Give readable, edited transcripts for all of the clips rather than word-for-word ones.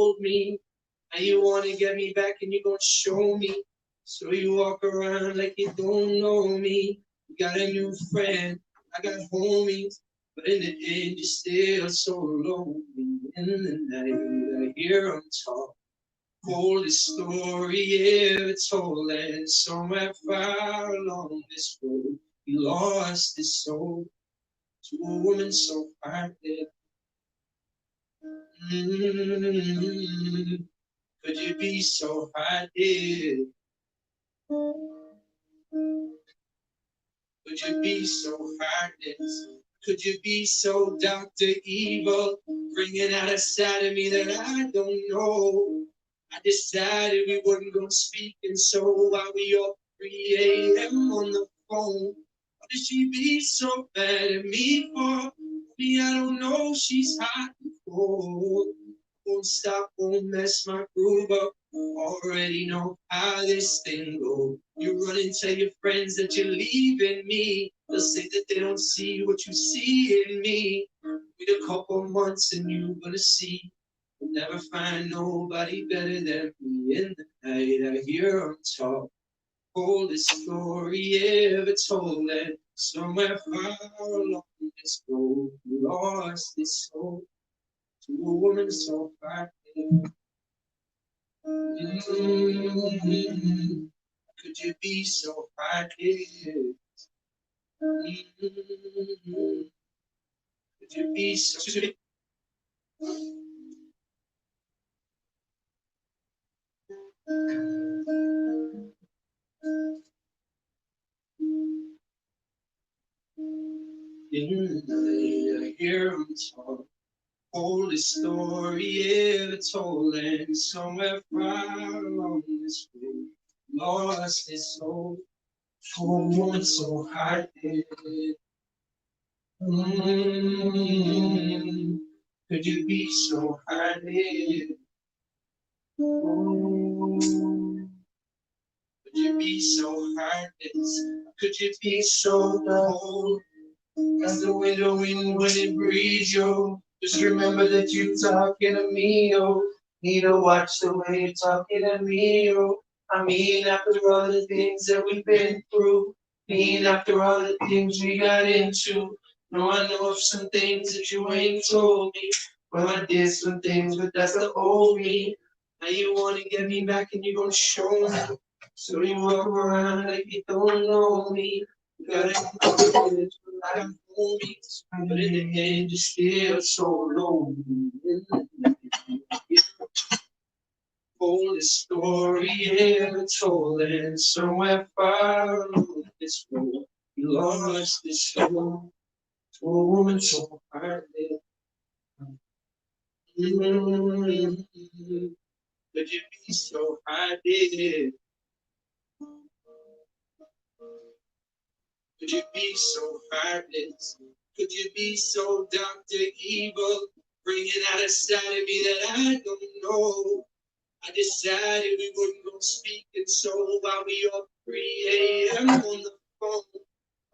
told me. Now you wanna get me back and you gonna show me. So you walk around like you don't know me. You got a new friend, I got homies, but in the end you're still so lonely. In the night I hear them talk, told this story ever told, and somewhere far along this road he lost his soul to a woman so heartless. Could you be so heartless? Could you be so heartless? Could you be so Dr. Evil, bringing out a side of me that I don't know? I decided we weren't gonna speak, and so while we up 3 a.m. on the phone, what did she be so bad at me for? Me, I don't know, she's hot and cold. Won't stop, won't mess my groove up. Already know how this thing goes. You run and tell your friends that you're leaving me. They'll say that they don't see what you see in me. Wait a couple months and you're gonna see. You'll never find nobody better than me. In the night I hear them talk, oldest story ever told, and somewhere far along this road, we lost his soul to a woman so fine. Could you be so heartless? Could you be so... In the night I hear him talk, oldest story ever told, and somewhere far along this road, lost his soul to a woman so heartless. Could you be so heartless? Could you be so heartless? Could you be so cold? As the window wind when it breathes you. Just remember that you talking to me, oh. Need to watch the way you're talking to me, oh. I mean, after all the things that we've been through, mean, after all the things we got into. No, I know of some things that you ain't told me. Well, I did some things, but that's the old me. Now you wanna get me back and you gonna show me. So you walk around like you don't know me. You gotta know like I'm homies, but in the end you're still so lonely. Oldest story ever told, and somewhere far along this road, you lost this soul to a woman so heartless. Could you be so heartless? Could you be so heartless? Could you be so Dr. Evil, bringing out a side of me that I don't know? I decided we wouldn't go speak, and so while we up 3 a.m. on the phone,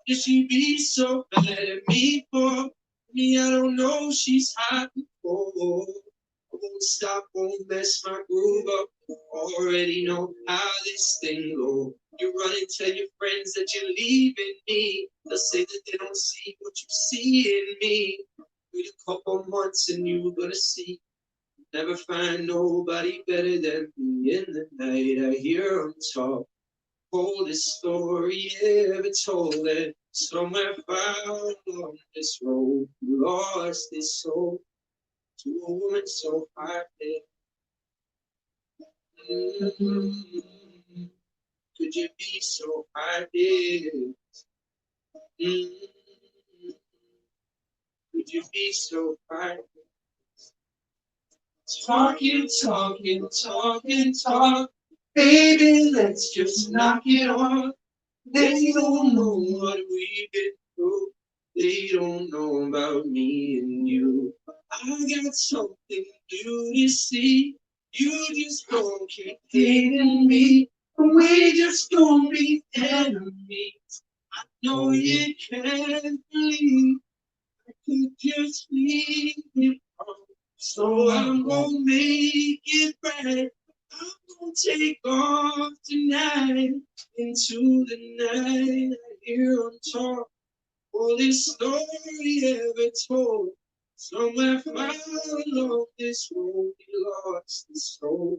did she be so bad at me for? Me, I don't know, she's hot and cold. I won't stop, won't mess my groove up. Already know how this thing goes. You run and tell your friends that you're leaving me. They'll say that they don't see what you see in me. Wait a couple months and you're gonna see. Never find nobody better than me. In the night I hear them talk, oldest story ever told, and somewhere far along this road, lost his soul to a woman so heartless. Could you be so heartless? Could you be so heartless? Talking, talking, talking, talk. Baby, let's just knock it off. They don't know what we've been through. They don't know about me and you. I got something new to see. You just don't keep hating me. We just don't be enemies. I know you can't believe I could just leave it all. So I'm gonna make take off tonight into the night. I hear them talk, all this story ever told. Somewhere far along this road, we lost the soul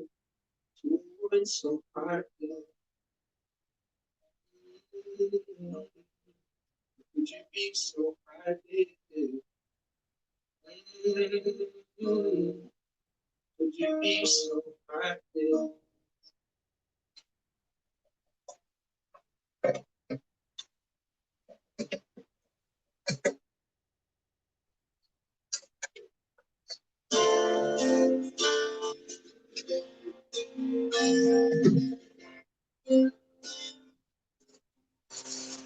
to one so heartless. Would you be so heartless? Would you be so heartless?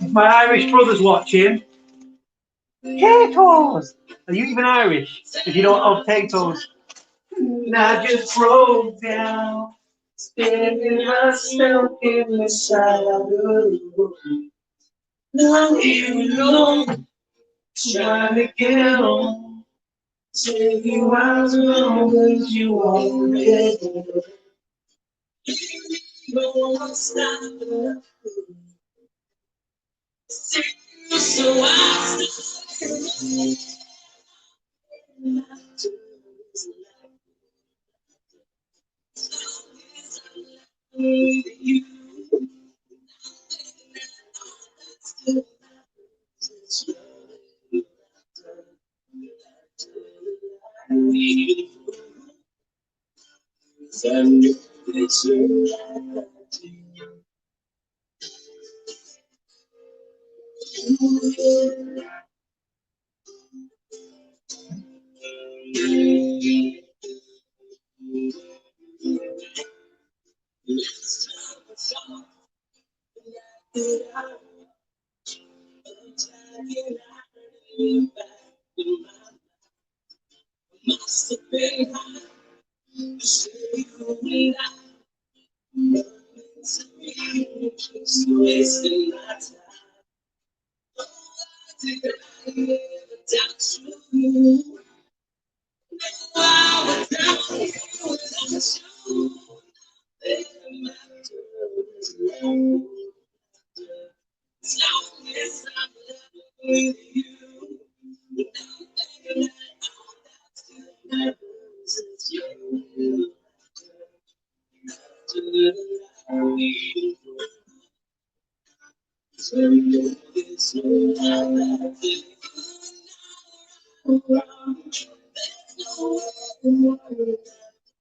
My Irish brother's watching. Potatoes! Are you even Irish? If you don't have potatoes. And I just broke down, spinning myself in the shadow. Now here alone, trying to get on. Take you out long as you already. No one stopping. So I started you.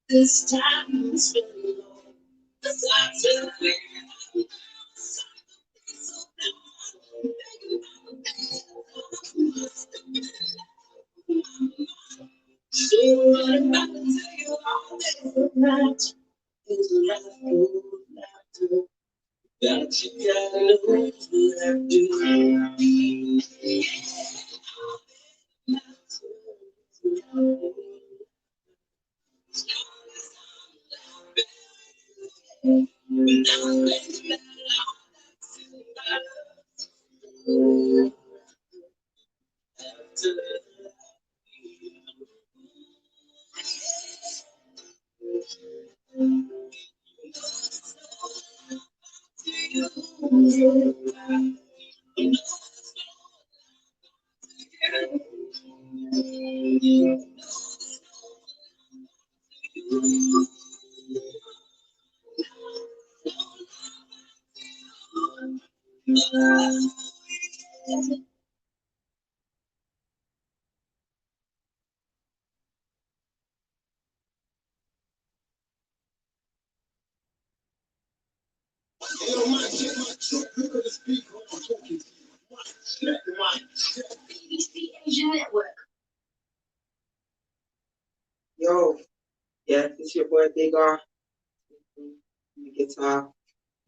This time is so what I'm about to tell you all that night is laughter that you gotta know what I do. Yo, yeah, it's your boy Digger. The guitar.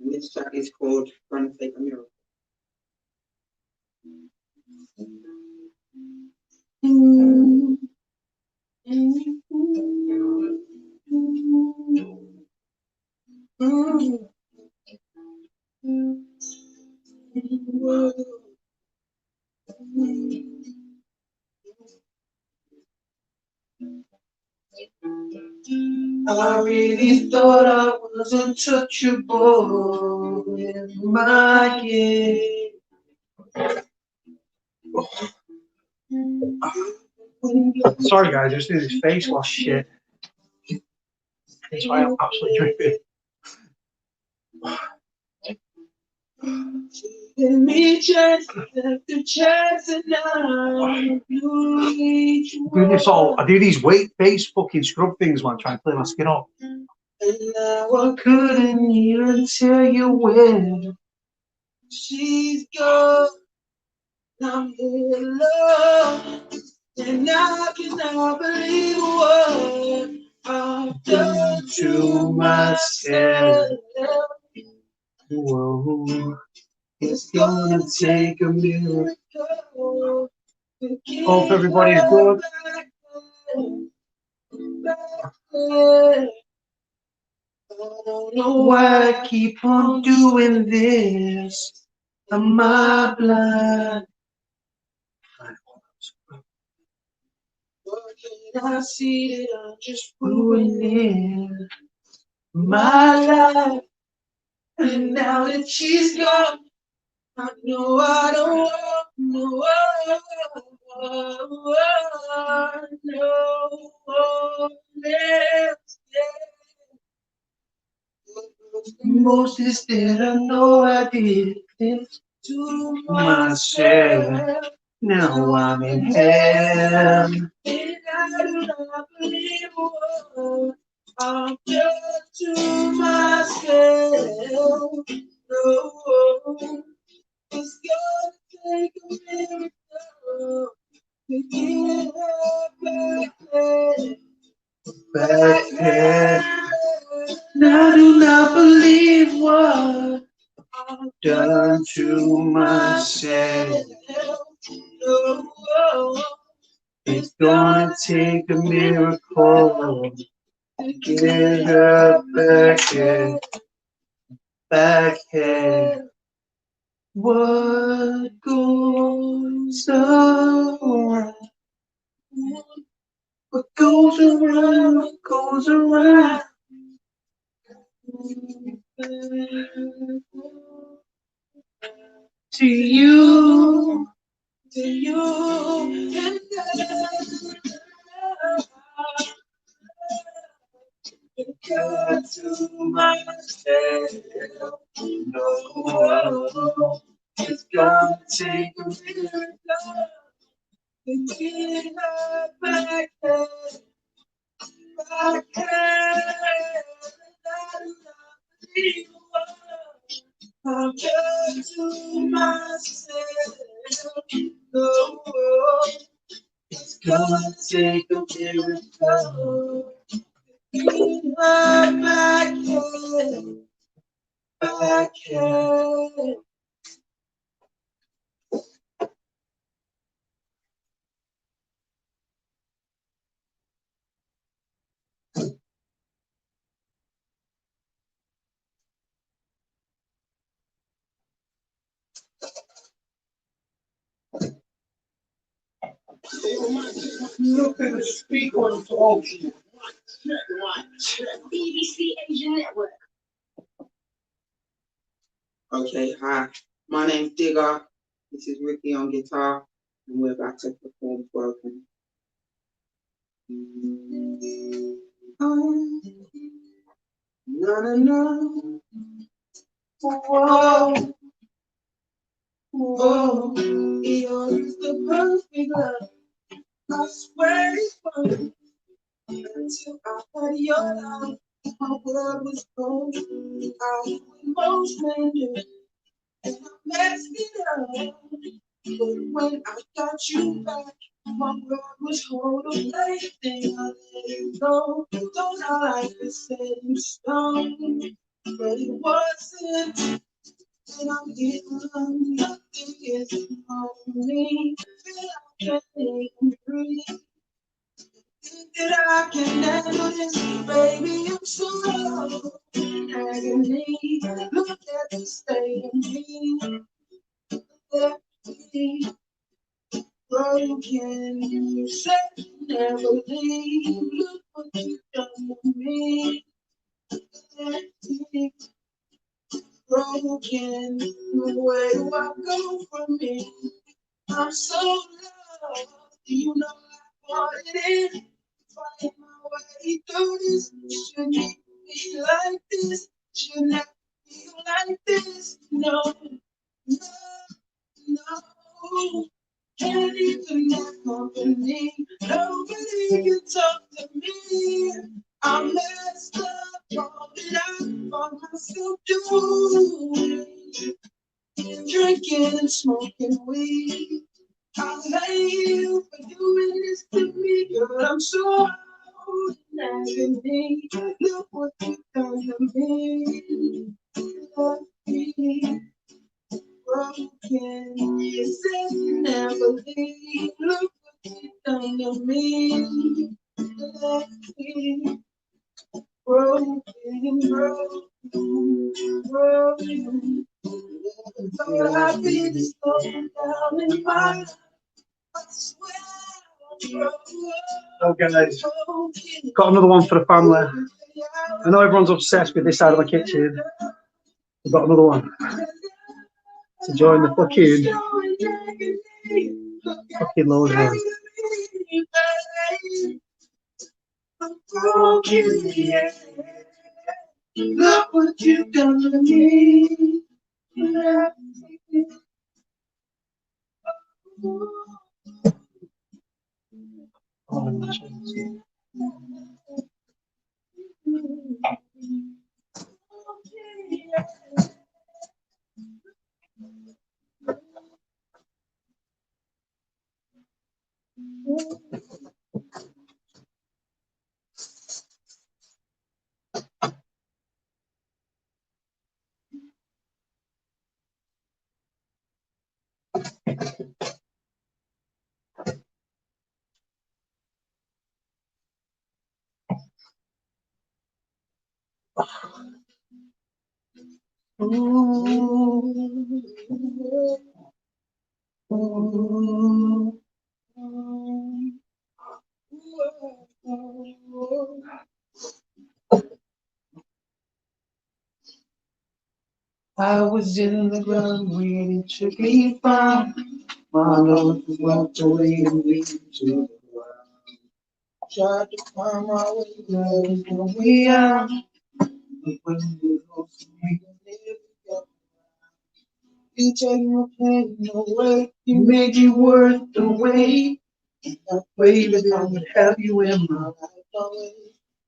And this track is called Run Take a Miracle. I really thought I was untouchable in my game. Sorry guys, I just did this face wash shit. That's why I'm absolutely dripping. Give me chance after chance and I do this all. I do these weight-based fucking scrub things when I'm trying to clear my skin off. And now I couldn't even tell you when she's gone. I'm here alone, and I cannot believe what I've done to myself. whoa, it's gonna take a miracle. Hope everybody's good. I don't know Why I keep on doing this? Am I blind? can I see that I'm just Ruining my life. and now that she's gone, I know I don't want no one else. Most is that I know I did this To myself. Now I'm in hell. and I do not believe what I've done to myself. No, it's gonna take a miracle to get her back Back. And I do not believe what I've done to myself. No, It's gonna take a miracle to get her back here, back here. What goes around? What goes around goes around. To you, to you and God to myself. No, it's gonna take a miracle to get her back there, back there. I do not believe what I've done to myself. No, it's gonna take a miracle. Get her back here, back here. look at the speaker and talk to you. BBC Asian Network. Okay, hi. My name's Digger. This is Ricky on guitar, and we're about to perform Broken. No, no, no. Whoa, whoa. You're the perfect love. I swear it's fun. Until I had your love, my world was cold. I was most men do, and I messed it up. But when I got you back, my world was whole away. Then I let it go. Thought I like to set in stone, but it wasn't. And I'm getting along, nothing is wrong with me. Feel like I can't breathe. Think that I can handle this, baby, I'm so low in agony. Look at the state of me, that me. broken. You said you never leave. Look what you done to me. Broken. Where do I go from here? I'm so lost. Do you know I wanted it? Find my way through this. Shouldn't be like this. Should not feel like this. No, no, no. Can't even have company. Nobody can talk to me. I'm messed up. All that I found myself doing. Drinking and smoking weed. I hate you for doing this to me, girl. I'm so old and agony. Look what you done to me. Love me broken. You said you never leave. Look what you done to me. Love me broken, broken, broken. Thought I'd be this slowing down in my life. Oh guys, got another one for the family. I know everyone's obsessed with this side of the kitchen. We've got another one to join the fucking loads one. Look what you've done to me. I was in the ground when it took me from my love was walked away and we to the ground. Tried to find my way, there's no way out. But when we go to me, you take my pain away, you made it worth the wait. I prayed that I would have you in my life always.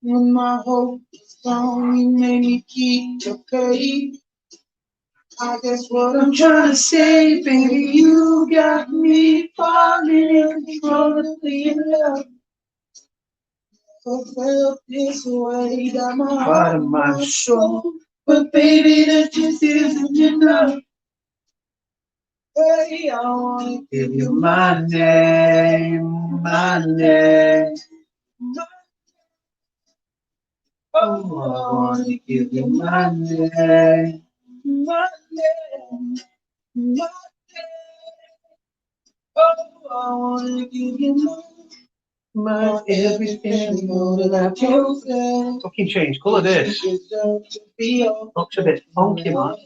When my hope is gone, you made me keep the faith. I guess what I'm trying to say, baby, you got me falling in control of being love. I felt this way down my heart and my soul, but baby, that just isn't enough. Hey, I wanna give you my name, my name. Oh, I wanna give you my name, my name, my name. Oh, I wanna give you my everything, you know that I've chosen. Fucking change colour this. Looks a bit funky, man.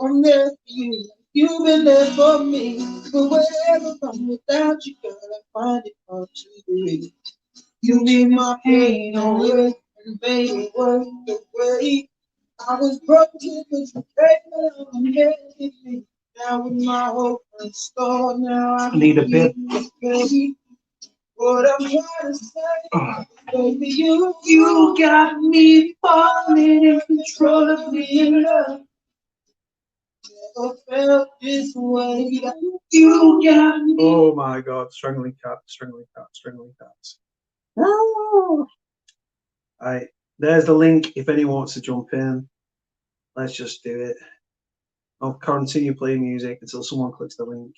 I'm there for you. You've been there for me. But wherever I'm without you, girl, I find it hard to believe. You made my pain away and made it worth the wait. I was broken, but you came along and helped me. Now with my hope restored, now I need a bit. Baby, what I'm trying to say, baby, you got me falling in control of me in love. Never felt this way. You got me. Oh my god, strangling cat, strangling cat, strangling cats. Oh. Right, there's the link if anyone wants to jump in. Let's just do it. I'll continue playing music until someone clicks the link.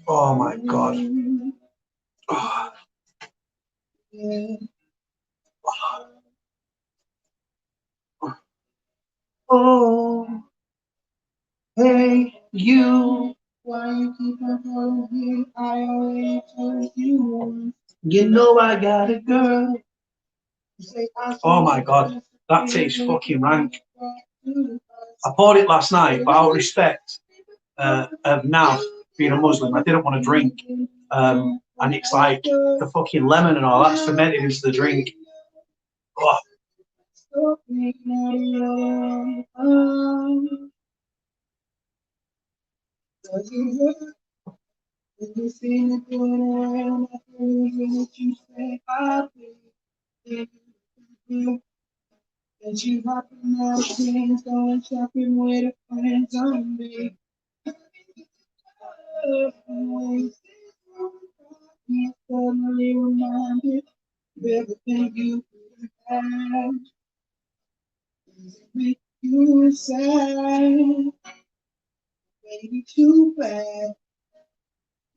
Oh my god. Oh. Oh, hey, you. Why you keep on calling me? I already told you. You know I got a girl. Oh my god, that tastes fucking rank. I poured it last night, but out of respect of now being a Muslim, I didn't want to drink. And it's like the fucking lemon and all that's fermented into the drink. Oh. You see me doing around, I feel what you say, I feel. And you hopping out of things, going shopping with a friends on me. You suddenly reminded of everything you had. Does it make you sad? Baby, too bad.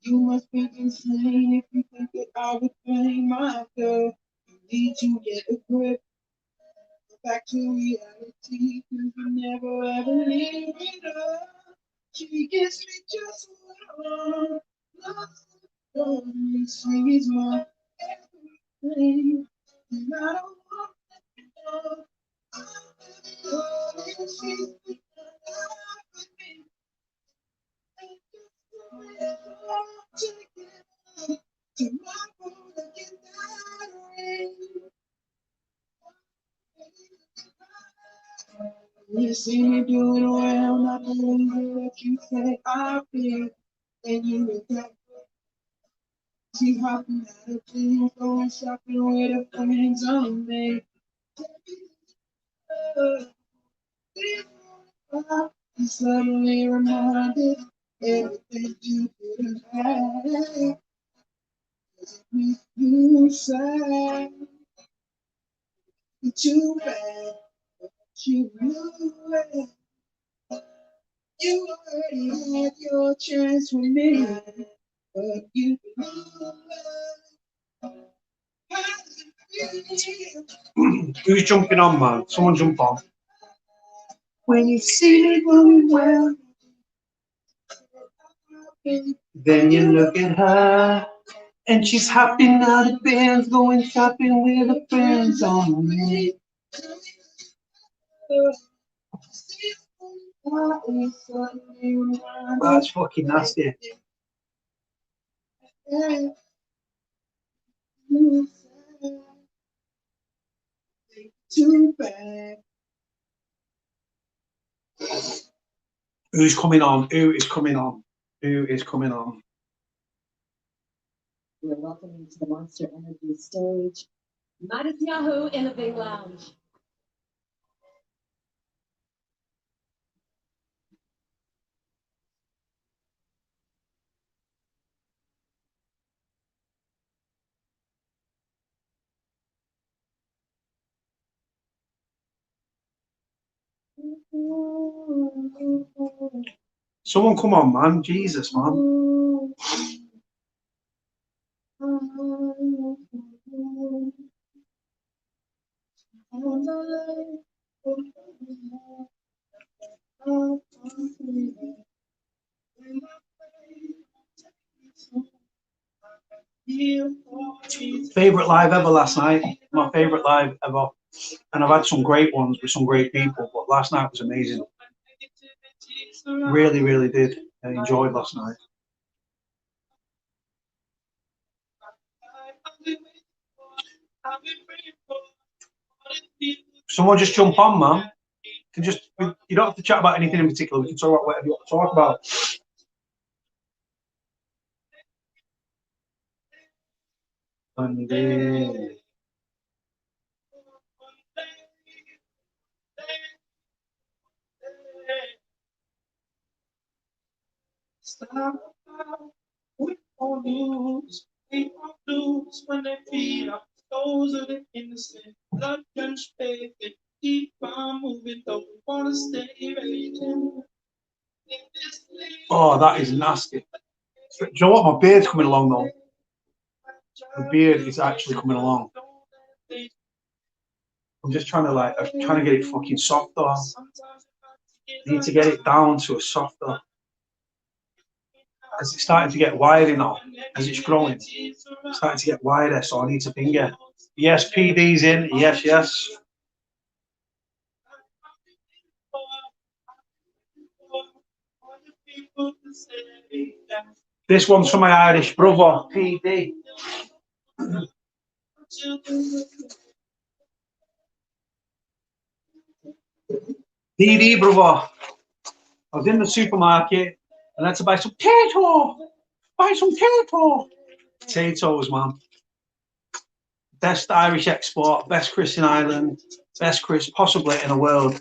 You must be insane if you think that I would blame my girl. You need to get a grip. Go back to reality, 'cause you never ever leave it up. She gives me just what I want. Love me, she's my everything. And I don't want to know. She's the love with me. You see me doing well, not believing what you say I feel. And you look at she hopping out of jeans, going shopping with her friends on me. You suddenly reminded everything you could have had. You say it's too bad, but you knew it. You already had your chance with me, but you knew it. Who's jumping on, man? Someone jump on. When you see me doing well, then you look at her, and she's hopping out of bands, going shopping with her friends on me. That's fucking nasty. Too bad. Who's coming on? Who is coming on? Who is coming on? You're welcome to the Monster Energy stage. Midas Yahoo in the Big Lounge. Someone come on, man. Jesus, man. Favorite live ever last night. My favorite live ever. And I've had some great ones with some great people, but last night was amazing. Really, really did. I enjoyed last night. Someone just jump on, man. You don't have to chat about anything in particular. We can talk about whatever you want to talk about. Stop. We all lose. We all lose when they feed up souls of the innocent. Blood drenched pavement. Keep on moving, don't wanna stay raging. Oh, that is nasty. Do you know what? My beard's coming along though. The beard is actually coming along. I'm just trying to I'm trying to get it fucking softer. I need to get it down to a softer. As it's starting to get wider now, as it's growing, it's starting to get wider, so I need to finger. Yes, PD's in. Yes, yes. This one's for my Irish brother, PD. PD, brother. I was in the supermarket and I had to buy some potato. Buy some potato. Potatoes, man. Best Irish export, best Chris in Ireland, best Chris possibly in the world.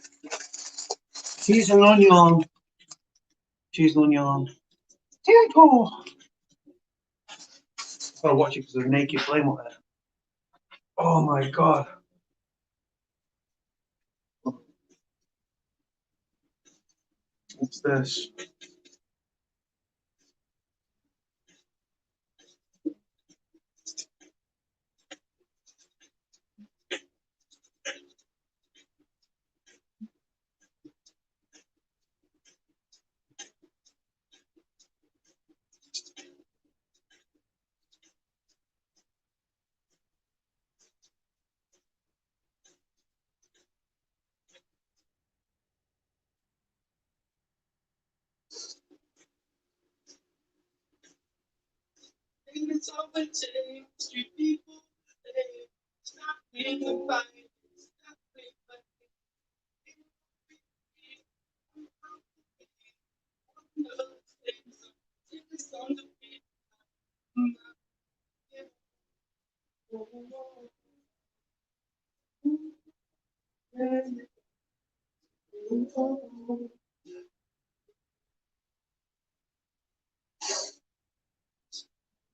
Cheese and onion. Cheese and onion. Potato. Gotta watch it because there's a naked flame up there. Oh my god. What's this?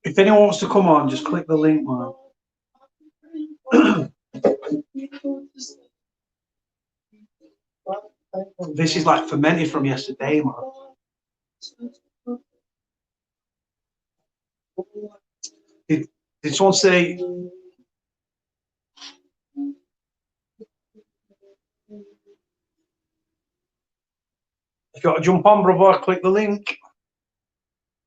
If anyone wants to come on, just click the link, man. This is like fermented from yesterday, man. Did someone say? You got to jump on, brother. Click the link.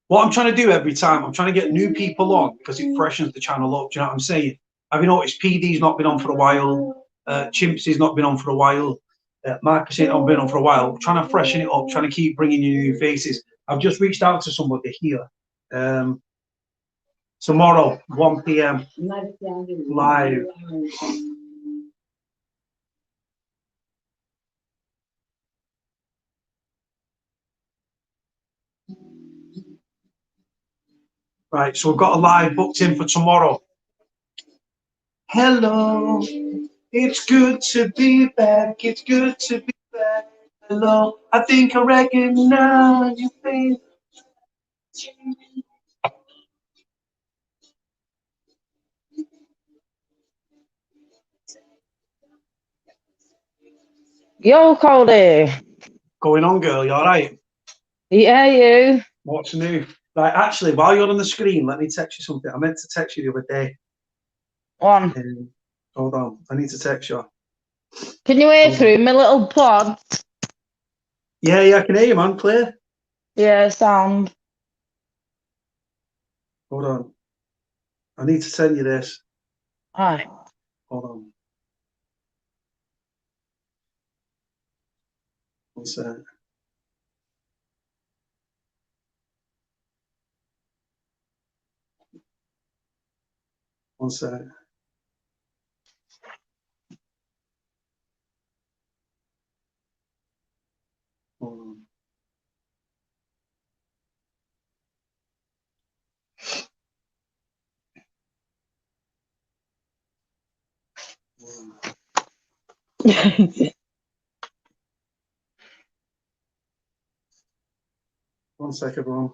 What I'm trying to do every time, I'm trying to get new people on because it freshens the channel up. Do you know what I'm saying? Have you noticed PD's not been on for a while? Chimpsy's not been on for a while. Marcus ain't been on for a while. I'm trying to freshen it up, trying to keep bringing you new faces. I've just reached out to somebody here. Tomorrow, 1 p.m. live. Right, so we've got a live booked in for tomorrow. Hello, it's good to be back. It's good to be back. Hello, I think I recognize your face. Yo, Cody. Going on, girl, you all right? Yeah, you. What's new? Right, actually, while you're on the screen, let me text you something. I meant to text you the other day. One. Hold on, I need to text you. Can you hear through my little pod? Yeah, I can hear you, man, clear. Yeah, sound. Hold on. I need to send you this. Alright. Hold on. One sec. One sec. Hold on. One second, everyone.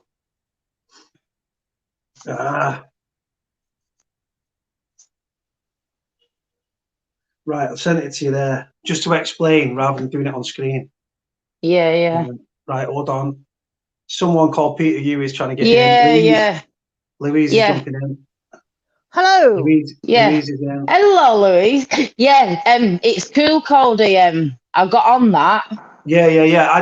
Right, I've sent it to you there. Just to explain rather than doing it on screen. Yeah. Right, hold on. Someone called Peter Hughes is trying to get in. Yeah. Louise is jumping in. Hello. Yeah. Louise is in. Hello, Louise. Yeah, it's cool, Cody. I got on that. Yeah. I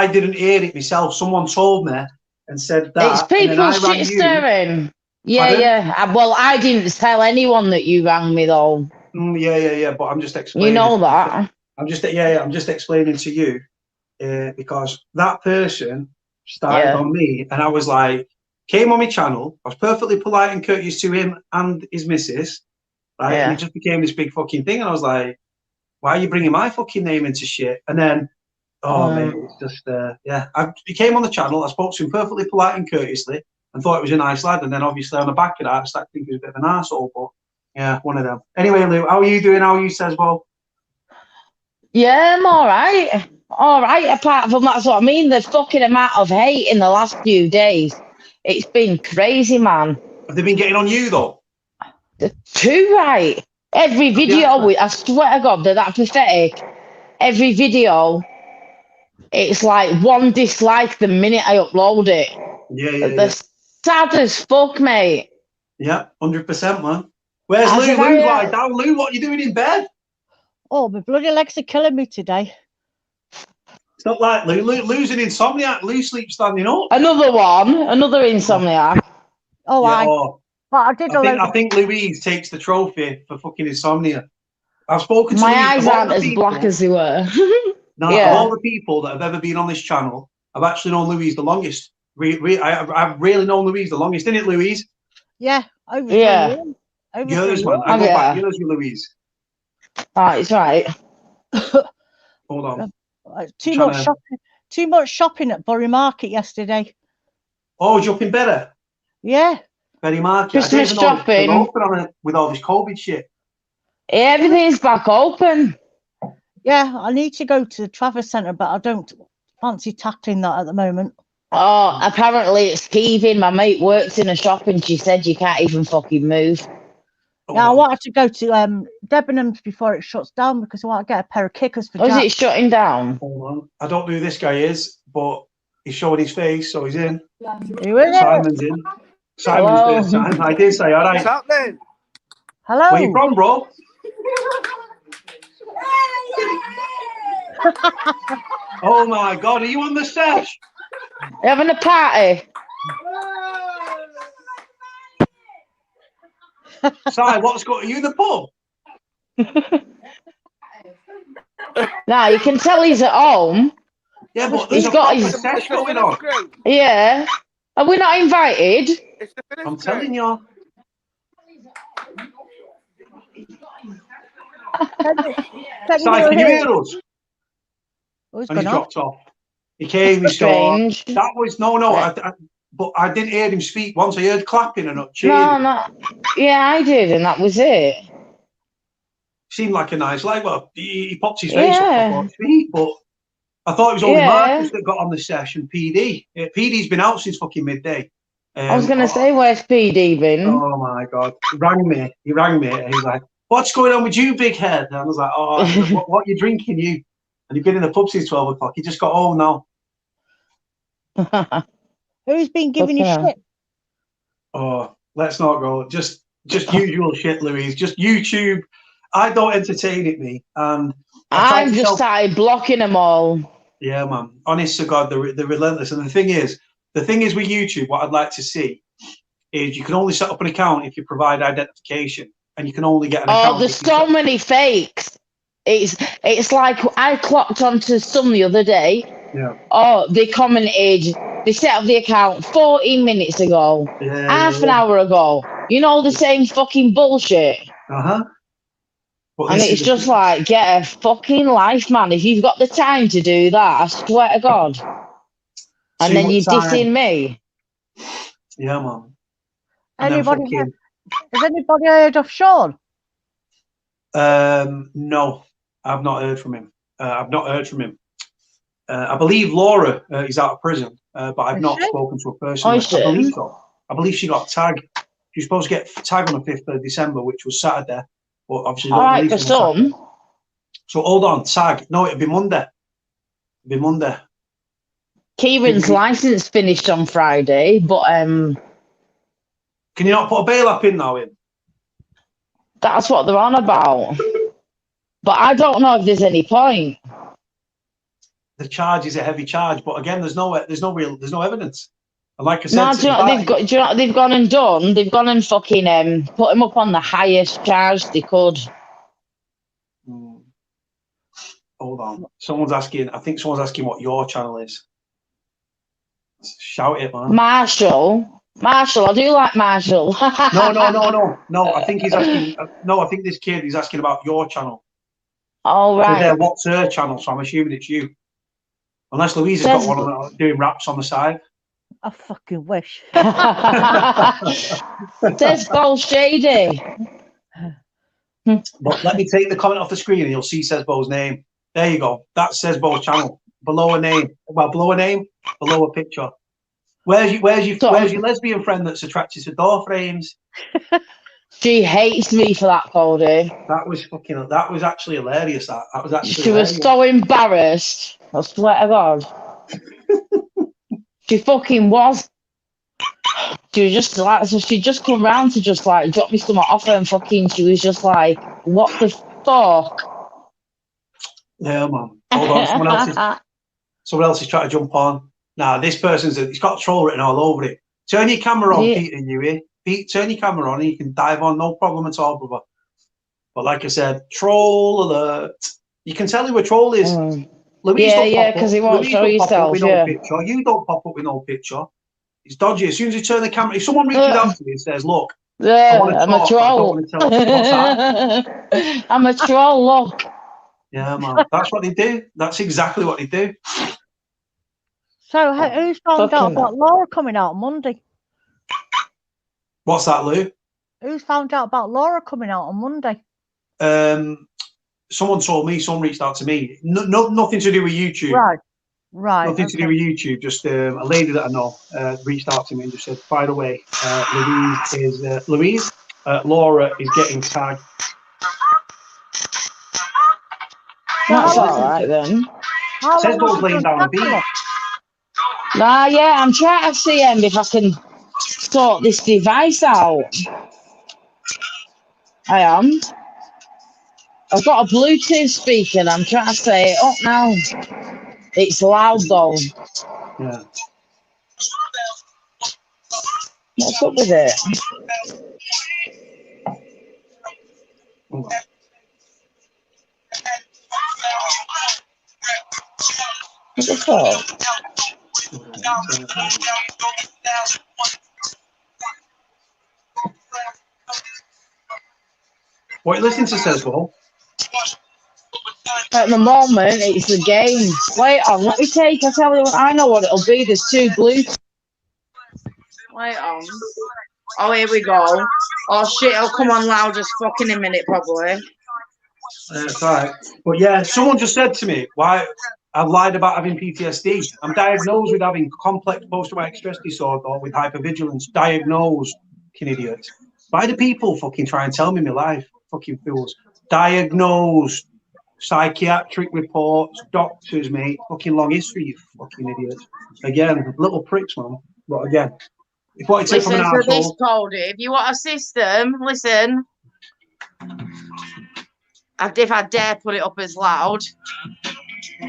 didn't hear it myself. Someone told me and said that. It's and then people I rang shit you. stirring. Yeah, Pardon? yeah. Well, I didn't tell anyone that you rang me though. Yeah. But I'm just explaining. You know that. I'm just explaining to you because that person started on me, and I was like, came on my channel. I was perfectly polite and courteous to him and his missus, right? Yeah. And it just became this big fucking thing, and I was like, why are you bringing my fucking name into shit? And then, mate, it's just he came on the channel. I spoke to him perfectly polite and courteously, and thought it was a nice lad. And then obviously on the back of that, I started thinking he was a bit of an arsehole. But yeah, one of them. Anyway, Lou, how are you doing? How are you, Sezz? Well, Yeah, I'm all right. All right. Apart from that's what I mean. The fucking amount of hate in the last few days. It's been crazy, man. have they been getting on you though? Too right. Every video, I swear to God, they're that pathetic. Every video, it's like one dislike the minute I upload it. Yeah. They're sad as fuck, mate. Yeah, 100%, man. Where's As Lou? if Lou's I, like down. Lou, what are you doing in bed? Oh, my bloody legs are killing me today. It's not like Lou's an insomniac. Lou sleeps standing up. another insomniac. Oh, Yeah, but I did a load I think Louise takes the trophy for fucking insomnia. I've spoken to My Louise. eyes aren't as black as they were. Of all the people that have ever been on this channel, I've actually known Louise the longest. I've really known Louise the longest, isn't it, Louise? Yeah, over 3 years. Over 3 years, man. years. I go back years with Louise. It's right. Hold on. Too much shopping at Bury Market yesterday. Oh, was you up in Berry? Yeah. Berry Market. Christmas shopping. Open on it with all this COVID shit. Everything's back open. Yeah, I need to go to the Travis Centre, but I don't fancy tackling that at the moment. Oh, apparently it's heaving. My mate works in a shop and she said you can't even fucking move. Yeah, I wanted to go to Debenhams before it shuts down because I want to get a pair of kickers for Jack. Is it shutting down? Hold on. I don't know who this guy is, but he's showing his face, so he's in. Who is Simon's in. Simon's there, Simon. I did say, all right. What's happening? Hello. Where you from, bro? Oh my God, are you on the sesh? Having a party? Si, what's going? Are you in the pub? Nah, you can tell he's at home. Yeah, but he's got his sesh going on. Yeah. Are we not invited? I'm telling you. Si, can you hear us? And he dropped off. He came, he saw. That was but I didn't hear him speak once. I heard clapping and not cheering. No. Yeah, I did, and that was it. Seemed like a nice lad. Well, he popped his face up before his feet, but I thought it was only Marcus that got on the session. PD. PD's been out since fucking midday. I was going to say, where's PD been? Oh my God. He rang me. And he was like, what's going on with you, big head? And I was like, oh, what are you drinking, you? And he'd been in the pub since 12 o'clock. He just got home now. Who's been giving you shit? Oh, let's not go. Just usual shit, Louise. Just YouTube. I don't entertain it, me. And I've just started blocking them all. Yeah, man. Honest to God, they're relentless. And the thing is with YouTube, what I'd like to see is you can only set up an account if you provide identification, and you can only get an account. Oh, there's so many fakes. It's like I clocked onto some the other day. Yeah. Oh, they commented. They set up the account 14 minutes ago, half an hour ago. You know, the same fucking bullshit. And it's just like, get a fucking life, man. If you've got the time to do that, I swear to God. And then you're dissing me. Yeah, man. Has anybody heard of Sean? No, I've not heard from him. I believe Laura is out of prison, but I've not spoken to her personally. I believe so. I believe she got tagged. She was supposed to get tagged on the 5th of December, which was Saturday. But obviously, all right, for some. So hold on, tag. No, it'll be Monday. Kieran's license finished on Friday, but can you not put a bail app in now? That's what they're on about. But I don't know if there's any point. The charge is a heavy charge, but again, there's no evidence. And like I said, No, do you know what they've got? Do you know what they've gone and done? They've gone and fucking put him up on the highest charge they could. Hold on. Someone's asking. I think someone's asking what your channel is. Shout it, man. Marshall, I do like Marshall. No. I think he's asking. No, I think this kid is asking about your channel. All right. So what's her channel? So I'm assuming it's you. Unless Louise has got one doing raps on the side. I fucking wish. There's Bowl Shady. But let me take the comment off the screen and you'll see Sezz Bow's name. There you go. That's Sezz Bow's channel. Below a name. Well, below a name, below a picture. Where's your lesbian friend that's attracted to door frames? She hates me for that, Cody. That was actually hilarious. That was actually She was so embarrassed. I swear to God. She fucking was. She was just like, so she just come round to just like drop me some off her and fucking, she was just like, what the fuck? Yeah, man. Hold on, someone else is trying to jump on. Now, this person's, it's got troll written all over it. Turn your camera on, Peter, you hear? Pete, turn your camera on and you can dive on, no problem at all, brother. But like I said, troll alert. You can tell who a troll is. Louise, yeah, because he won't show yourself, no picture. You don't pop up with no picture. It's dodgy. As soon as you turn the camera, if someone reaches out to me and says, look, I'm a troll. I'm a troll, look. Yeah, man. That's what they do. That's exactly what they do. So who's found out about Laura coming out on Monday? What's that, Lou? Who's found out about Laura coming out on Monday? Someone told me, someone reached out to me. Nothing to do with YouTube. Right. Nothing to do with YouTube. Just a lady that I know reached out to me and just said, by the way, Laura is getting tagged. That's all right then. Sezz Bow's laying down a beat. Nah, yeah, I'm trying to see if I can sort this device out. I am. I've got a Bluetooth speaker and I'm trying to say it up now. It's loud though. Yeah. What's up with it? What the fuck? What are you listening to, Sezz Bow? At the moment, it's the game. Wait on, let me take. I tell you what, I know what it'll be. There's two Bluetooth. Wait on. Oh, here we go. Oh shit, it'll come on loud as fucking a minute, probably. That's right. But yeah, someone just said to me, why I've lied about having PTSD. I'm diagnosed with having complex post-traumatic stress disorder with hypervigilance. Diagnosed, fucking idiots. Why do people fucking try and tell me my life? Fucking fools. Diagnosed. Psychiatric reports, doctors, mate. Fucking long history, you fucking idiots. Again, little pricks, man. But again, if what you take from an Listen to this, asshole, Cody. If you want a system, listen. If I dare put it up as loud. I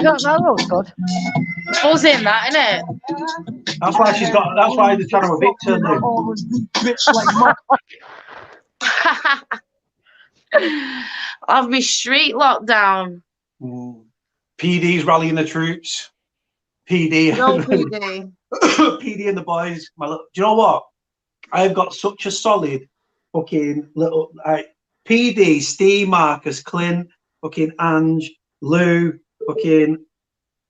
don't know, that was good. Buzzing that, innit? that's why she's got. That's why they're trying to evict her. I'll be street lockdown. PD's rallying the troops. PD. No PD. PD and the boys. Do you know what? I've got such a solid fucking little PD, Steve, Marcus, Clint, fucking Ange, Lou, fucking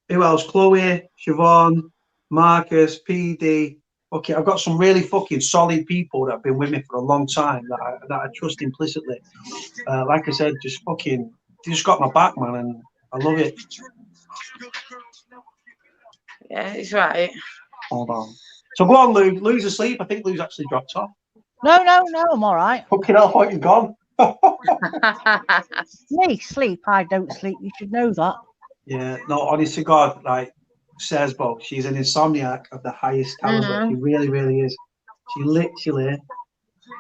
who else? Chloe, Siobhan, Marcus, PD. Okay, I've got some really fucking solid people that have been with me for a long time that I trust implicitly. Like I said, just got my back, man, and I love it. Yeah, he's right. Hold on. So go on, Lou. Lou's asleep. I think Lou's actually dropped off. No, I'm all right. Fucking hell, what, you've gone? Me sleep, I don't sleep. You should know that. Yeah, no, honest to God, like Sezz Bow, she's an insomniac of the highest caliber. She really, really is. She literally,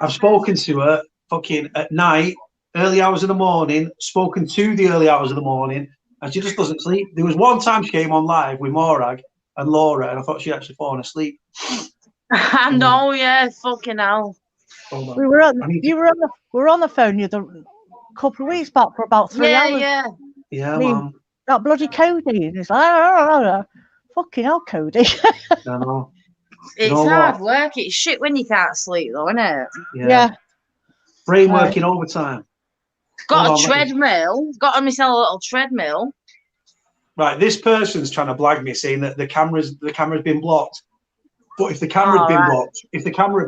I've spoken to her fucking at night, early hours of the morning, spoken to the early hours of the morning, and she just doesn't sleep. There was one time she came on live with Morag and Laura, and I thought she'd actually fallen asleep. I know, yeah, fucking hell. We were on the phone the other couple of weeks back for about 3 hours. Yeah, I mean, man. that bloody Cody, and it's like, fucking hell, Cody. I know. It's hard work. It's shit when you can't sleep, though, isn't it? Yeah. Brain working overtime. Got a treadmill. Got myself a little treadmill. Right, this person's trying to blag me, saying that the camera's been blocked. But if the camera had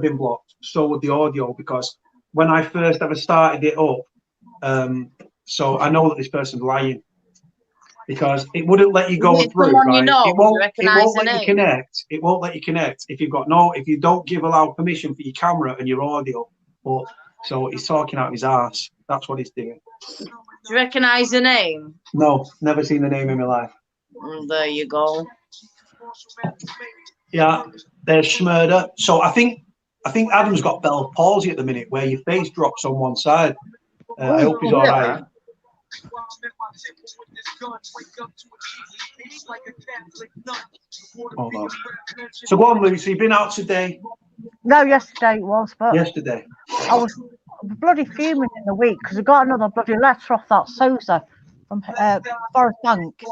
been blocked, so would the audio, because when I first ever started it up, so I know that this person's lying, because it wouldn't let you go through. Right? It won't let you connect. It won't let you connect if you don't give allowed permission for your camera and your audio. But so he's talking out of his ass. That's what he's doing. Do you recognise the name? No, never seen the name in my life. There you go. Yeah, there's Schmurder. So I think Adam's got Bell palsy at the minute, where your face drops on one side. I hope he's all right. Hold on. So go on, Lucy. You've been out today? No, yesterday it was, but yesterday I was bloody fuming in the week because I got another bloody letter off that Sezz from Forest Bank.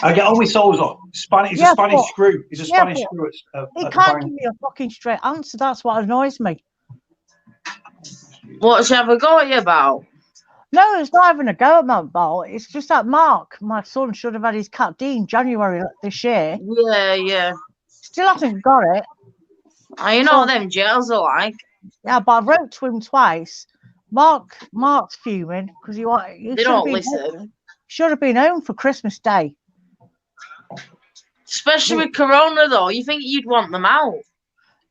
I get on with Sezz. He's a Spanish screw. He's a Spanish screw. He can't give me a fucking straight answer. That's what annoys me. What's he ever got you about? No, it's not having a go at my ball. It's just that Mark, my son, should have had his Cat D in January this year. Yeah. Still hasn't got it. I know them jails are like. Yeah, but I wrote to him twice. Mark's fuming because he they don't listen. Should have been home for Christmas Day. Especially with Corona, though. You think you'd want them out?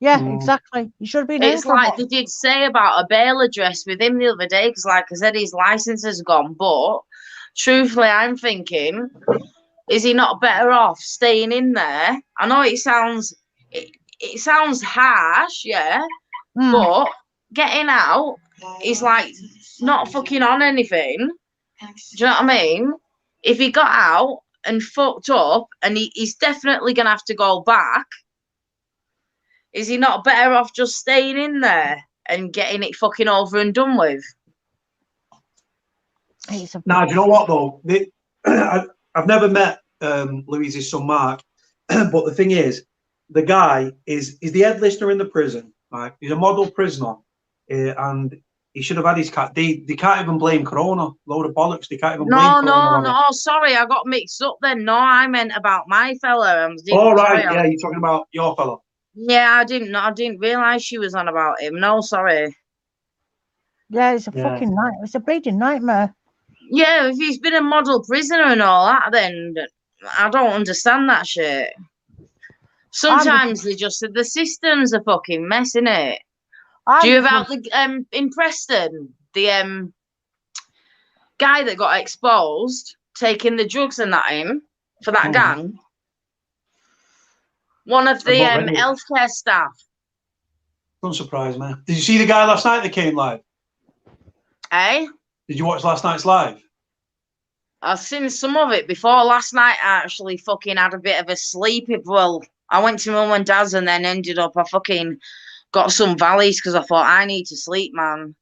Yeah, exactly. You should have been. It's like they did say about a bail address with him the other day, because, like I said, his license has gone. But truthfully, I'm thinking, is he not better off staying in there? I know it sounds harsh, yeah, but getting out is like not fucking on anything. Do you know what I mean? If he got out and fucked up, and he's definitely gonna have to go back. Is he not better off just staying in there and getting it fucking over and done with? Now, do you know what, though? I've never met Louise's son, Mark, but the thing is, the guy is the head listener in the prison. Right? He's a model prisoner, and he should have had his Cat D. They can't even blame Corona. Load of bollocks. They can't even blame Corona. No. Sorry, I got mixed up then. No, I meant about my fella. All right, yeah, you're talking about your fella. Yeah, I didn't realise she was on about him. No, sorry. Yeah, it's a fucking nightmare. It's a bleeding nightmare. Yeah, if he's been a model prisoner and all that, then I don't understand that shit. Sometimes the system's a fucking mess, innit? Do you about the in Preston, the guy that got exposed taking the drugs and that in for that gang? One of the healthcare staff. Don't surprise me. Did you see the guy last night that came live? Eh? Did you watch last night's live? I've seen some of it before. Last night I actually fucking had a bit of a sleep. Well, I went to mum and dad's and then ended up I fucking got some valleys because I thought I need to sleep, man.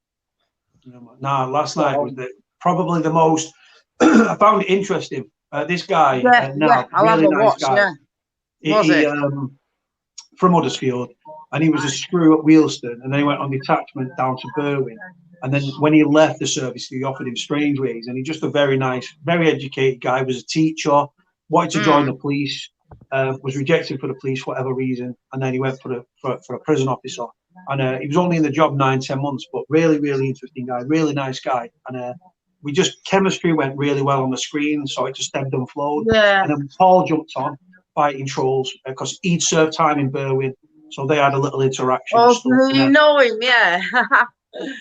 No, last night was probably the most. I found it interesting. This guy, I'll have a watch. Guy. Yeah. He from Huddersfield, and he was a screw at Wheelston, and then he went on detachment down to Berwyn, and then when he left the service, he offered him strange ways, and he's just a very nice, very educated guy. Was a teacher, wanted to join the police, was rejected for the police for whatever reason, and then he went for a prison officer, and he was only in the job 9-10 months, but really, really interesting guy, really nice guy, and chemistry went really well on the screen, so it just ebbed and flowed. Yeah. And then Paul jumped on fighting trolls because he'd served time in Berwyn, so they had a little interaction. Oh, you know him, yeah.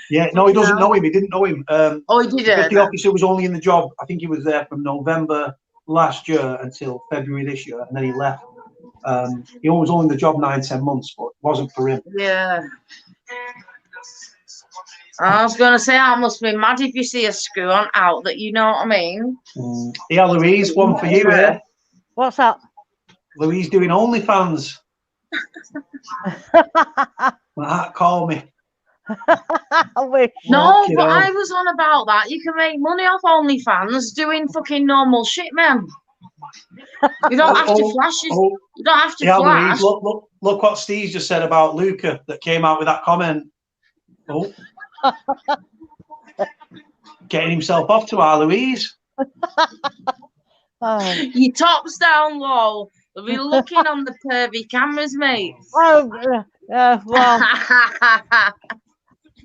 Yeah, no, he doesn't know him. He didn't know him. He didn't. The officer was only in the job. I think he was there from November last year until February this year, and then he left. He was only in the job 9-10 months, but wasn't for him. Yeah. I was going to say, I must be mad if you see a screw on out that you know what I mean. Yeah, Louise, one for you here. What's that? Louise doing OnlyFans. Call me. I wish. No, but I was on about that. You can make money off OnlyFans doing fucking normal shit, man. You don't have to flash. You don't have to flash. Louise, look what Steve just said about Luca that came out with that comment. Oh. Getting himself off to our Louise. Your top's down low. They'll be looking on the pervy cameras, mate. Oh, well.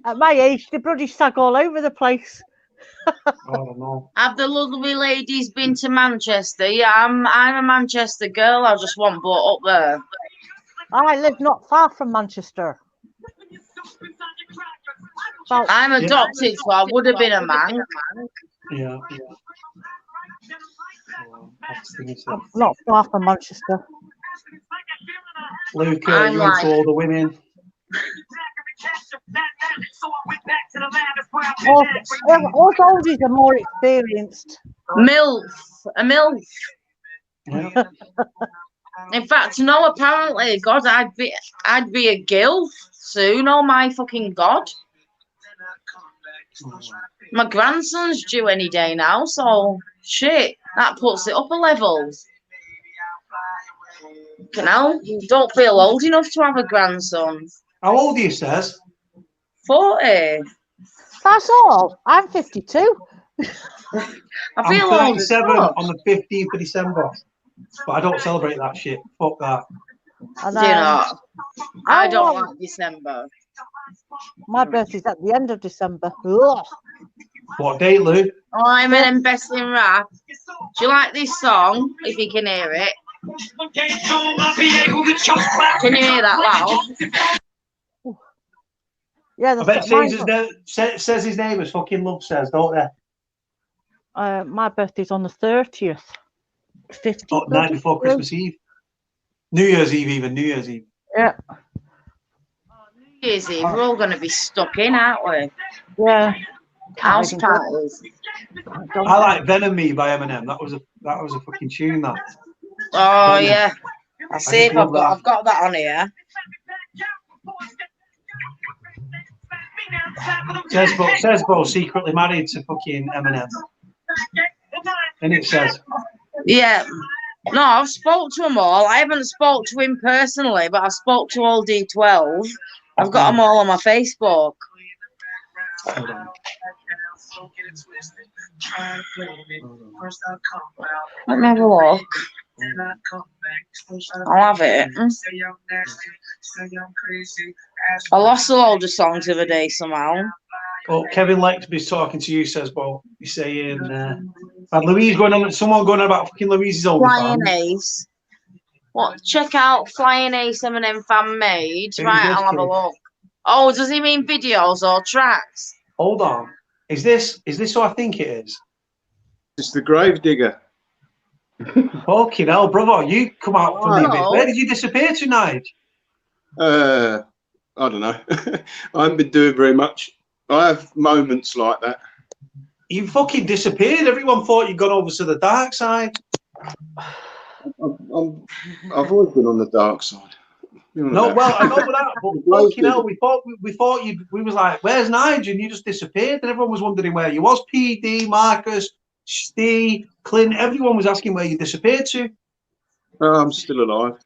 At my age, the bloody sag all over the place. I don't know. Have the lovely ladies been to Manchester? Yeah, I'm a Manchester girl. I just want brought up there. I live not far from Manchester. I'm adopted, so I would have been a man. Yeah. Not far from Manchester. Luca, you into all the women. All oldies are more experienced. A MILF. Yeah. In fact, no, apparently, God, I'd be a gilf soon. Oh my fucking God. My grandson's due any day now, so shit, that puts it up a level. You know, don't feel old enough to have a grandson. How old are you, Sezz? 40. That's all. I'm 52. I feel I'm old 37 as fuck. on the 15th of December. But I don't celebrate that shit. Fuck that. And, Do you not? I don't like December. My birthday's at the end of December. Ugh. What date, Lou? Oh, I'm an investing rap. Do you like this song? If you can hear it. Can you hear that loud? Yeah, I bet says his neighbours fucking love Sezz, don't they? my birthday's on the 30th. 50th. Oh, night before Christmas Eve. New Year's Eve, even. New Year's Eve. Yeah. New Year's Eve, we're all going to be stuck in, aren't we? Yeah. House parties. I like Venom Me by Eminem. That was a fucking tune, that. Oh, Venom. yeah. I'll see if I've got that on here. Sezz secretly married to fucking Eminem. And it says. Yeah. No, I've spoke to them all. I haven't spoke to him personally, but I spoke to all D12. I've got them all on my Facebook. Let me have a look. I'll have it. I lost a load of songs the other day somehow. Well, Kevin Lexby's talking to you, says, well, he's saying, Louise someone going on about fucking Louise's old Flying Ace. What? Check out Flying Ace Eminem fan made. Right, I'll have a look. Oh, does he mean videos or tracks? Hold on. Is this who I think it is? It's the Gravedigger. Fucking hell, brother, you come out from me. Where did you disappear tonight? I don't know. I haven't been doing very much. I have moments like that. You fucking disappeared. Everyone thought you'd gone over to the dark side. I've always been on the dark side. You know no, well, I know that, but fucking hell, we thought we was like, where's Nige? And you just disappeared, and everyone was wondering where you was. PD, Marcus, Steve, Clint, everyone was asking where you disappeared to. I'm still alive.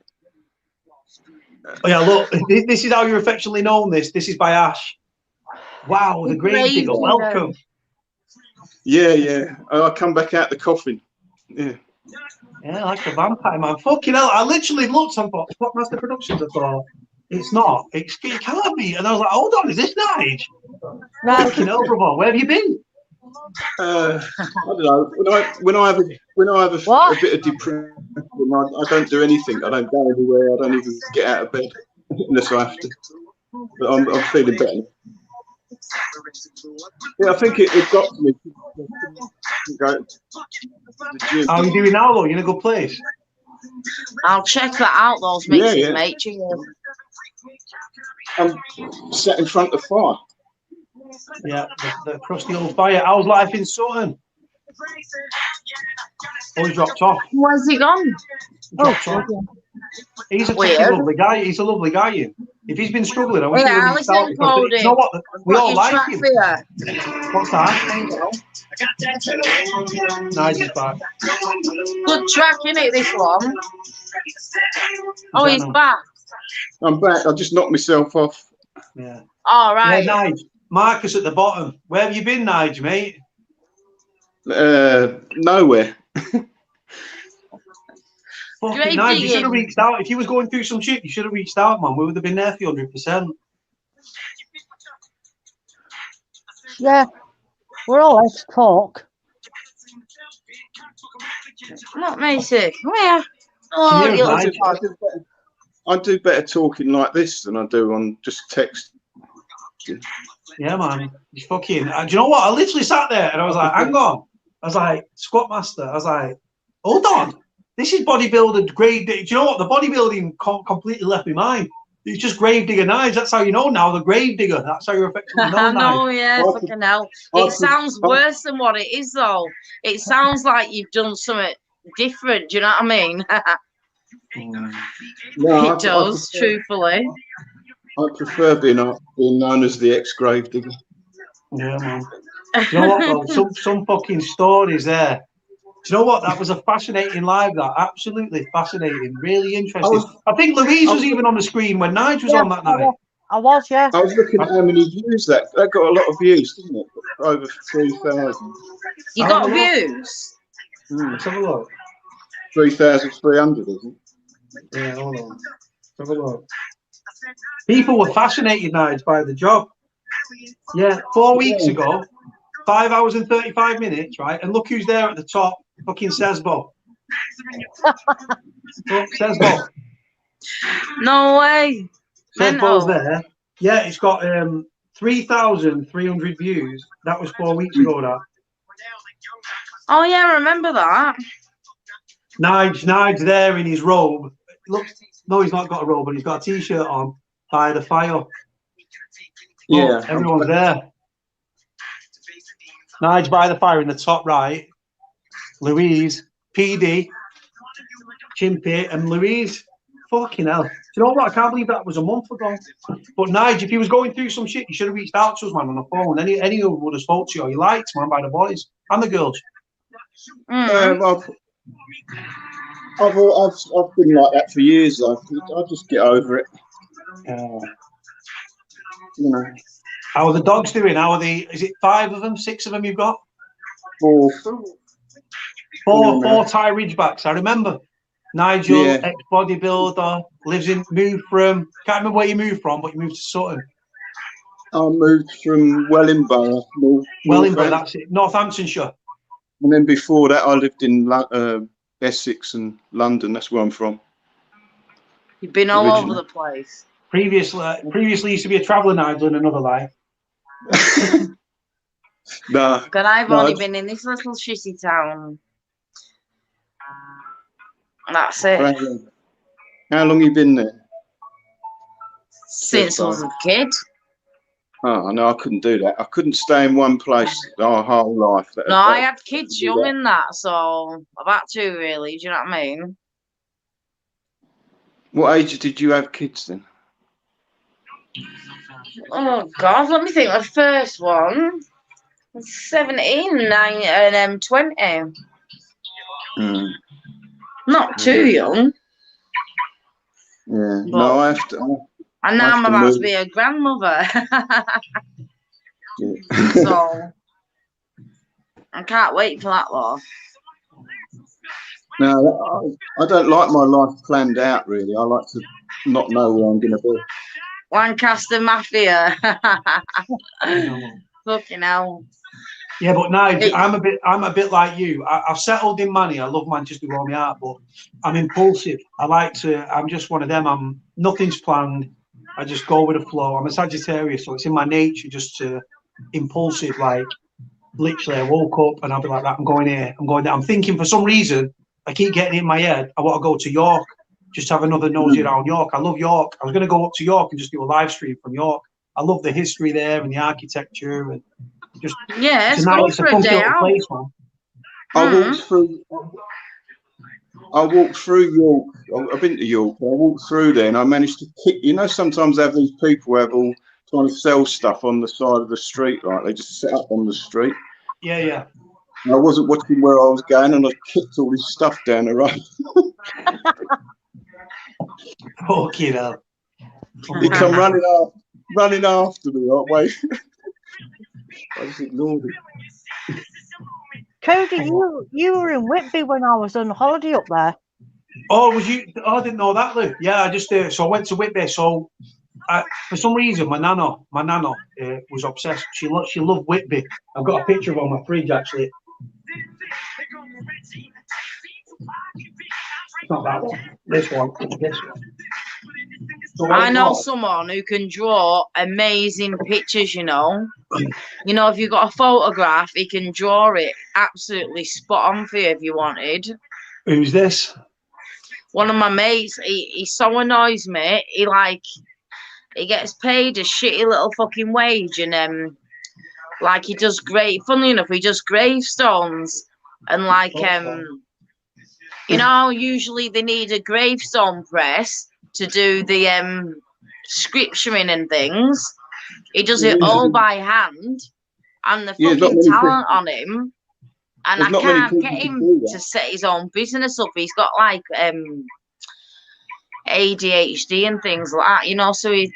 Oh, yeah, look, this is how you're affectionately known. This is by Ash. Wow, the Gravedigger, welcome. Yeah. I come back out the coffin. Yeah. Yeah, like a vampire, man. Fucking hell, I literally looked and thought, what Master Productions? I thought, it's not. It can't be. And I was like, hold on, is this Nige? No. Fucking hell, brother, where have you been? I don't know. When I have a bit of depression, I don't do anything. I don't go anywhere. I don't even get out of bed unless I have to. But I'm feeling better. Yeah, I think it got to me. How are you doing now, though? You in a good place? I'll check that out, those mixes, mate. Cheers. I'm sat in front of the fire. Yeah, the crusty old fire. How's life in Sutton? Oh, he dropped off. Where's he gone? Dropped off. He's a fucking lovely guy. He's a lovely guy. If he's been struggling, I wish he'd have reached out. Cody. You know what? We all like him. What's that? Nice is back. Good track, innit, this one? Oh, he's back. I'm back. I just knocked myself off. Yeah. All right. Yeah, Nige. Marcus at the bottom. Where have you been, Nige, mate? Nowhere. Fucking Nige, you should have reached out. If you was going through some shit, you should have reached out, man. We would have been there for you 100%. Yeah, we're all here to talk. What, Macy? Where? Oh, I do better talking like this than I do on just text. Yeah, man. He's fucking. Do you know what? I literally sat there and I was like, hang on. I was like, squat master. I was like, hold on. This is bodybuilder grave. Do you know what? The bodybuilding completely left my mind. It's just grave digger knives. That's how you know now. The grave digger. That's how you're effectively know. I know, yeah, fucking hell. It sounds worse than what it is, though. It sounds like you've done something different. Do you know what I mean? No, it does, truthfully. I prefer being known as the ex-grave digger. Yeah, man. Do you know what, though? Some fucking stories there. Do you know what? That was a fascinating live, that. Absolutely fascinating. Really interesting. I think Louise was even on the screen when Nige was on that night. I was, yeah. I was looking at how many views that got a lot of views, didn't it? Over 3,000. You got views? Let's have a look. 3,300, isn't it? Yeah, hold on. Let's have a look. People were fascinated, Nige, by the job. Yeah, 4 weeks ago, 5 hours and 35 minutes, right? And look who's there at the top. Fucking Sezz. Look, Sezz. No way. Sezz there. Yeah, it's got 3,300 views. That was 4 weeks ago, that. Oh, yeah, I remember that. Nige there in his robe. Look, no, he's not got a robe, but he's got a t-shirt on by the fire. Yeah. Look, everyone's there. Nige by the fire in the top right. Louise, PD, Chimpy, and Louise. Fucking hell. Do you know what? I can't believe that was a month ago. But Nige, if he was going through some shit, you should have reached out to us, man, on the phone. Any of them would have spoke to you. You liked, man, by the boys and the girls. I've been like that for years. I'll just get over it. You know. How are the dogs doing? How are the? Is it 5 of them, 6 of them you've got? 4. Four Thai Ridgebacks. I remember. Nigel, ex-bodybuilder, moved from. Can't remember where you moved from, but you moved to Sutton. I moved from Wellingborough. Wellingborough, that's it. Northamptonshire. And then before that, I lived in Essex and London. That's where I'm from. You've been all over the place. Previously used to be a travelling idol in another life. Nah. But I've only been in this little shitty town. That's it. How long have you been there? Since I was a kid. Oh, no, I couldn't do that. I couldn't stay in one place our whole life. No, I had kids young in that, so I've had to, really. Do you know what I mean? What age did you have kids then? Oh, God, let me think. The first one was 17, 9, and 20. Not too young. Yeah, no, I have to. And now I'm about to be a grandmother. So, I can't wait for that, though. No, I don't like my life planned out, really. I like to not know where I'm going to be. Lancaster Mafia. Fucking hell. Yeah, but Nige, I'm a bit like you. I've settled in money. I love Manchester with all my heart, but I'm impulsive. I'm just one of them. Nothing's planned. I just go with the flow. I'm a Sagittarius, so it's in my nature just to impulsive. Like literally, I woke up and I'll be like that. I'm going here. I'm going there. I'm thinking for some reason I keep getting it in my head. I want to go to York. just have another nosy around York. I love York. I was going to go up to York and just do a live stream from York. I love the history there and the architecture and just it's go for a day out. Place, man. I walked through York. I've been to York. I walked through there and I managed to kick. You know, sometimes they have these people who have all trying to sell stuff on the side of the street, like they just sit up on the street. Yeah, yeah. And I wasn't watching where I was going, and I kicked all this stuff down the road. Fucking hell. He come running after me, like, wait. I just ignored it. Cody, you were in Whitby when I was on holiday up there. Oh, was you? Oh, I didn't know that, Lou. Yeah, I just so I went to Whitby. So for some reason, my nana was obsessed. She loved Whitby. I've got a picture of her on my fridge actually. It's not that one. This one. This one. So I know someone who can draw amazing pictures, you know. You know, if you've got a photograph, he can draw it absolutely spot on for you if you wanted. Who's this? One of my mates. He so annoys me. He gets paid a shitty little fucking wage and like he does funnily enough, he does gravestones and like you know, usually they need a gravestone press to do the scripturing and things. He does it all by hand, and the fucking talent on him. And I can't get him to set his own business up. He's got like ADHD and things like that, you know. So he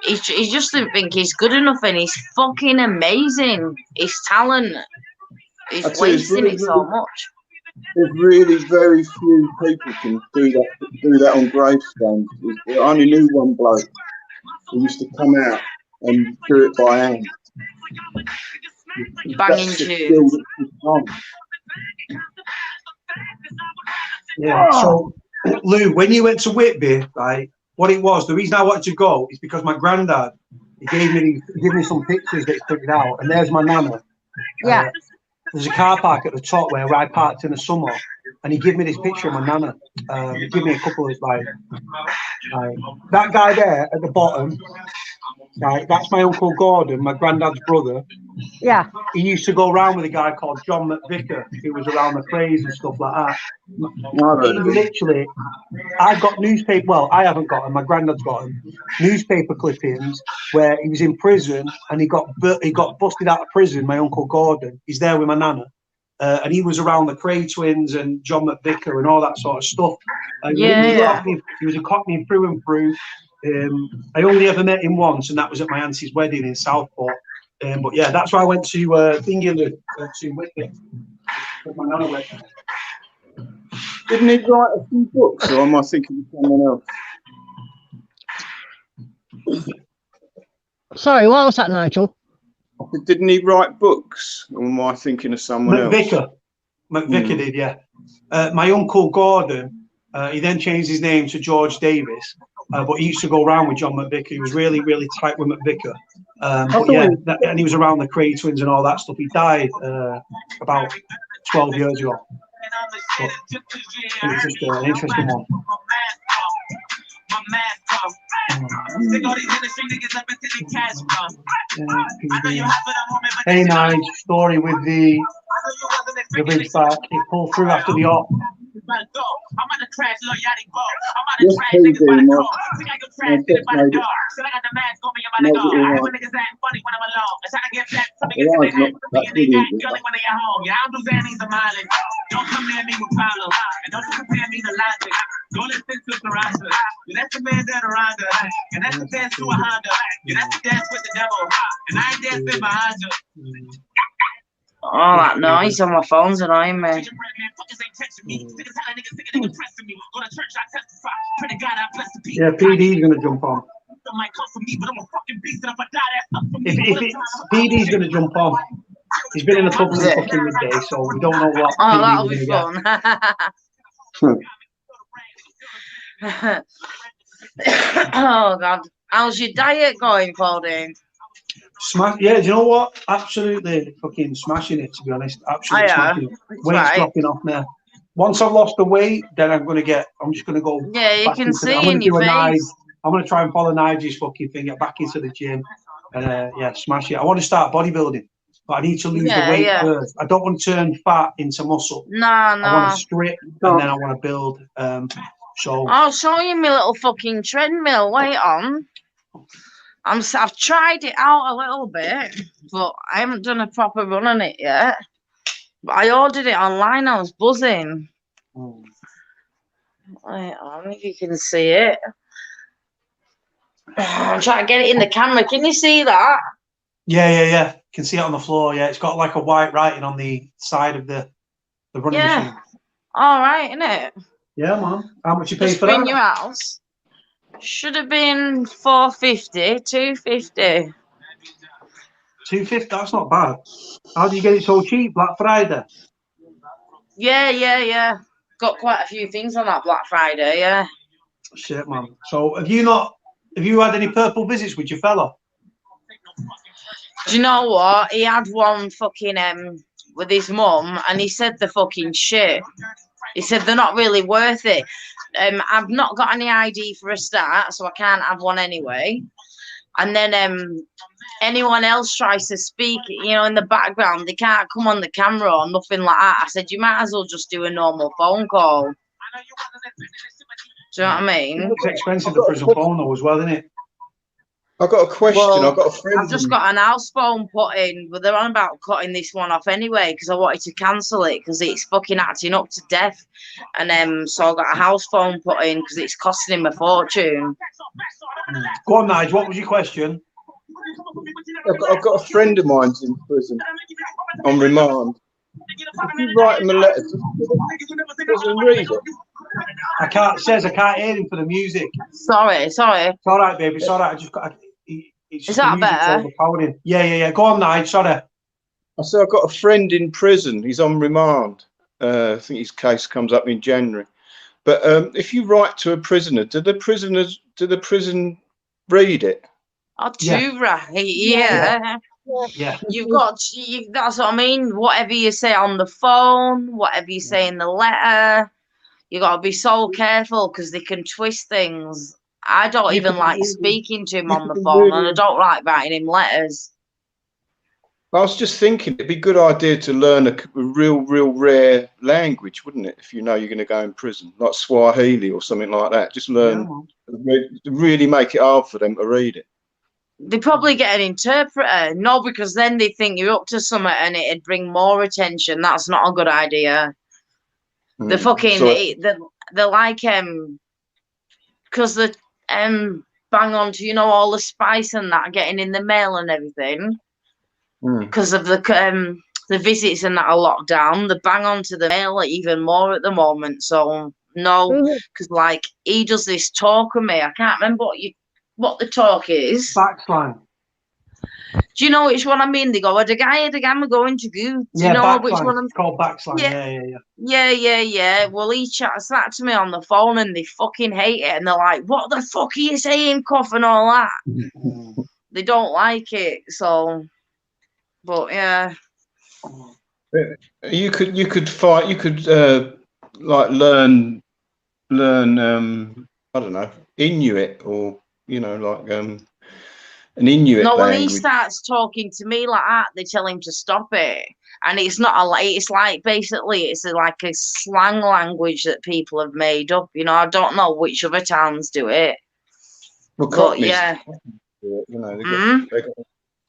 just didn't think he's good enough, and he's fucking amazing. His talent is wasting it so much. There's really very few people can do that on gravestones. I only knew one bloke who used to come out and do it by hand. Banging tunes. Yeah. So, Lou, when you went to Whitby, right? What it was, the reason I wanted to go is because my granddad, he gave me some pictures that he printed out, and there's my nana. Yeah. There's a car park at the top where I parked in the summer, and he gave me this picture of my nana. He gave me a couple of that guy there at the bottom. Right, that's my Uncle Gordon, my granddad's brother. Yeah. He used to go around with a guy called John McVicker, who was around the craze and stuff like that. Literally, I've got newspaper. Well, I haven't got them. My granddad's got them. Newspaper clippings where he was in prison and he got busted out of prison. My Uncle Gordon, he's there with my nana, and he was around the Cray twins and John McVicker and all that sort of stuff. He was a Cockney through and through. I only ever met him once, and that was at my auntie's wedding in Southport. But yeah, that's why I went to to Whitby. My nana went. Didn't he write a few books, or am I thinking of someone else? Sorry, what was that, Nigel? Didn't he write books, or am I thinking of someone else? McVicker did, yeah. My Uncle Gordon, he then changed his name to George Davis. But he used to go around with John McVicker. He was really, really tight with McVicker. But yeah, and he was around the Cray twins and all that stuff. He died about 12 years ago. But it was just an interesting one. Hey, Nige, story with the big back. He pulled through after the op. All that noise on my phone's annoying me. Yeah, PD's gonna jump on. PD's gonna jump on. He's been in the pub since fucking midday, so we don't know what. Oh, that'll be fun. Oh God, how's your diet going, Pauline? Yeah, do you know what? Absolutely fucking smashing it, to be honest. Absolutely smashing it. Weight's dropping off now. once I've lost the weight, then I'm just gonna go. Yeah, you back can into see I'm gonna in do your a Nige. face. I'm gonna try and follow Nige's fucking thing, get back into the gym, and yeah, smash it. I want to start bodybuilding, but I need to lose the weight first. I don't want to turn fat into muscle. No. I want to strip, and then I want to build. So I'll show you my little fucking treadmill. Wait on. I've tried it out a little bit, but I haven't done a proper run on it yet. But I ordered it online. I was buzzing. Wait on, if you can see it. I'm trying to get it in the camera. Can you see that? Yeah. You can see it on the floor. Yeah, it's got like a white writing on the side of the running machine. All right, innit? Yeah, man. How much you pay Just for bring that? your house. Should have been 450, 250. 250. That's not bad. How do you get it so cheap? Black Friday. Yeah. Got quite a few things on that Black Friday. Yeah. Shit, man. So have you had any purple visits with your fella? Do you know what? He had one fucking with his mum, and he said the fucking shit. He said they're not really worth it. I've not got any ID for a start, so I can't have one anyway. And then anyone else tries to speak, in the background, they can't come on the camera or nothing like that. I said, you might as well just do a normal phone call. Do you know what I mean? It's expensive, the prison phone though, as well, isn't it? I've got a question. Well, I've got a friend. I've just got an house phone put in, but they're on about cutting this one off anyway because I wanted to cancel it because it's fucking acting up to death. And so I got a house phone put in because it's costing him a fortune. Go on, Nige. What was your question? I've got a friend of mine's in prison on remand. If you write him a letter, does he read it? I can't hear him for the music. Sorry. It's all right, baby. It's all right. Is that better? Yeah. Go on, Nige. Sorry. I said I've got a friend in prison. He's on remand. I think his case comes up in January. But if you write to a prisoner, do the prison read it? Oh, too right. Yeah. That's what I mean. Whatever you say on the phone, whatever you say in the letter, you got to be so careful because they can twist things. I don't even like speaking to him on the phone, and I don't like writing him letters. I was just thinking it'd be a good idea to learn a real rare language, wouldn't it? If you know you're going to go in prison, like Swahili or something like that. Just learn, really make it hard for them to read it. They probably get an interpreter. No, because then they think you're up to something and it'd bring more attention. That's not a good idea. The fucking, they're like, because the bang on to, all the spice and that getting in the mail and everything. Because of the visits and that are locked down, the bang on to the mail even more at the moment. So no, because like he does this talk with me. I can't remember what the talk is. Backslang. Do you know which one I mean? They go, the guy we're going to go. Do you know backslang. which one? It's called backslang. Yeah. Well, he chats that to me on the phone, and they fucking hate it, and they're like, "What the fuck are you saying, cuff and all that?" They don't like it, so. But yeah, you could like learn I don't know, Inuit or like an Inuit no, when language. he starts talking to me like that, they tell him to stop it, and it's not it's like basically it's like a slang language that people have made up. I don't know which other towns do it. Well, but yeah, they got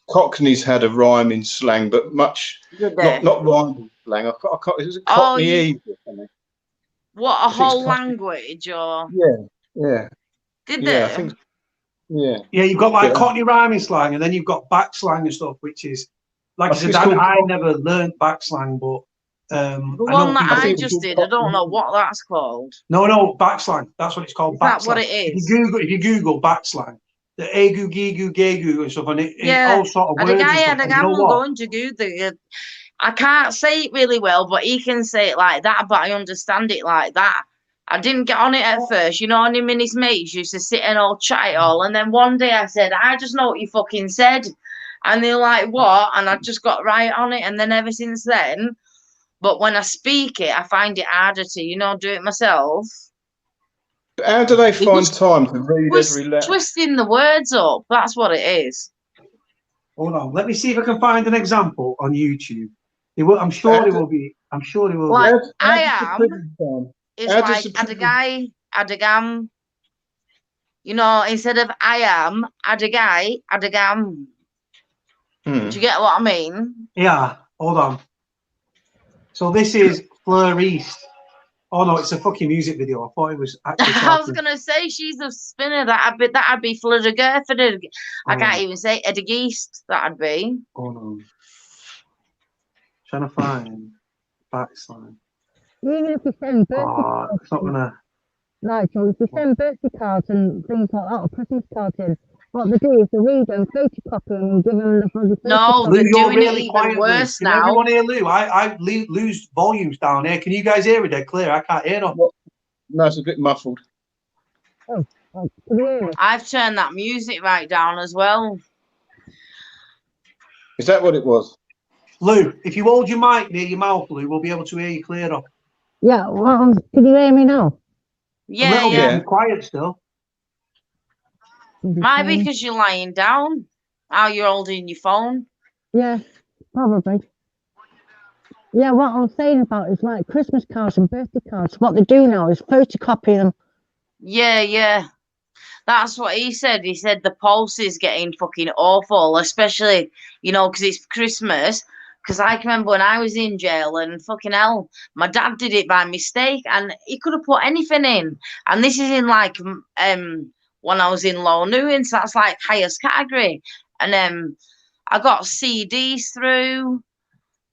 Cockneys had a rhyming slang, but much not rhyming slang. It was a Cockney or something. What, a whole language or? Yeah. Did they? I think. Yeah, you've got like Cockney rhyming slang, and then you've got backslang and stuff, which is like I said, I never learned backslang, but the one that I just did, I don't know what that's called. No, backslang. That's what it's called. Is that what it is? If you Google backslang, the egu, gigu, gegu, and stuff, and it all sort of words. The guy I'm going to Google. I can't say it really well, but he can say it like that, but I understand it like that. I didn't get on it at first, him and his mates used to sit and all chat it all, and then one day I said, I just know what you fucking said, and they're like, what? And I just got right on it, and then ever since then, But when I speak it, I find it harder to, do it myself. How do they find time to read every letter? Twisting the words up. That's what it is. Hold on. Let me see if I can find an example on YouTube. I'm sure it will be. I'm sure it will like, be. I am. It's like adagam. Instead of I am, adagam. Do you get what I mean? Yeah. Hold on. So this is Fleur East. Oh no, it's a fucking music video. I thought it was actually. I was gonna say she's a spinner. That'd be Fleur de Gerford. I can't even say East. That'd be. Hold on. Trying to find backslide. Even if you send birthday cards, it's not gonna. Like, so if you send birthday cards and things like that, or Christmas cards in, what they do is they read them, photocopy them, and give them the bloody. No, Lou, you're really even quiet, worse Lou. now. Can everyone hear Lou? I lose volumes down here. Can you guys hear it dead clear? I can't hear them. No, it's a bit muffled. Oh, can you hear me? I've turned that music right down as well. Is that what it was? Lou, if you hold your mic near your mouth, Lou, we'll be able to hear you clear up. Yeah, well, can you hear me now? Yeah, a little bit quiet still. Might be because you're lying down. How you're holding your phone. Yeah, probably. Yeah, what I was saying about is like Christmas cards and birthday cards. What they do now is photocopy them. Yeah. That's what he said. He said the pulse is getting fucking awful, especially, because it's Christmas. Because I can remember when I was in jail and fucking hell, my dad did it by mistake and he could have put anything in. And this is in like, when I was in low Newing, so that's like highest category. And I got CDs through.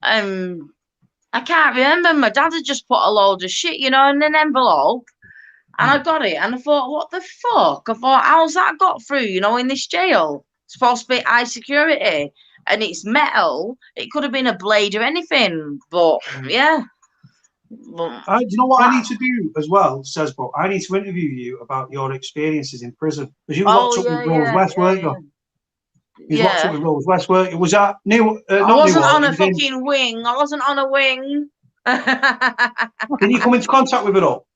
I can't remember. My dad had just put a load of shit, in an envelope. And I got it, and I thought, what the fuck? I thought, how's that got through, in this jail? It's supposed to be high security, and it's metal. It could have been a blade or anything, but yeah. Do you know what I need to do as well, Sezz? But I need to interview you about your experiences in prison. Because you locked up with Rose West, weren't you? You locked up with Rose West, weren't you? Was that new? I wasn't on a fucking wing. I wasn't on a wing. Didn't you come into contact with her all?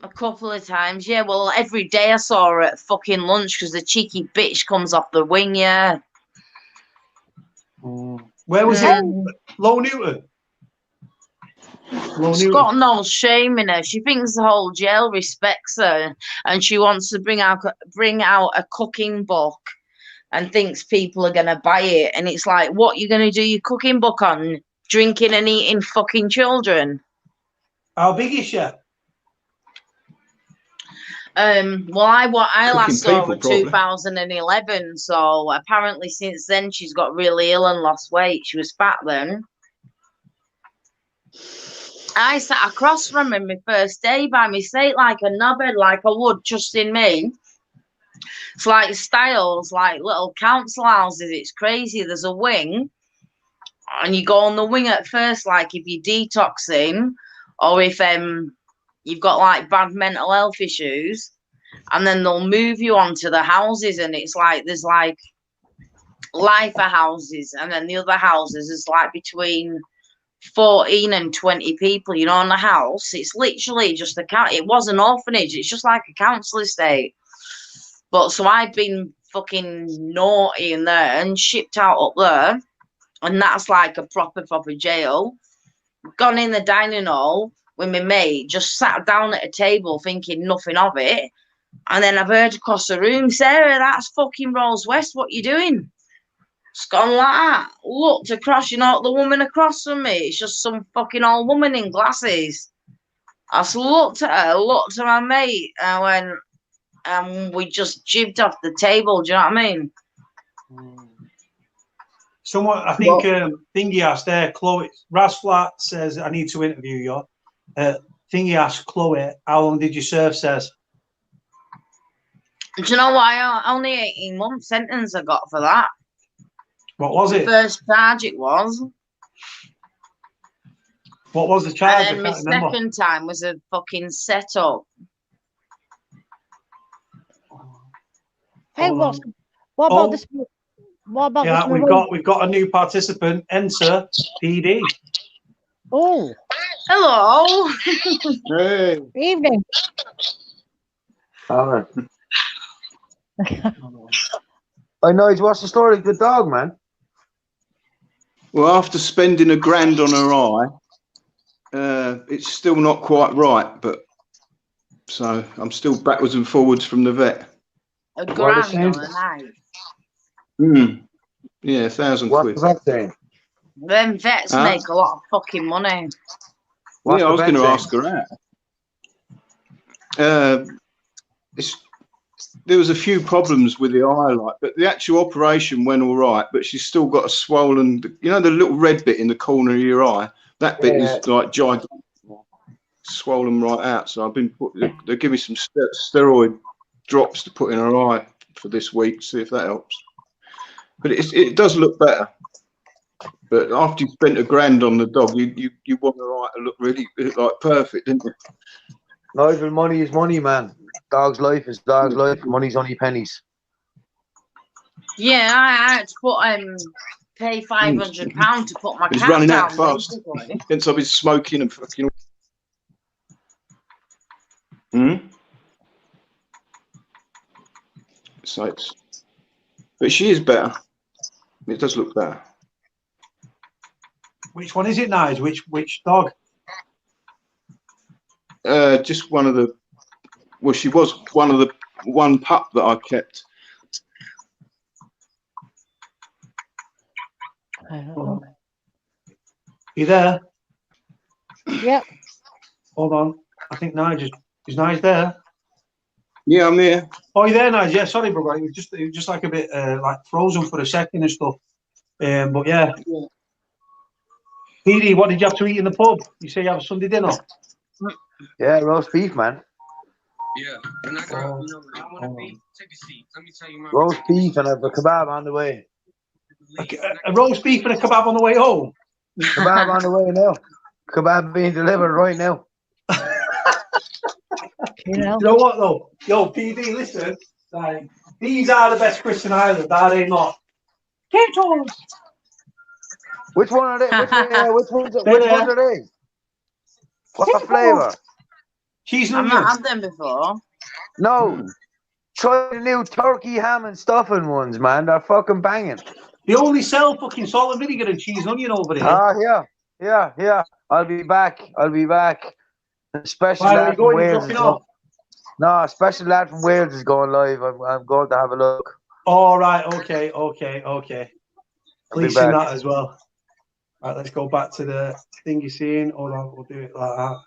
A couple of times, yeah. Well, every day I saw her at fucking lunch because the cheeky bitch comes off the wing, yeah. Where was it? Low Newton? She's got no shame in her. She thinks the whole jail respects her, and she wants to bring out a cooking book, and thinks people are gonna buy it. And it's like, what you gonna do your cooking book on? Drinking and eating fucking children. How big is she? Well, I last saw her in 2011, so apparently since then she's got really ill and lost weight. She was fat then. I sat across from her my first day by mistake, like a knobhead, like I would, trusting me. It's like styles, like little council houses. It's crazy. There's a wing, and you go on the wing at first, like if you're detoxing, or if you've got like bad mental health issues, and then they'll move you onto the houses, and it's like there's like lifer houses, and then the other houses is like between 14 and 20 people, in the house. It's literally just it was an orphanage. It's just like a council estate. But so I've been fucking naughty in there and shipped out up there, and that's like a proper jail. Gone in the dining hall with my mate, just sat down at a table thinking nothing of it, and then I've heard across the room, Sarah, that's fucking Rose West, what you doing? It's gone like that. Looked across, the woman across from me, it's just some fucking old woman in glasses. I just looked at her, looked at my mate, and went, we just jibbed off the table, do you know what I mean? Someone, I think, Thingy asked there, Chloe, Rasflat says, I need to interview you. Thingy asked Chloe, how long did you serve, Sezz? Do you know what? Only 18-month sentence I got for that. What was it? The first charge it was. What was the charge? And then my second time was a fucking setup. Hey, what about this? What about this? We've got a new participant. Enter PD. Oh, Hello. Hey. evening. Alright. I know. What's the story of the dog, man? Well, after spending £1,000 on her eye, it's still not quite right, but so I'm still backwards and forwards from the vet. A What grand is saying? on a night. Yeah, 1,000 What's quid. the vet saying? Them vets Huh? make a lot of fucking money. What's Yeah, I the was vet going to saying? ask her out. There was a few problems with the eye light, but the actual operation went all right. But she's still got a swollen, you know, the little red bit in the corner of your eye. That bit is like giant, swollen right out. So they're giving me some steroid drops to put in her eye for this week. See if that helps. But it does look better. But after you spent £1,000 on the dog, you want her eye to look really like perfect, didn't you? Nigel, money is money, man. Dog's life is dog's life. Money's only pennies. Yeah, I had to pay £500 to put my He's cat running down. out fast. Basically. Hence I've been smoking and fucking. So but she is better. It does look better. Which one is it, Nige? Which dog? Just one of the. Well, she was one pup that I kept. You there? Yep. Hold on. I think Nige is Nige there. Yeah, I'm here. Oh, you there, Nige? Yeah, sorry, brother. It was just like a bit like frozen for a second and stuff. But yeah. PD, what did you have to eat in the pub? You say you have a Sunday dinner? Yeah, roast beef, man. Yeah, and I got, you know, I want to be. Take a seat. Let me tell you my Roast beef and I have a kebab on the way. A roast beef and a kebab on the way home? Kebab on the way now. Kebab being delivered right now. You know. You know what though? Yo, PD, listen. Like, these are the best Christian Island, are they not? Potatoes! Which one are they? Which ones are they? What flavour? Cheese and I've onion. not had them before. No. Try the new turkey ham and stuffing ones, man. They're fucking banging. They only sell fucking salt and vinegar and cheese and onion over there. Yeah. I'll be back. Special Why are lad you from going? Wales Dropping is off? No, a special lad from Wales is going live. I'm going to have a look. All right. Okay. I'll be Please sing back. that as well. All right, let's go back to the thing you're seeing. Hold on, we'll do it like that.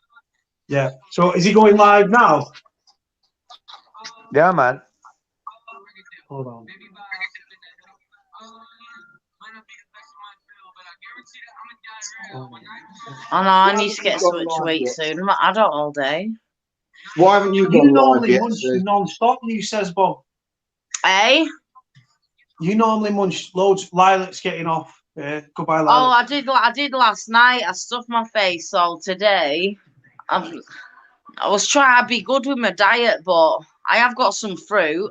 Yeah. So is he going live now? Yeah, man. Hold on. Oh no, I need to get something to eat soon. I'm not had it all day. Why haven't you You gone live normally yet? munch non-stop, you says, Bob. Eh? You normally munch loads. Lilac's getting off. Goodbye, Lilac. Oh, I did last night. I stuffed my face. So today, I was trying to be good with my diet, but I have got some fruit.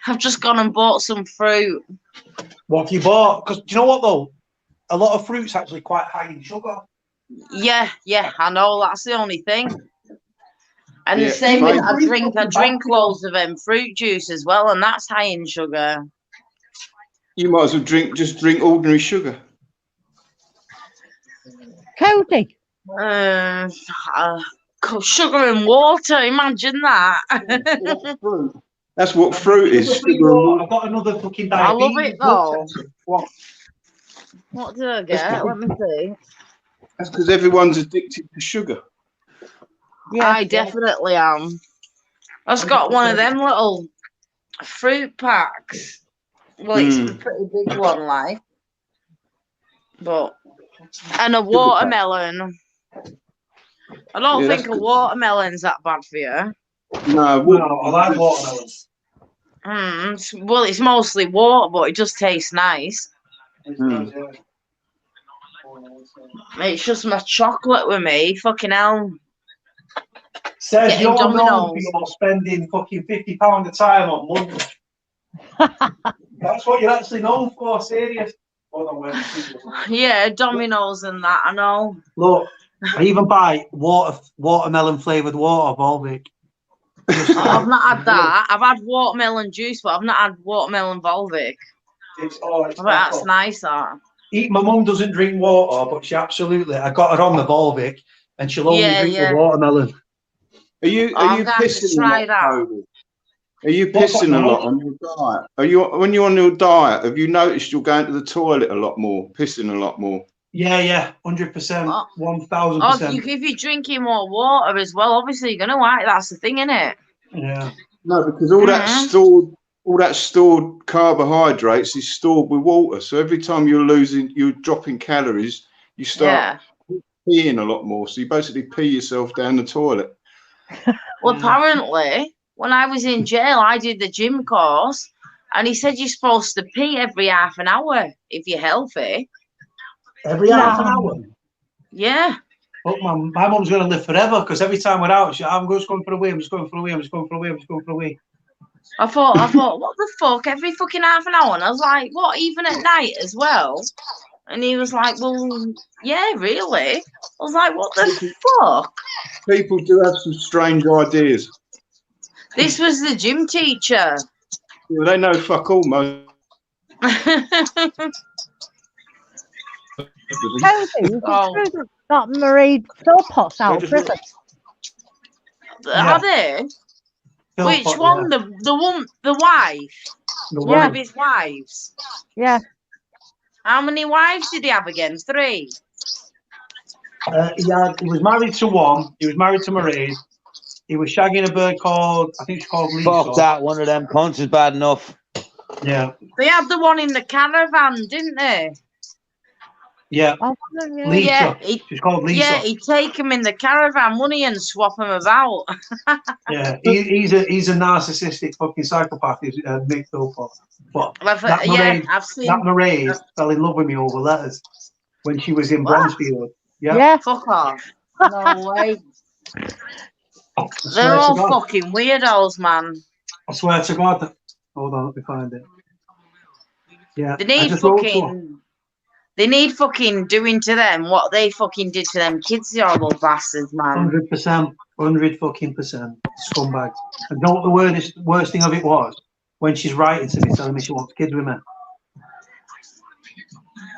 I've just gone and bought some fruit. What have you bought? Because do you know what though? A lot of fruit's actually quite high in sugar. Yeah, I know. That's the only thing. And Yeah, the same with I fine. drink loads of fruit juice as well, and that's high in sugar. You might as well just drink ordinary sugar. Cody. Sugar and water. Imagine that. That's what fruit is. I've got another fucking diabetes. I love it though. What? What did I get? Let me see. That's because everyone's addicted to sugar. Yeah. I definitely am. I just got one of them little fruit packs. Well, it's a pretty big one, like. But and a watermelon. I don't think a watermelon's that bad for you. No, I like watermelon. Well, it's mostly water, but it just tastes nice. It's just my chocolate with me. Fucking hell. Says you're known Dominoes. for spending fucking £50 a time on lunch. That's what you're actually known for, serious. Hold on, wait. Yeah, Domino's and that, I know. Look, I even buy watermelon flavoured water, Volvic. I've not had that. I've had watermelon juice, but I've not had watermelon Volvic. It's I bet that's nice, that. My mum doesn't drink water, but she absolutely, I got her on the Volvic, and she'll only drink the watermelon. Are you pissing a lot, Cody? Are you pissing a lot on your diet? When you're on your diet, have you noticed you're going to the toilet a lot more, pissing a lot more? Yeah, 100%, 1,000%. If you're drinking more water as well, obviously you're gonna like. That's the thing, innit? Yeah. No, because all that stored carbohydrates is stored with water. So every time you're dropping calories, you start peeing a lot more. So you basically pee yourself down the toilet. Well, apparently, when I was in jail, I did the gym course, and he said you're supposed to pee every half an hour if you're healthy. Every half an hour? Yeah. Look, my mum's going to live forever, because every time we're out, I'm just going for a wee, I'm just going for a wee, I'm just going for a wee, I'm just going for a wee. I thought, what the fuck? Every fucking half an hour? And I was like, what, even at night as well? And he was like, well, yeah, really? I was like, what the fuck? People do have some strange ideas. This was the gym teacher. Well, they know fuck all, most. Cody, got Marie Philpott's out of prison. Are they? Which one? Yeah. The wife? One of his wives? Yeah. How many wives did he have again? 3? He was married to one. He was married to Marie. He was shagging a bird called, I think she's called Lisa. Fuck that, one of them cunts is bad enough. Yeah. They had the one in the caravan, didn't they? Yeah. Lisa. Yeah, she's called Lisa. Yeah, he'd take him in the caravan, wouldn't he, and swap him about. Yeah, he's a narcissistic fucking psychopath. He's Mick Philpott. But I've seen that Marie fell in love with me over letters when she was in Bronzefield. Yeah. Fuck off. No way. They're all fucking weirdos, man. I swear to God. Hold on, let me find it. Yeah. They need fucking doing to them what they fucking did to them kids, the horrible bastards, man. 100%. 100% scumbags. And know what the worst thing of it was? When she's writing to me telling me she wants kids with me.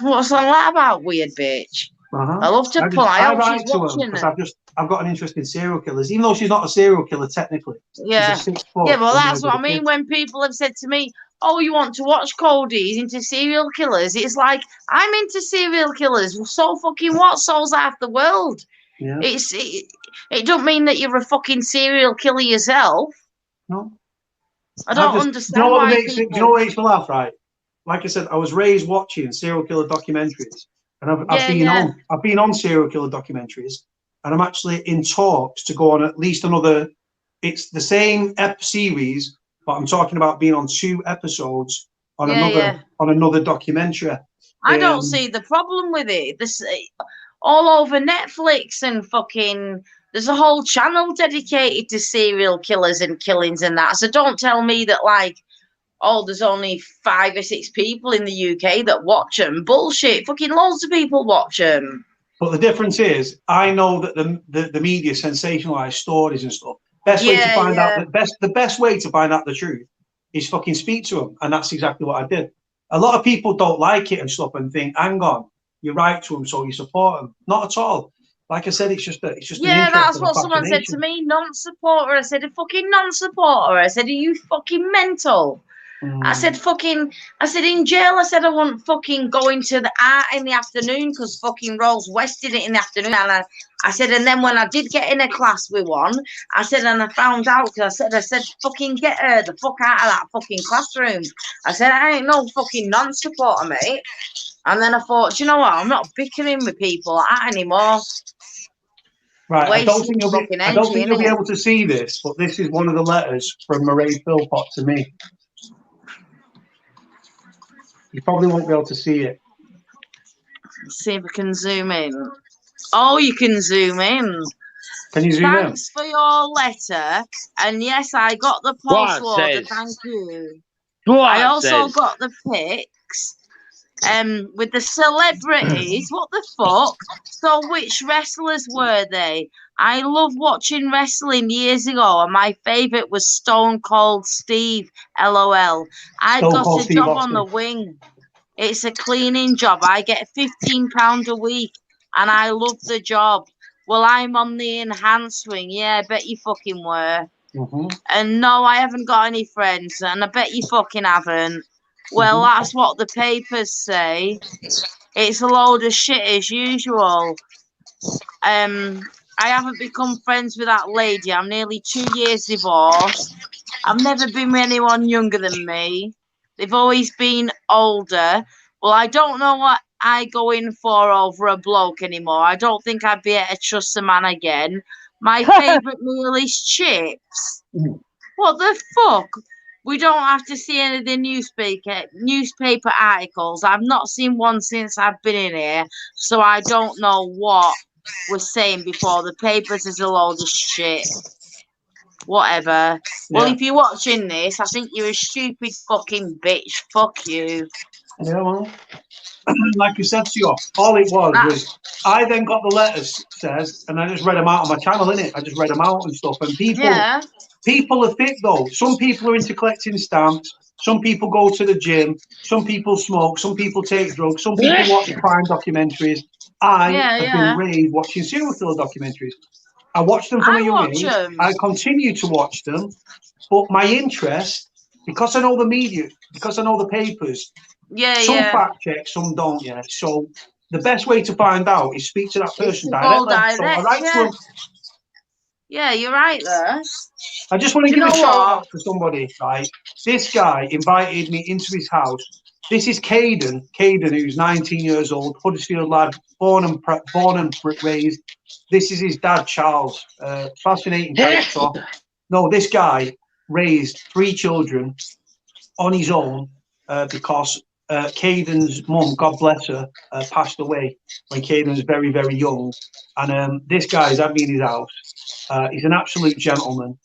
What's all that about, weird bitch? I love to pull. I write to her because I've got an interest in serial killers, even though she's not a serial killer technically. Yeah. Yeah, well, that's what I mean. When people have said to me, "Oh, you want to watch Cody? He's into serial killers." It's like, I'm into serial killers. So fucking what? So's half the world. Yeah. It don't mean that you're a fucking serial killer yourself. No. I don't understand. Do you know what makes me laugh, right? Like I said, I was raised watching serial killer documentaries. And I've been on serial killer documentaries, and I'm actually in talks to go on at least another. It's the same series, but I'm talking about being on 2 episodes on another documentary. I don't see the problem with it. This all over Netflix and fucking. There's a whole channel dedicated to serial killers and killings and that. So don't tell me that there's only 5 or 6 people in the UK that watch them. Bullshit. Fucking loads of people watch them. But the difference is, I know that the media sensationalize stories and stuff. The best way to find out the truth is fucking speak to them, and that's exactly what I did. A lot of people don't like it and stuff and think, hang on, you write to them, so you support them. Not at all. Like I said, it's just yeah, that's what someone said to me. Non-supporter. I said, a fucking non-supporter. I said, are you fucking mental? I said, in jail, I said, I wouldn't fucking go into the art in the afternoon because fucking Rolls West did it in the afternoon. And I said, and then when I did get in a class with one, I said, and I found out because I said, fucking get her the fuck out of that fucking classroom. I said, I ain't no fucking non-supporter, mate. And then I thought, you know what? I'm not bickering with people like that anymore. Right, I don't think you'll be able to see this, but this is one of the letters from Marie Philpott to me. You probably won't be able to see it. Let's see if I can zoom in. Oh, you can zoom in. Can you zoom in? Thanks for your letter. And yes, I got the post order. Thank you. I also got the pics. with the celebrities. What the fuck? So which wrestlers were they? I loved watching wrestling years ago, and my favourite was Stone Cold Steve. LOL. I Stone got Cold a Steve job Austin. on the wing. It's a cleaning job. I get £15 a week, and I love the job. Well, I'm on the enhanced wing. Yeah, I bet you fucking were. And no, I haven't got any friends, and I bet you fucking haven't. Well, that's what the papers say. It's a load of shit as usual. I haven't become friends with that lady. I'm nearly 2 years divorced. I've never been with anyone younger than me. They've always been older. Well, I don't know what I go in for over a bloke anymore. I don't think I'd be able to trust a man again. My favourite meal is chips. What the fuck? We don't have to see any of the newspaper articles. I've not seen one since I've been in here, so I don't know what we're saying before. The papers is a load of shit. Whatever. Well, if you're watching this, I think you're a stupid fucking bitch. Fuck you. Yeah, well, like you said to you, all it was I then got the letters, Sezz, and I just read them out on my channel, innit? I just read them out and stuff. And people are fit, though. Some people are into collecting stamps. Some people go to the gym. Some people smoke. Some people take drugs. Some people watch crime documentaries. I have been raised watching serial killer documentaries. I watched them from a young age. I continue to watch them. But my interest, because I know the media, because I know the papers, some fact check, some don't, So the best way to find out is speak to that person directly. So I write to them. Yeah, you're right there. I just want to give a shout out to somebody, right? This guy invited me into his house. This is Kaden, who's 19 years old, Huddersfield lad, born and raised. This is his dad, Charles. Fascinating character. No, this guy raised 3 children on his own because Caden's mum, God bless her, passed away when Kaden was very, very young. And this guy's had me in his house. He's an absolute gentleman.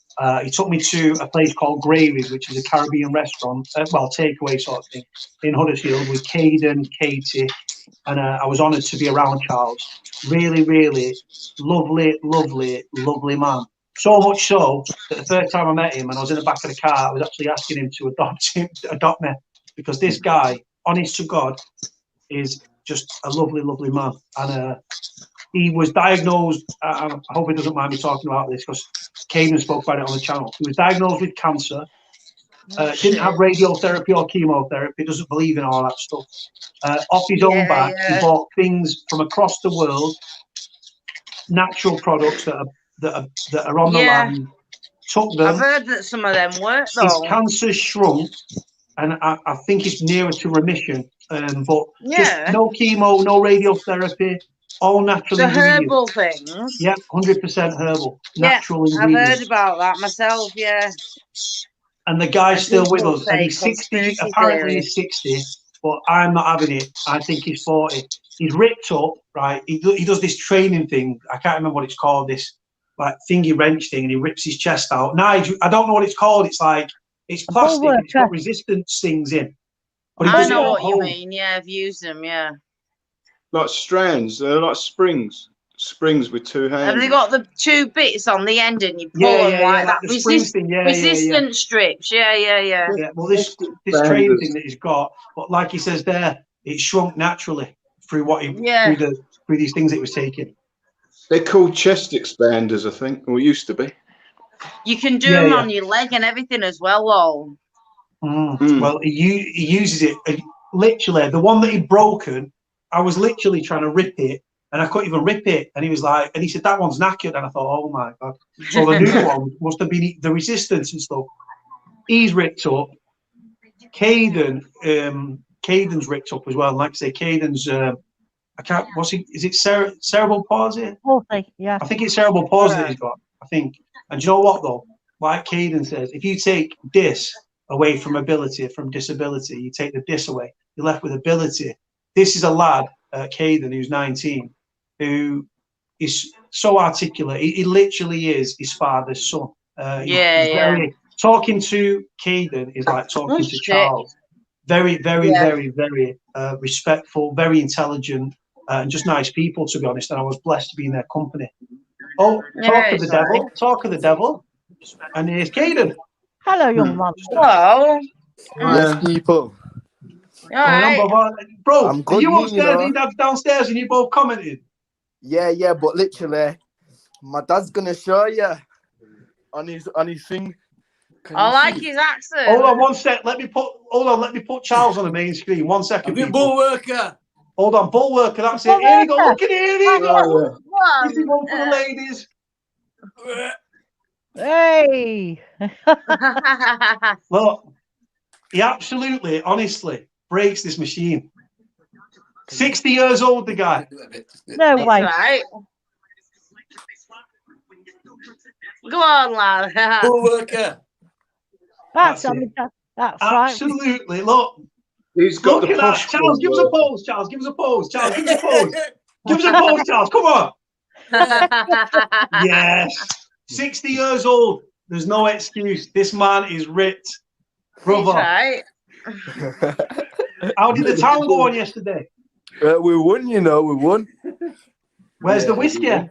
He took me to a place called Gravy's, which is a Caribbean restaurant, takeaway sort of thing, in Huddersfield with Kaden, Katie, and I was honoured to be around Charles. Really, really lovely, lovely, lovely man. So much so that the first time I met him and I was in the back of the car, I was actually asking him to adopt me, because this guy, honest to God, is just a lovely, lovely man. And he was diagnosed, I hope he doesn't mind me talking about this because Kaden spoke about it on the channel. He was diagnosed with cancer, didn't have radiotherapy or chemotherapy, doesn't believe in all that stuff. Off his own back, he bought things from across the world, natural products that are on the land, took them. I've heard that some of them work though. His cancer shrunk, and I think it's nearer to remission. But just no chemo, no radiotherapy, all natural the ingredients. Herbal things. Yeah, 100% herbal, natural ingredients. I've heard about that myself. Yeah. And the guy's still with us, and he's 60. Apparently, he's 60, but I'm not having it. I think he's 40. He's ripped up, right? He does this training thing. I can't remember what it's called. This like thingy wrench thing, and he rips his chest out. Nige, I don't know what it's called. It's like it's plastic. It's got resistance things in. But I know what you mean. Yeah, I've used them. Yeah. Like strands. They're like springs. Springs with 2 hands. Have they got the 2 bits on the end and you pull them like that? Resistant strips. Yeah. Well, this training thing that he's got, but like he says there, it shrunk naturally through what he through these things it was taking. They're called chest expanders, I think, or used to be. You can do them on your leg and everything as well, though. Well, he uses it literally. The one that he'd broken, I was literally trying to rip it, and I couldn't even rip it. And he was like, and he said that one's knackered, and I thought, oh my God. So the new one must have been the resistance and stuff. He's ripped up. Kaden's ripped up as well. And like I say, Caden's is it cerebral palsy? Yeah. I think it's cerebral palsy that he's got, I think. And do you know what though? Like Kaden says, if you take dis away from ability, from disability, you take the dis away, you're left with ability. This is a lad, Kaden, who's 19, who is so articulate. He literally is his father's son. Talking to Kaden is like talking to Charles. Very, very, very, very respectful, very intelligent, and just nice people, to be honest. And I was blessed to be in their company. Oh, talk of the devil, talk of the devil. And here's Kaden. Hello, young man. Hello. Yes, people. Bro, I'm are good, you upstairs you know. and your dad's downstairs and you both commented? Yeah, but literally, my dad's gonna show you on his thing. I like his accent. Hold on one sec. Let me put Charles on the main screen. 1 second. Bull worker. Hold on, bull worker. That's it. Here you go. Look at it. Here you go. This is one for the ladies. Hey. Look, he absolutely, honestly breaks this machine. 60 years old, the guy. No way. Right. Go on, lad. Bull worker. That's absolutely. Look. He's got Look the at that. Charles, give us a pose. Charles, give us a pose. Charles, give us a pose. Give us a pose, Charles. Come on. Yes. 60 years old. There's no excuse. This man is ripped. Brother. Right. How did the town go on yesterday? We won, you know. We won. Where's the whiskey?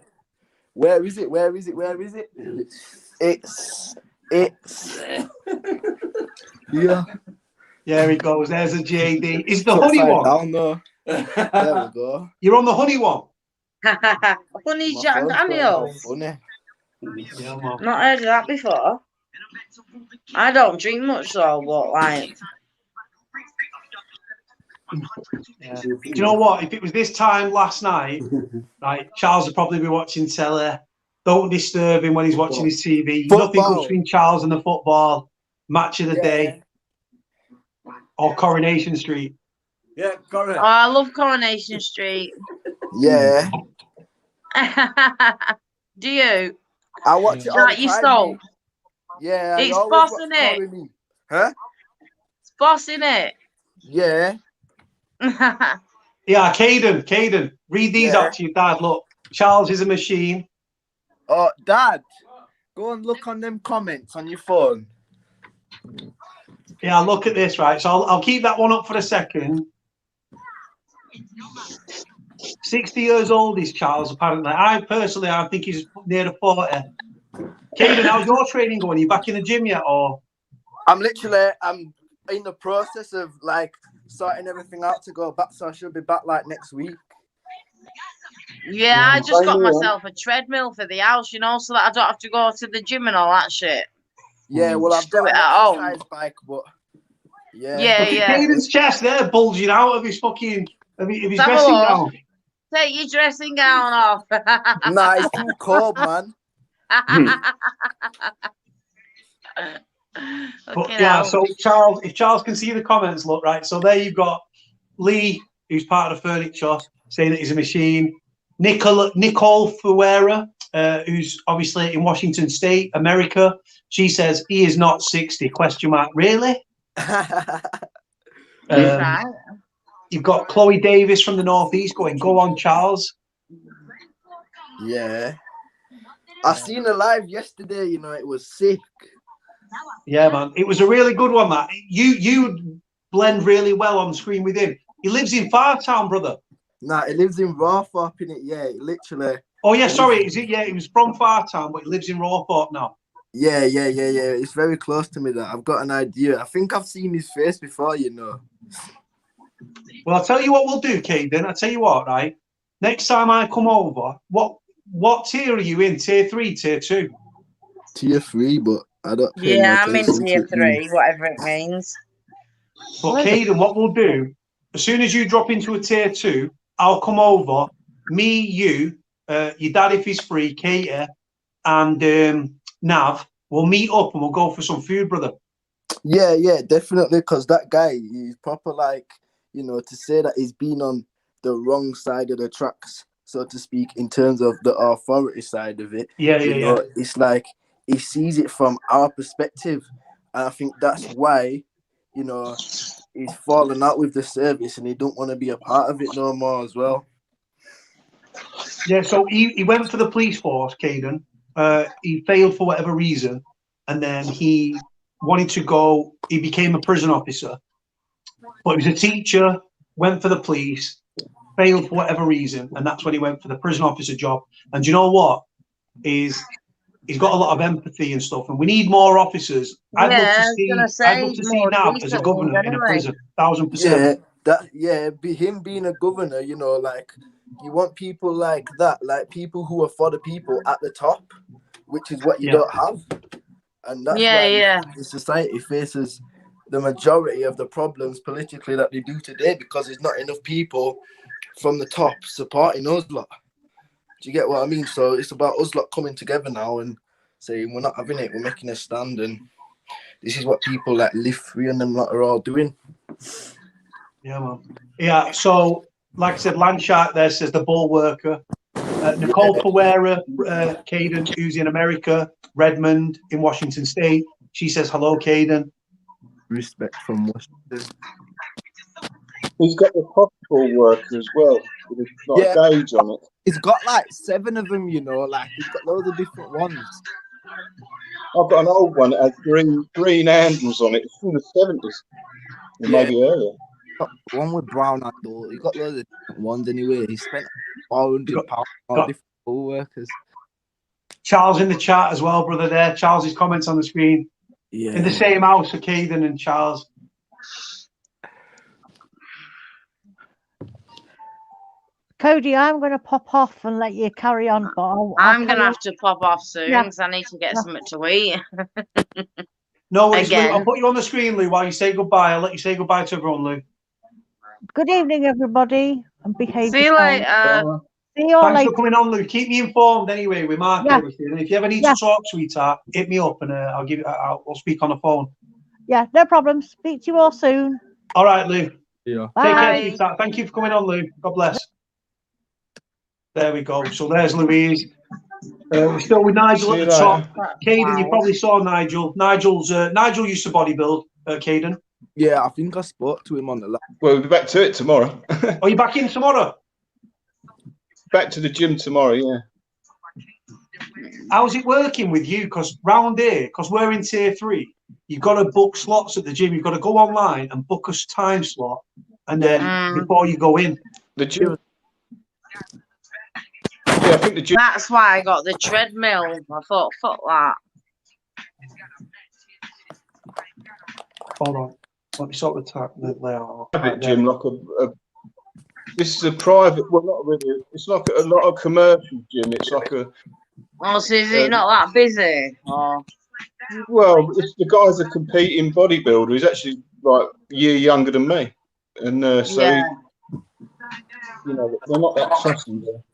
Where is it? It's. Yeah. There he goes. There's a JD. It's the honey one. Down there. There we go. You're on the honey one. Honey Jack Daniels. Funny. Yeah, man. Not heard of that before. I don't drink much though, but like. Yeah. Do you know what? If it was this time last night, right, Charles would probably be watching telly. Don't disturb him when he's watching his TV. Football. Nothing good between Charles and the football. Match of the day. Or Coronation Street. Yeah, correct. Oh, I love Coronation Street. Yeah. Do you? I watch it all Like the your time. soul? Yeah. It's boss, isn't it? Huh? It's boss, isn't it? Yeah. Yeah, Kaden, read these out to your dad. Look, Charles is a machine. Oh, Dad, go and look on them comments on your phone. Yeah, look at this, right? So I'll keep that one up for a second. 60 years old is Charles, apparently. I think he's near the 40. Kaden, how's your training going? Are you back in the gym yet, or? I'm in the process of like sorting everything out to go back, so I should be back like next week. Yeah, I just got myself a treadmill for the house, you know, so that I don't have to go to the gym and all that shit. Yeah, well, I've got an exercise bike, but yeah. Kaden's chest there bulging out of his fucking of his dressing gown. Take your dressing gown off. Nah, it's too cold, man. But yeah, so Charles, if Charles can see the comments, look, right. So there you've got Lee, who's part of the furniture, saying that he's a machine. Nicole Fuera, who's obviously in Washington State, America. She says he is not 60. ? Really? You've got Chloe Davis from the Northeast going, go on, Charles. Yeah. I seen her live yesterday, you know, it was sick. Yeah, man. It was a really good one, Matt. You blend really well on screen with him. He lives in Fartown, brother. Nah, he lives in Rawthorpe, innit? Yeah, literally. Oh, yeah, sorry. He was from Fartown, but he lives in Rawthorpe now. Yeah. It's very close to me, that. I've got an idea. I think I've seen his face before, you know. Well, I'll tell you what we'll do, Kaden. I'll tell you what, right? Next time I come over, what tier are you in? Tier 3, tier 2? Tier 3, but I don't pay Yeah, I'm in tier 3, whatever it means. But Kaden, what we'll do, as soon as you drop into a tier 2, I'll come over. Me, you, your dad if he's free, Katie, and Nav. We'll meet up and we'll go for some food, brother. Yeah, definitely. Because that guy, he's proper like, you know, to say that he's been on the wrong side of the tracks, so to speak, in terms of the authority side of it. Yeah. It's like he sees it from our perspective, and I think that's why, you know, he's fallen out with the service and he don't want to be a part of it no more as well. Yeah, so he went for the police force, Kaden. He failed for whatever reason, and then he wanted to go. He became a prison officer, But he was a teacher, went for the police, failed for whatever reason, and that's when he went for the prison officer job. And do you know what? He's got a lot of empathy and stuff, and we need more officers. I'd love to see Nav as a governor in a prison, 1000%. Him being a governor, you know, like you want people like that, like people who are for the people at the top, which is what you don't have, and that's why the society faces the majority of the problems politically that they do today, because there's not enough people from the top supporting us lot. Do you get what I mean? So it's about us lot coming together now and saying we're not having it, we're making a stand, and this is what people like Live Free and them lot are all doing. Yeah, man. Yeah, so like I said, Landshark there says the ball worker. Nicole Pereira, Kaden, who's in America, Redmond in Washington State. She says hello, Kaden. Respect from Washington. He's got the possible worker as well, with a gauge on it. He's got like 7 of them, you know, like he's got loads of different ones. I've got an old one that has green handles on it. It's from the 70s, or maybe earlier. One with brown handle. He got loads of different ones anyway. He spent £400 on different poll workers. Charles in the chat as well, brother. There, Charles's comments on the screen. Yeah. In the same house, for Kaden and Charles. Cody, I'm going to pop off and let you carry on. I'm going to have to pop off soon because I need to get something to eat. No worries, Lou. I'll put you on the screen, Lou, while you say goodbye. I'll let you say goodbye to everyone, Lou. Good evening, everybody, and behave. See you later. See you all Thanks later. for coming on, Lou. Keep me informed anyway. We mark everything. And if you ever need to talk, sweetheart, hit me up and I'll speak on the phone. Yeah, no problem. Speak to you all soon. All right, Lou. Yeah. Take care, sweetheart. Thank you for coming on, Lou. God bless. There we go. So there's Louise. We're still with Nigel at the top. Kaden, you probably saw Nigel. Nigel used to bodybuild. Kaden. Yeah, I think I spoke to him on the last. Well, we'll be back to it tomorrow. Are you back in tomorrow? Back to the gym tomorrow, yeah. How's it working with you? Because round here, because we're in tier 3, you've got to book slots at the gym. You've got to go online and book a time slot, and then before you go in. The gym. Yeah, I think the gym. That's why I got the treadmill. I thought, fuck that. Hold on. Let me sort the layout. Private gym, like this is a private. Well, not really. It's like a lot of commercial gym. It's like a. Oh, so is it not that busy? Or... Well, it's the guy's a competing bodybuilder. He's actually like a year younger than me, and so you know they're not that fussy there.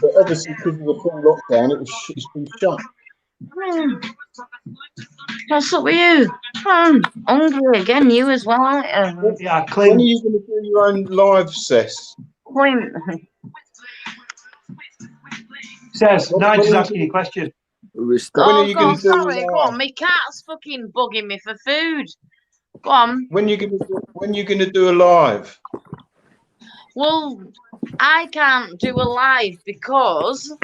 But obviously, because of the full lockdown, it's been shut. What's up with you? Hungry again, you as well, aren't you? Yeah, when are you going to do your own live, Sezz? Sezz, Nige's asking you a question. Oh, God, sorry, go on. My cat's fucking bugging me for food. Go on. When you going to do a live? Well, I can't do a live because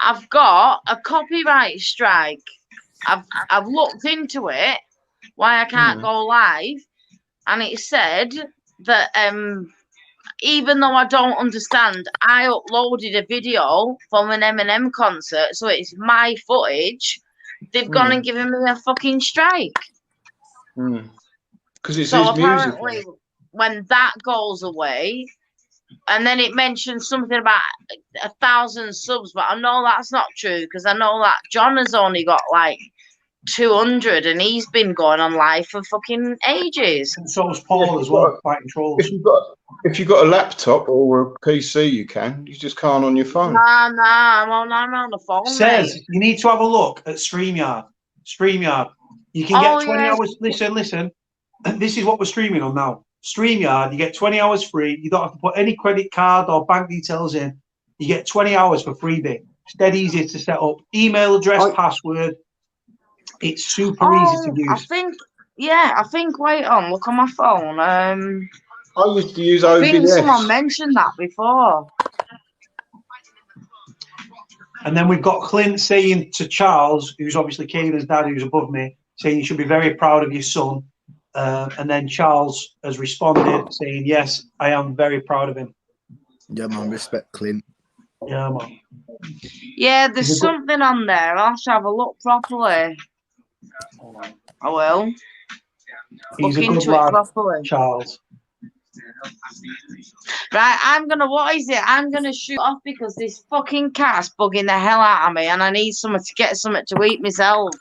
I've got a copyright strike. I've looked into it, why I can't go live, and it said that even though I don't understand, I uploaded a video from an Eminem concert, so it's my footage. They've gone and given me a fucking strike. Because it's so his apparently, music. When that goes away, and then it mentioned something about 1,000 subs, but I know that's not true because I know that John has only got like 200 and he's been going on live for fucking ages. And so's Paul as well, fighting trolls. If you've got a laptop or a PC, you just can't on your phone. Nah, I'm on the phone. Sezz, you need to have a look at StreamYard. You can get 20 hours. Listen. This is what we're streaming on now. StreamYard, you get 20 hours free. You don't have to put any credit card or bank details in. You get 20 hours for freebie. It's dead easy to set up. Email address, password. It's super easy to use. I think, wait on, look on my phone. I used to use OBS. I think someone mentioned that before. And then we've got Clint saying to Charles, who's obviously Kaden's dad, who's above me, saying you should be very proud of your son. And then Charles has responded saying, yes, I am very proud of him. Yeah, man, respect Clint. Yeah, man. Yeah, there's something on there. I'll have to have a look properly. I will. He's look a good into lad, it properly. Charles. Right, what is it? I'm gonna shoot off because this fucking cat's bugging the hell out of me and I need something to get something to eat myself.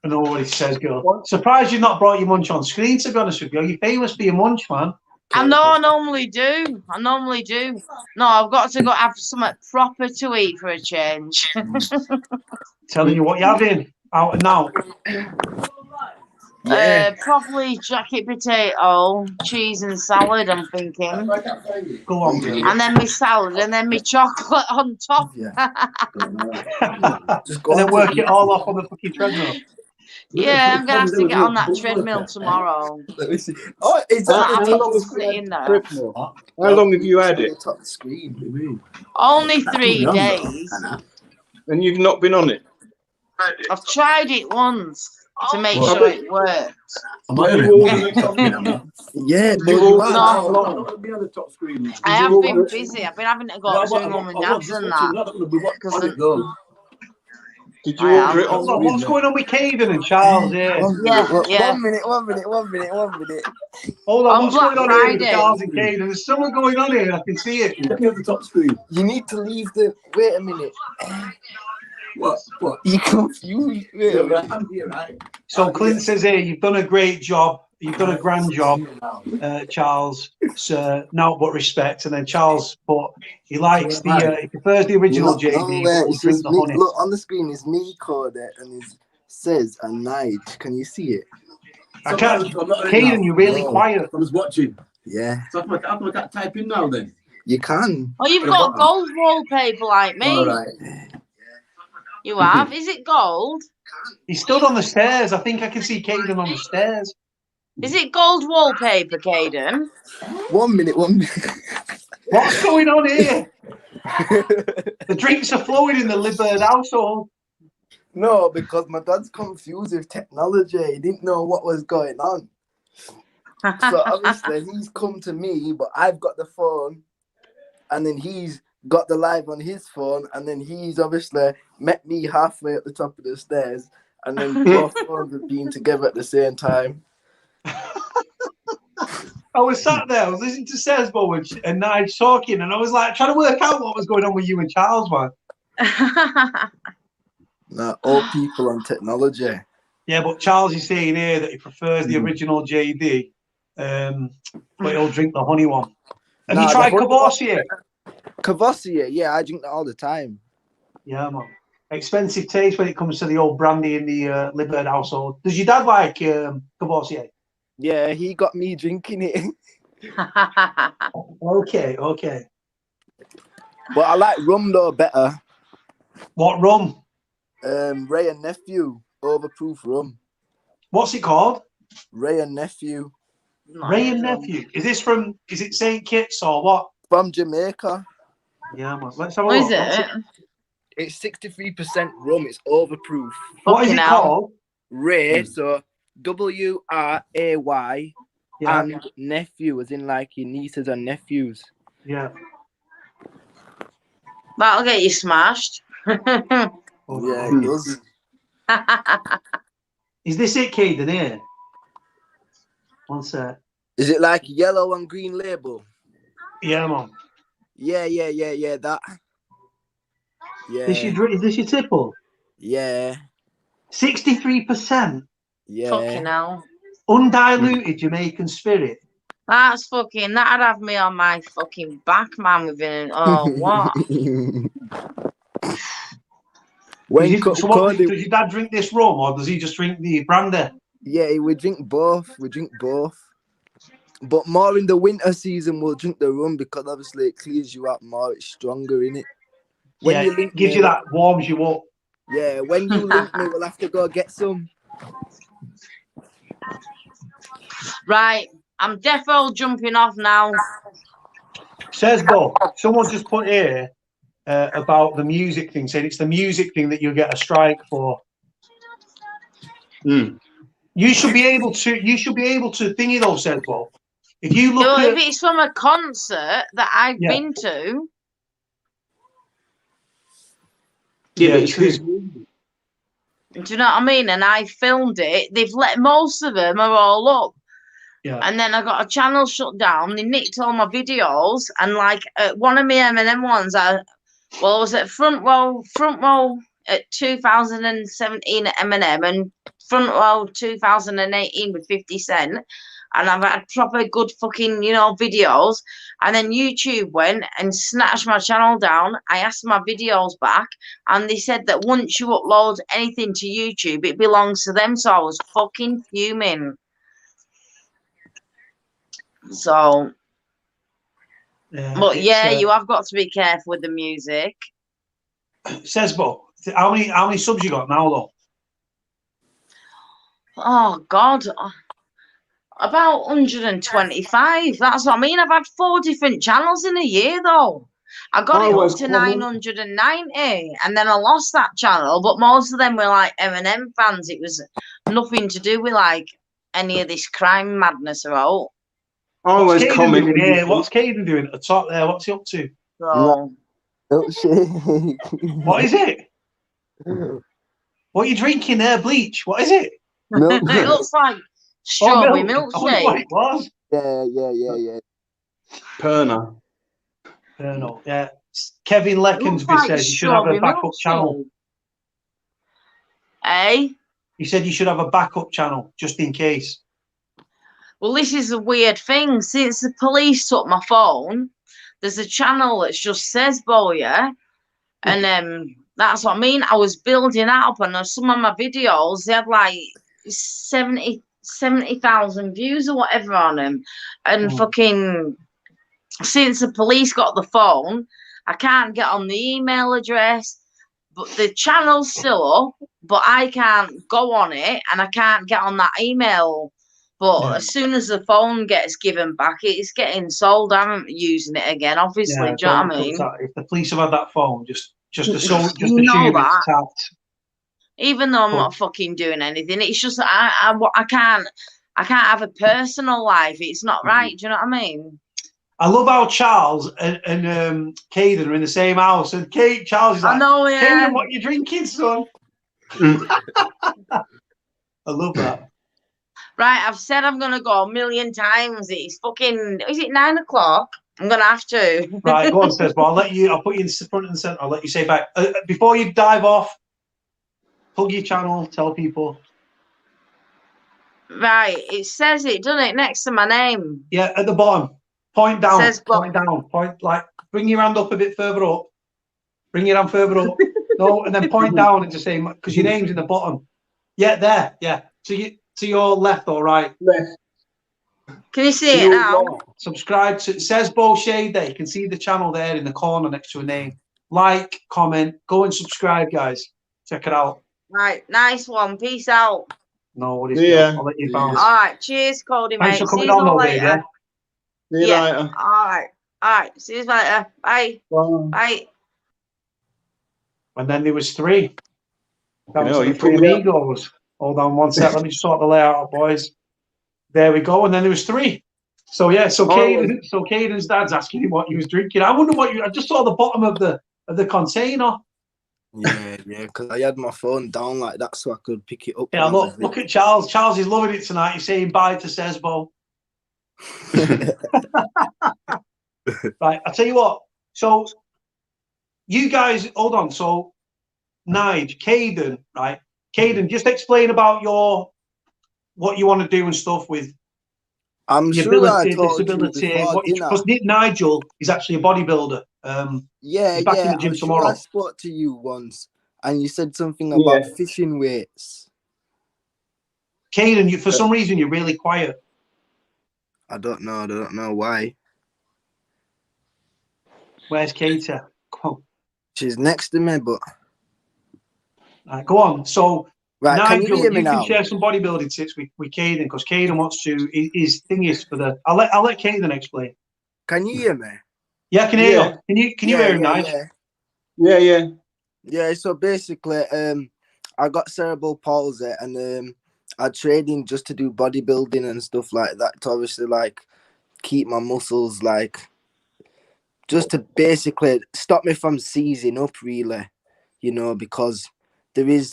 I know what he says, girl. Surprised you've not brought your munch on screen, to be honest with you. You're famous for your munch, man. I know, I normally do. No, I've got to go have something proper to eat for a change. Telling you what you're having out and now. Yeah. Probably jacket potato, cheese and salad, I'm thinking. Go on, girl. And then my salad and then my chocolate on top. And then work it all off on the fucking treadmill. Yeah, I'm gonna have to get on that treadmill tomorrow. Let me see. Oh, is that How long have you had it? Top screen. Only 3 days. And you've not been on it? I've tried it once to make sure it works. Yeah, I have been busy. I've been having to go to mum and dad's and that. Did you order it? What's going on with Kaden and Charles here? Yeah. 1 minute. Hold on, what's Black going on here with Friday. Charles and Kaden? There's something going on here. I can see it. the top screen. You need to leave the. Wait a minute. What? You confused. I'm here, right? So Clint says here, you've done a great job. You've done a grand job, Charles. So now but respect. And then Charles put he likes he prefers the original JD. Look on the screen is me, Cody, and it's Sezz and Nige. Can you see it? I can't. Kaden, you're really quiet. I was watching. Yeah. So I'm going to type in now then. You can. Oh, you've got gold wallpaper like me. All right. You have? Is it gold? He stood on the stairs. I think I can see Kaden on the stairs. Is it gold wallpaper, Kaden? 1 minute. What's going on here? The drinks are flowing in the Liberd household. No, because my dad's confused with technology. He didn't know what was going on. So obviously he's come to me, but I've got the phone, and then he's got the live on his phone, and then he's obviously met me halfway at the top of the stairs, and then both phones have been together at the same time. I was sat there, I was listening to Sezz and Nige talking, and I was like trying to work out what was going on with you and Charles, man. All people on technology. Yeah, but Charles is saying here that he prefers the original JD, but he'll drink the honey one. Have you tried Cavossier? Cavossier, yeah, I drink that all the time. Yeah, man. Expensive taste when it comes to the old brandy in the Liberd household. Does your dad like Cavossier? Yeah, he got me drinking it. Okay. But I like rum though better. What rum? Ray and Nephew overproof rum. What's it called? Ray and Nephew. Ray and Nephew. Is it St. Kitts or what? From Jamaica. Yeah, man. Let's have a look. What is it? It's 63% rum. It's overproof. What is it called? Ray. So WRAY. Yeah. And nephew, as in like your nieces and nephews. Yeah. That'll get you smashed. Yeah, it does. Is this it, Kaden, here? One sec. Is it like yellow and green label? Yeah, man. Yeah, that. Yeah. Is this your tipple? Yeah. 63%? Yeah. Fucking hell. Undiluted Jamaican spirit. That'd have me on my fucking back, man, within what? Does your dad drink this rum or does he just drink the brandy? Yeah, we drink both. But more in the winter season, we'll drink the rum because obviously it clears you out more. It's stronger in it. It gives you that, warms you up. Yeah, when you link me, we'll have to go get some. Right, I'm defo jumping off now. Says Bo, someone just put here about the music thing, saying it's the music thing that you'll get a strike for. What You should be able to. You should be able to thingy though, Sezz. Well, if you look well, at, if it's from a concert that I've been to. Yeah, but it's true. his. Do you know what I mean? And I filmed it. They've let most of them are all up. Yeah. And then I got a channel shut down. They nicked all my videos. And like one of my M&M ones, I was at front row at 2017 at M&M and front row 2018 with 50 Cent. And I've had proper good fucking, videos. And then YouTube went and snatched my channel down. I asked my videos back. And they said that once you upload anything to YouTube, it belongs to them. So I was fucking fuming. So, but yeah, you have got to be careful with the music. Sezz, but how many subs you got now, though? Oh, God. About 125. That's what I mean. I've had 4 different channels in a year, though. I got it up to 990, and then I lost that channel. But most of them were like M&M fans. It was nothing to do with like any of this crime madness or all. What's Kaden doing at the top there? What's he up to? Oh. What is it? What are you drinking there? Bleach? What is it? Milk. It looks like strawberry milkshake. Yeah. Perno, yeah. Kevin Leckensby says you should have a backup channel. Eh? He said you should have a backup channel just in case. Well, this is a weird thing. Since the police took my phone, there's a channel that just says Boya. And that's what I mean. I was building that up, and some of my videos, they had like 70,000 views or whatever on them. And fucking, since the police got the phone, I can't get on the email address. But the channel's still up, but I can't go on it, and I can't get on that email. But as soon as the phone gets given back, it's getting sold. I'm using it again, obviously. Do you know what I mean? If the police have had that phone, just assume it's tapped. Even though I'm not fucking doing anything, it's just I can't have a personal life. It's not right. Do you know what I mean? I love how Charles and Kaden are in the same house, and Charles is like, Kaden, what you drinking, son? I love that. Right, I've said I'm going to go a million times. It's fucking, is it 9 o'clock? I'm going to have to. Right, go on, Sezz, but I'll put you in front and center. I'll let you say back. Before you dive off, plug your channel, tell people. Right, it says it, doesn't it, next to my name? Yeah, at the bottom. Point down, point down, bring your hand up a bit further up. Bring your hand further up. No, and then point down and just say, because your name's in the bottom. Yeah, there, yeah. To your left or right? Left. Can you see it now? Right. Subscribe to Sezz Lachey there. You can see the channel there in the corner next to a name. Like, comment, go and subscribe, guys. Check it out. Right, nice one. Peace out. No, what is it? I'll let you bounce. All right, cheers, Cody, mate. Thanks for coming on, later. Yeah? See you later. All right. See you later. Bye. Bye. And then there was 3. That was you the 3 amigos. Hold on one sec. Let me sort the layout out, boys. There we go. And then there was 3. So yeah. So Kaden's dad's asking him what he was drinking. I wonder what I just saw the bottom of the container. Yeah, because I had my phone down like that so I could pick it up. Yeah, look at Charles. Charles is loving it tonight. He's saying bye to Sezz. Right, I'll tell you what. So you guys, hold on. So Nige, Kaden, right? Kaden, just explain about what you want to do and stuff with your ability, disability. Because Nigel is actually a bodybuilder. He's back in the gym tomorrow. I spoke to you once, and you said something about fishing weights. Kaden, for some reason you're really quiet. I don't know why. Where's Katie? Come on. She's next to me, but. Right, go on. So, Nigel, you can share some bodybuilding tips with Kaden, because Kaden wants to. His thing is for the. I'll let Kaden explain. Can you hear me? Yeah, I can hear you. Can you hear him, Nigel? Yeah. Yeah. So basically, I got cerebral palsy, and I training just to do bodybuilding and stuff like that to obviously like keep my muscles like just to basically stop me from seizing up really, you know, because there is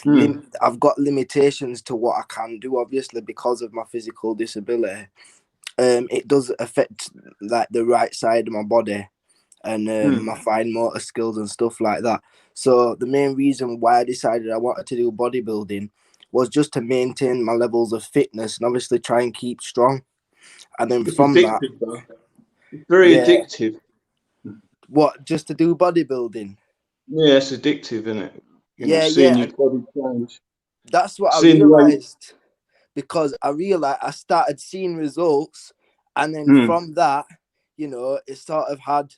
I've got limitations to what I can do obviously because of my physical disability. It does affect like the right side of my body and my fine motor skills and stuff like that. So the main reason why I decided I wanted to do bodybuilding was just to maintain my levels of fitness and obviously try and keep strong. And then It's from that, addictive, though. It's very addictive. What, just to do bodybuilding? Yeah, it's addictive, isn't it? You know, Yeah, seeing yeah. your body change. That's what I Seeing the way- realized, because I realized I started seeing results, and then from that, you know, it sort of had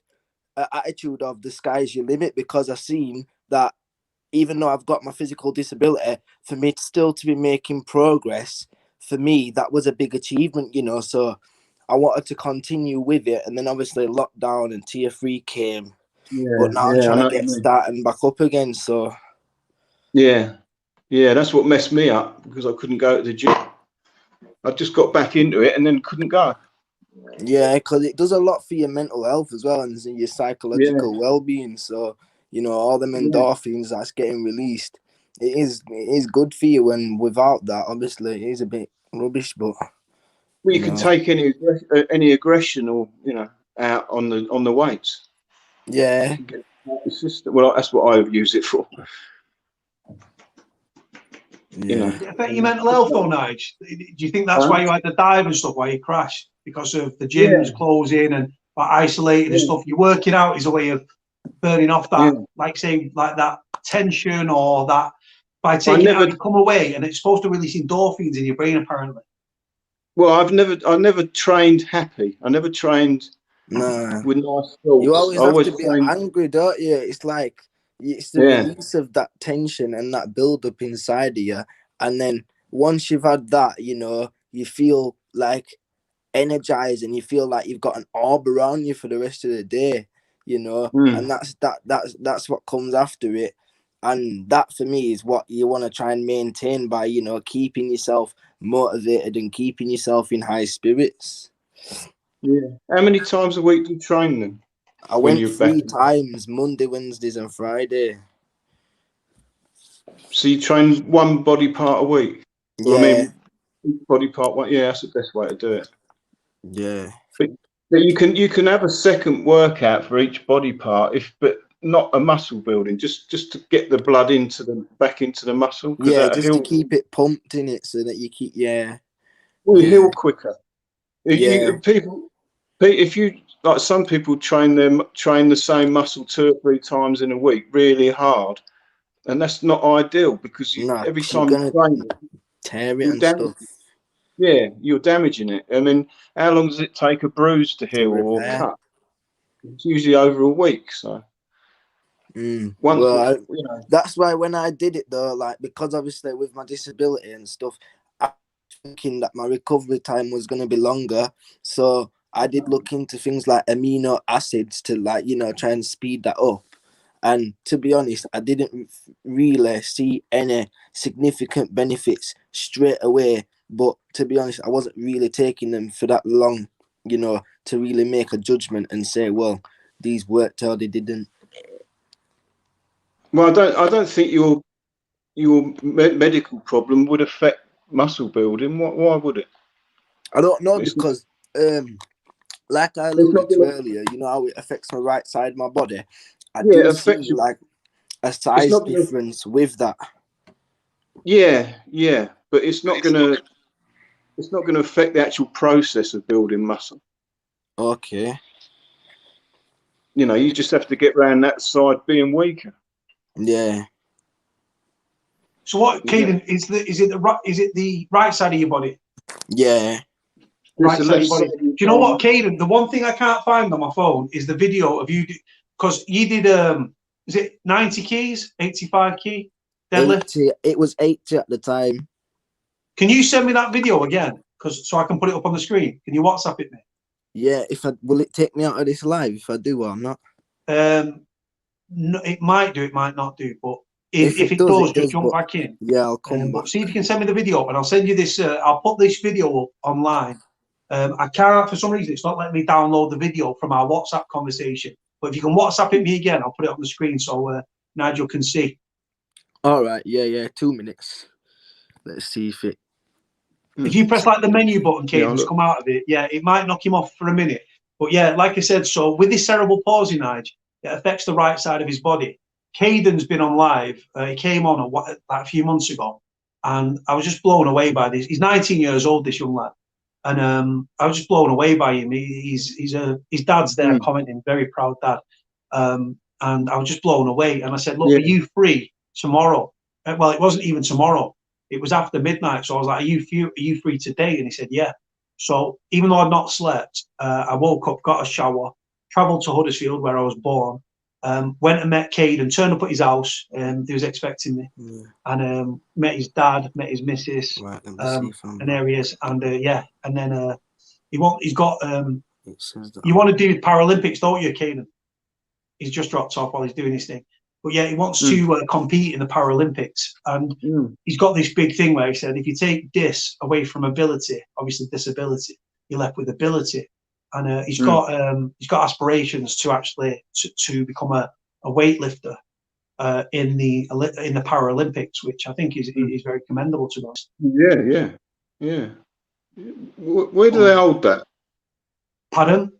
an attitude of the sky's your limit, because I seen that even though I've got my physical disability, for me still to be making progress, for me that was a big achievement, you know. So I wanted to continue with it, and then obviously lockdown and tier 3 came. But now I'm trying to get starting back up again. So yeah, that's what messed me up, because I couldn't go to the gym. I just got back into it and then couldn't go. Yeah, because it does a lot for your mental health as well, and your psychological well-being. So, you know, all them endorphins that's getting released, it is good for you. And without that, obviously, it is a bit rubbish. But well, you can take any aggression or, you know, out on the weights. Yeah. Well, that's what I use it for. You know. Does it affect your mental health though, Nige? Do you think that's why you had to dive and stuff, why you crashed? Because of the gyms closing and isolated and stuff? You're working out is a way of burning off that, like say, like that tension or that, by taking it out, you come away and it's supposed to release endorphins in your brain, apparently. Well, I never trained happy. I never trained with nice thoughts. You always have to be angry, don't you? It's like, it's the release of that tension and that build up inside of you. And then once you've had that, you know, you feel like energized and you feel like you've got an orb around you for the rest of the day, you know, and that's what comes after it. And that for me is what you want to try and maintain by, you know, keeping yourself motivated and keeping yourself in high spirits. Yeah. How many times a week do you train them? I went 3 times, Monday, Wednesdays and Friday. So you train one body part a week? Yeah. Well, I mean, body part one. Yeah, that's the best way to do it. Yeah. But you can have a second workout for each body part, but not a muscle building, just to get the blood back into the muscle. Yeah, just to keep it pumped in it, so that you keep Well, you heal quicker. If you like, some people train the same muscle 2 or 3 times in a week really hard, and that's not ideal, because every time you train it, tear it and stuff. Yeah, you're damaging it. I mean, how long does it take a bruise to heal or cut? It's usually over a week. So, that's why when I did it though, like, because obviously with my disability and stuff, I was thinking that my recovery time was going to be longer. So I did look into things like amino acids to, like, you know, try and speed that up. And to be honest, I didn't really see any significant benefits straight away. But to be honest, I wasn't really taking them for that long, you know, to really make a judgment and say, well, these worked or they didn't. Well, I don't think your medical problem would affect muscle building. Why would it? I don't know, because like I alluded to earlier, you know how it affects my right side of my body. I do see like a size difference with that. Yeah, but it's not gonna affect the actual process of building muscle. Okay. You know, you just have to get around that side being weaker. Yeah. So what, Kaden, is it the right side of your body? Yeah. Right side of your body. Do you know what, Kaden? The one thing I can't find on my phone is the video of you, because you did is it 90 keys, 85 key deadlift? 80, it was 80 at the time. Can you send me that video again? So I can put it up on the screen. Can you WhatsApp it me? Yeah, will it take me out of this live if I do or I'm not? No, it might do, it might not do, but If it does, just jump back in. Yeah, I'll come back. But see if you can send me the video, and I'll send you this. I'll put this video up online. I can't, for some reason, it's not letting me download the video from our WhatsApp conversation. But if you can WhatsApp it me again, I'll put it on the screen so Nigel can see. All right, yeah, 2 minutes. Let's see if it. If you press like the menu button, Kaden's come out of it. Yeah, it might knock him off for a minute. But yeah, like I said, so with this cerebral palsy, Nige, it affects the right side of his body. Kaden's been on live. He came on like a few months ago, and I was just blown away by this. He's 19 years old, this young lad, and I was just blown away by him. His dad's there commenting, very proud dad, and I was just blown away. And I said, "Look, are you free tomorrow?" Well, it wasn't even tomorrow. It was after midnight, so I was like, "Are you free today?" And he said, "Yeah." So even though I'd not slept, I woke up, got a shower, travelled to Huddersfield where I was born. Went and met Kaden, turned up at his house, he was expecting me, and met his dad, met his missus, and there he is, and and then he's got you want to do Paralympics, don't you, Kaden? He's just dropped off while he's doing his thing, but yeah, he wants to compete in the Paralympics, and he's got this big thing where he said if you take dis away from ability, obviously disability, you're left with ability. And he's got aspirations to actually to become a weightlifter in the Paralympics, which I think is very commendable to us. Yeah. Where do they hold that? Pardon?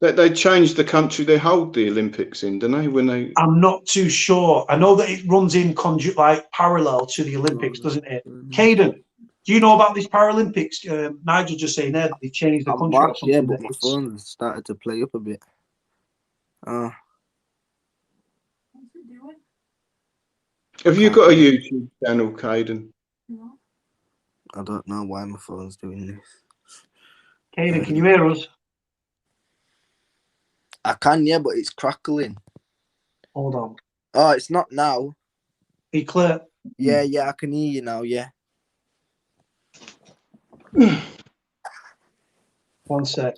They changed the country they hold the Olympics in, don't they? When they, I'm not too sure. I know that it runs in like parallel to the Olympics, doesn't it? Kaden, do you know about these Paralympics? Nigel just saying there that they changed the country. Or something. Yeah, but my phone started to play up a bit. Have you got a YouTube channel, Kaden? I don't know why my phone's doing this. Kaden, can you hear us? I can, yeah, but it's crackling. Hold on. Oh, it's not now. Are you clear? Yeah, I can hear you now, yeah. One sec.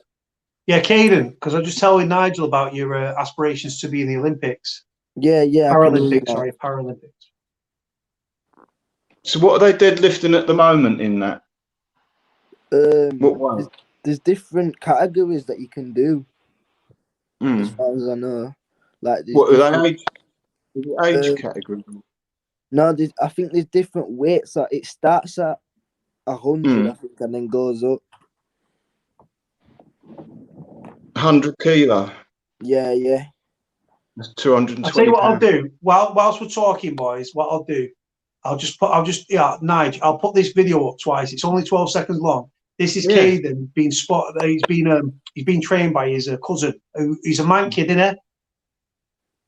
Yeah, Kaden, because I was just telling Nigel about your aspirations to be in the Olympics. Yeah. Paralympics. So what are they deadlifting at the moment in that? What one? There's different categories that you can do. As far as I know. Like what are they age category? No, I think there's different weights. So it starts at 100, I think, and then goes up. 100 kilo. Yeah. That's 220. I'll tell you what I'll do. Whilst we're talking, boys, what I'll do, Nige, I'll put this video up twice. It's only 12 seconds long. This is Kaden being spotted. He's been trained by his cousin. He's a man kid, isn't it?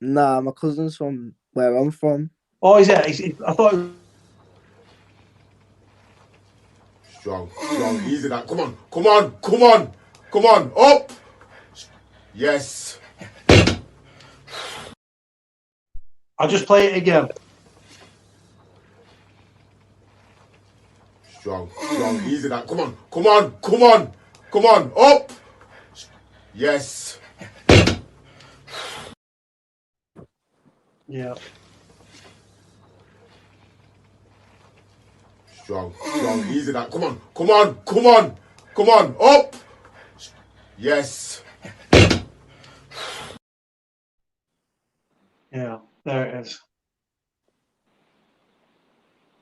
Nah, my cousin's from where I'm from. Oh, is it? I thought. Strong, easy now. Come on, up. Yes. I'll just play it again. Strong, easy now. Come on, up. Yes. Yeah. Strong, easy now. Come on, up. Yes. Yeah, there it is.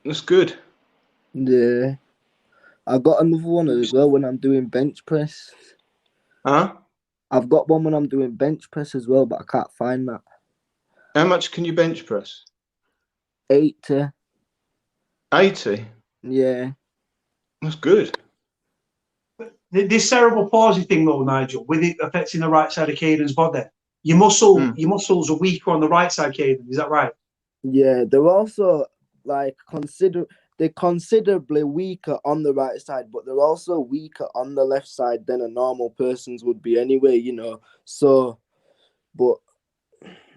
That's good. Yeah. I got another one as well when I'm doing bench press. Huh? I've got one when I'm doing bench press as well, but I can't find that. How much can you bench press? 80. 80? Yeah. That's good. This cerebral palsy thing, though, Nigel, with it affecting the right side of Kaden's body, your muscles are weaker on the right side, Kaden. Is that right? Yeah, they're also like considerably weaker on the right side, but they're also weaker on the left side than a normal person's would be anyway, you know. So, but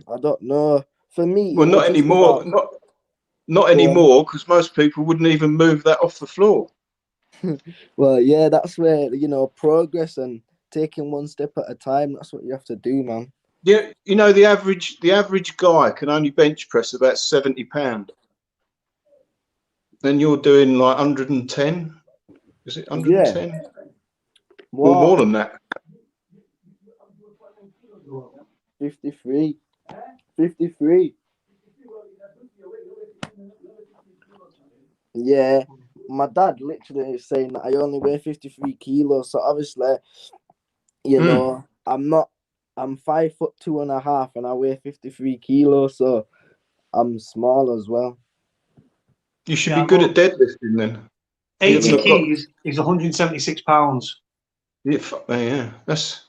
I don't know. For me, well, not anymore. Not anymore, because most people wouldn't even move that off the floor. Well, yeah, that's where, you know, progress and taking one step at a time. That's what you have to do, man. Yeah, you know, the average guy can only bench press about 70 pounds. Then you're doing like 110. Is it 110? Yeah. Or more than that. 53. 53. Yeah. My dad literally is saying that I only weigh 53 kilos. So obviously, you know, I'm 5'2.5" and I weigh 53 kilos, so I'm small as well. You should be good at deadlifting then. 80 keys is 176 pounds. Yeah, that's.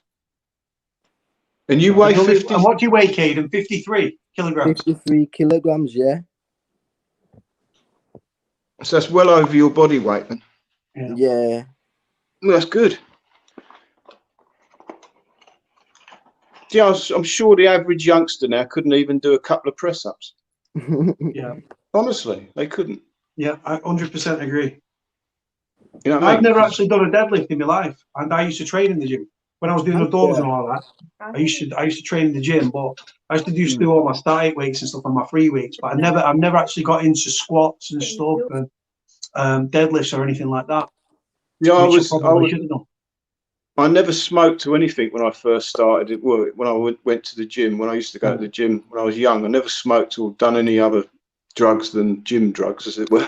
And you weigh 50. And what do you weigh, Kaden? 53 kilograms. 53 kilograms, yeah. So that's well over your body weight then. Yeah. Well, that's good. Yeah, I'm sure the average youngster now couldn't even do a couple of press-ups. Yeah. Honestly, they couldn't. Yeah, I 100% agree. You know what I've never actually done a deadlift in my life, and I used to train in the gym when I was doing the doors and all that. I used to train in the gym, but I used to do all my static weights and stuff on my free weights. But I've never actually got into squats and stuff and deadlifts or anything like that. Yeah, I never smoked to anything when I first started. When I went to the gym, when I used to go to the gym when I was young, I never smoked or done any other drugs than gym drugs, as it were.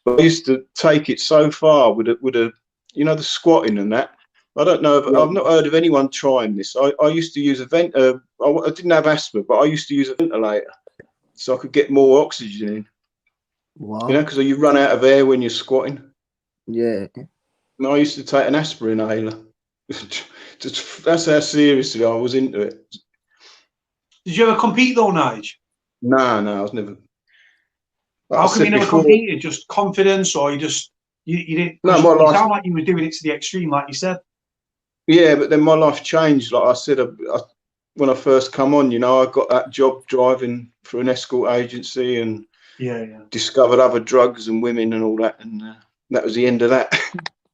But I used to take it so far with a you know, the squatting and that. I don't know. I've not heard of anyone trying this. I used to use I didn't have asthma, but I used to use a ventilator so I could get more oxygen in. Wow. You know, because you run out of air when you're squatting. Yeah. And I used to take an aspirin inhaler. That's how seriously I was into it. Did you ever compete though, Nige? No, I was never. How come you never competed? Just confidence, or you didn't? No, you sound like you were doing it to the extreme, like you said. Yeah, but then my life changed. Like I said, when I first come on, you know, I got that job driving for an escort agency and discovered other drugs and women and all that, and that was the end of that.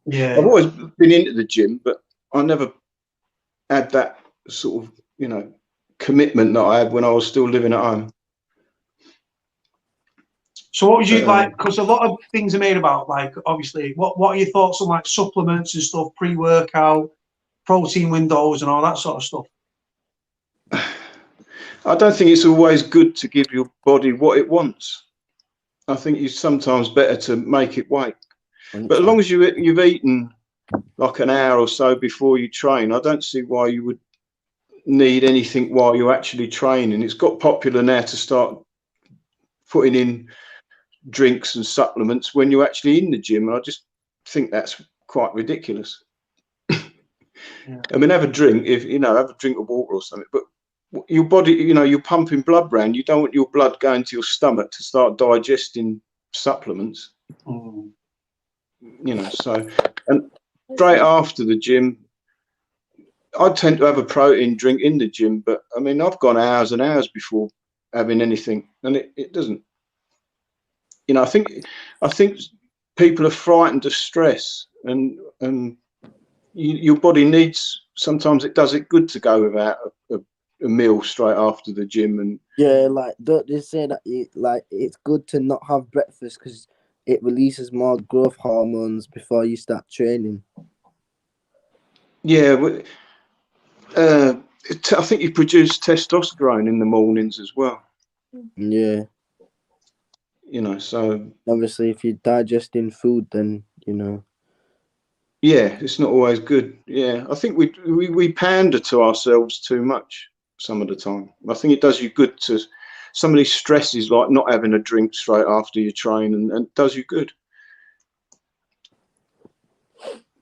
Yeah, I've always been into the gym, but I never had that sort of, you know, commitment that I had when I was still living at home. So what would you like? Because a lot of things are made about, like, obviously, what are your thoughts on like supplements and stuff, pre-workout, protein windows, and all that sort of stuff? I don't think it's always good to give your body what it wants. I think it's sometimes better to make it wait. But as long as you've eaten like an hour or so before you train, I don't see why you would need anything while you're actually training. It's got popular now to start putting in drinks and supplements when you're actually in the gym, and I just think that's quite ridiculous. I mean, have a drink have a drink of water or something, but your body, you know, you're pumping blood around. You don't want your blood going to your stomach to start digesting supplements. You know, so, and straight after the gym, I tend to have a protein drink in the gym, but I mean, I've gone hours and hours before having anything, and it doesn't. You know, I think people are frightened of stress, and your body needs. Sometimes it does it good to go without a meal straight after the gym, and like don't they say that it's good to not have breakfast because it releases more growth hormones before you start training. Yeah, I think you produce testosterone in the mornings as well. Yeah. You know, so obviously if you're digesting food, then, you know. Yeah, it's not always good. Yeah, I think we pander to ourselves too much some of the time. I think it does you good to some of these stresses, like not having a drink straight after you train, and does you good.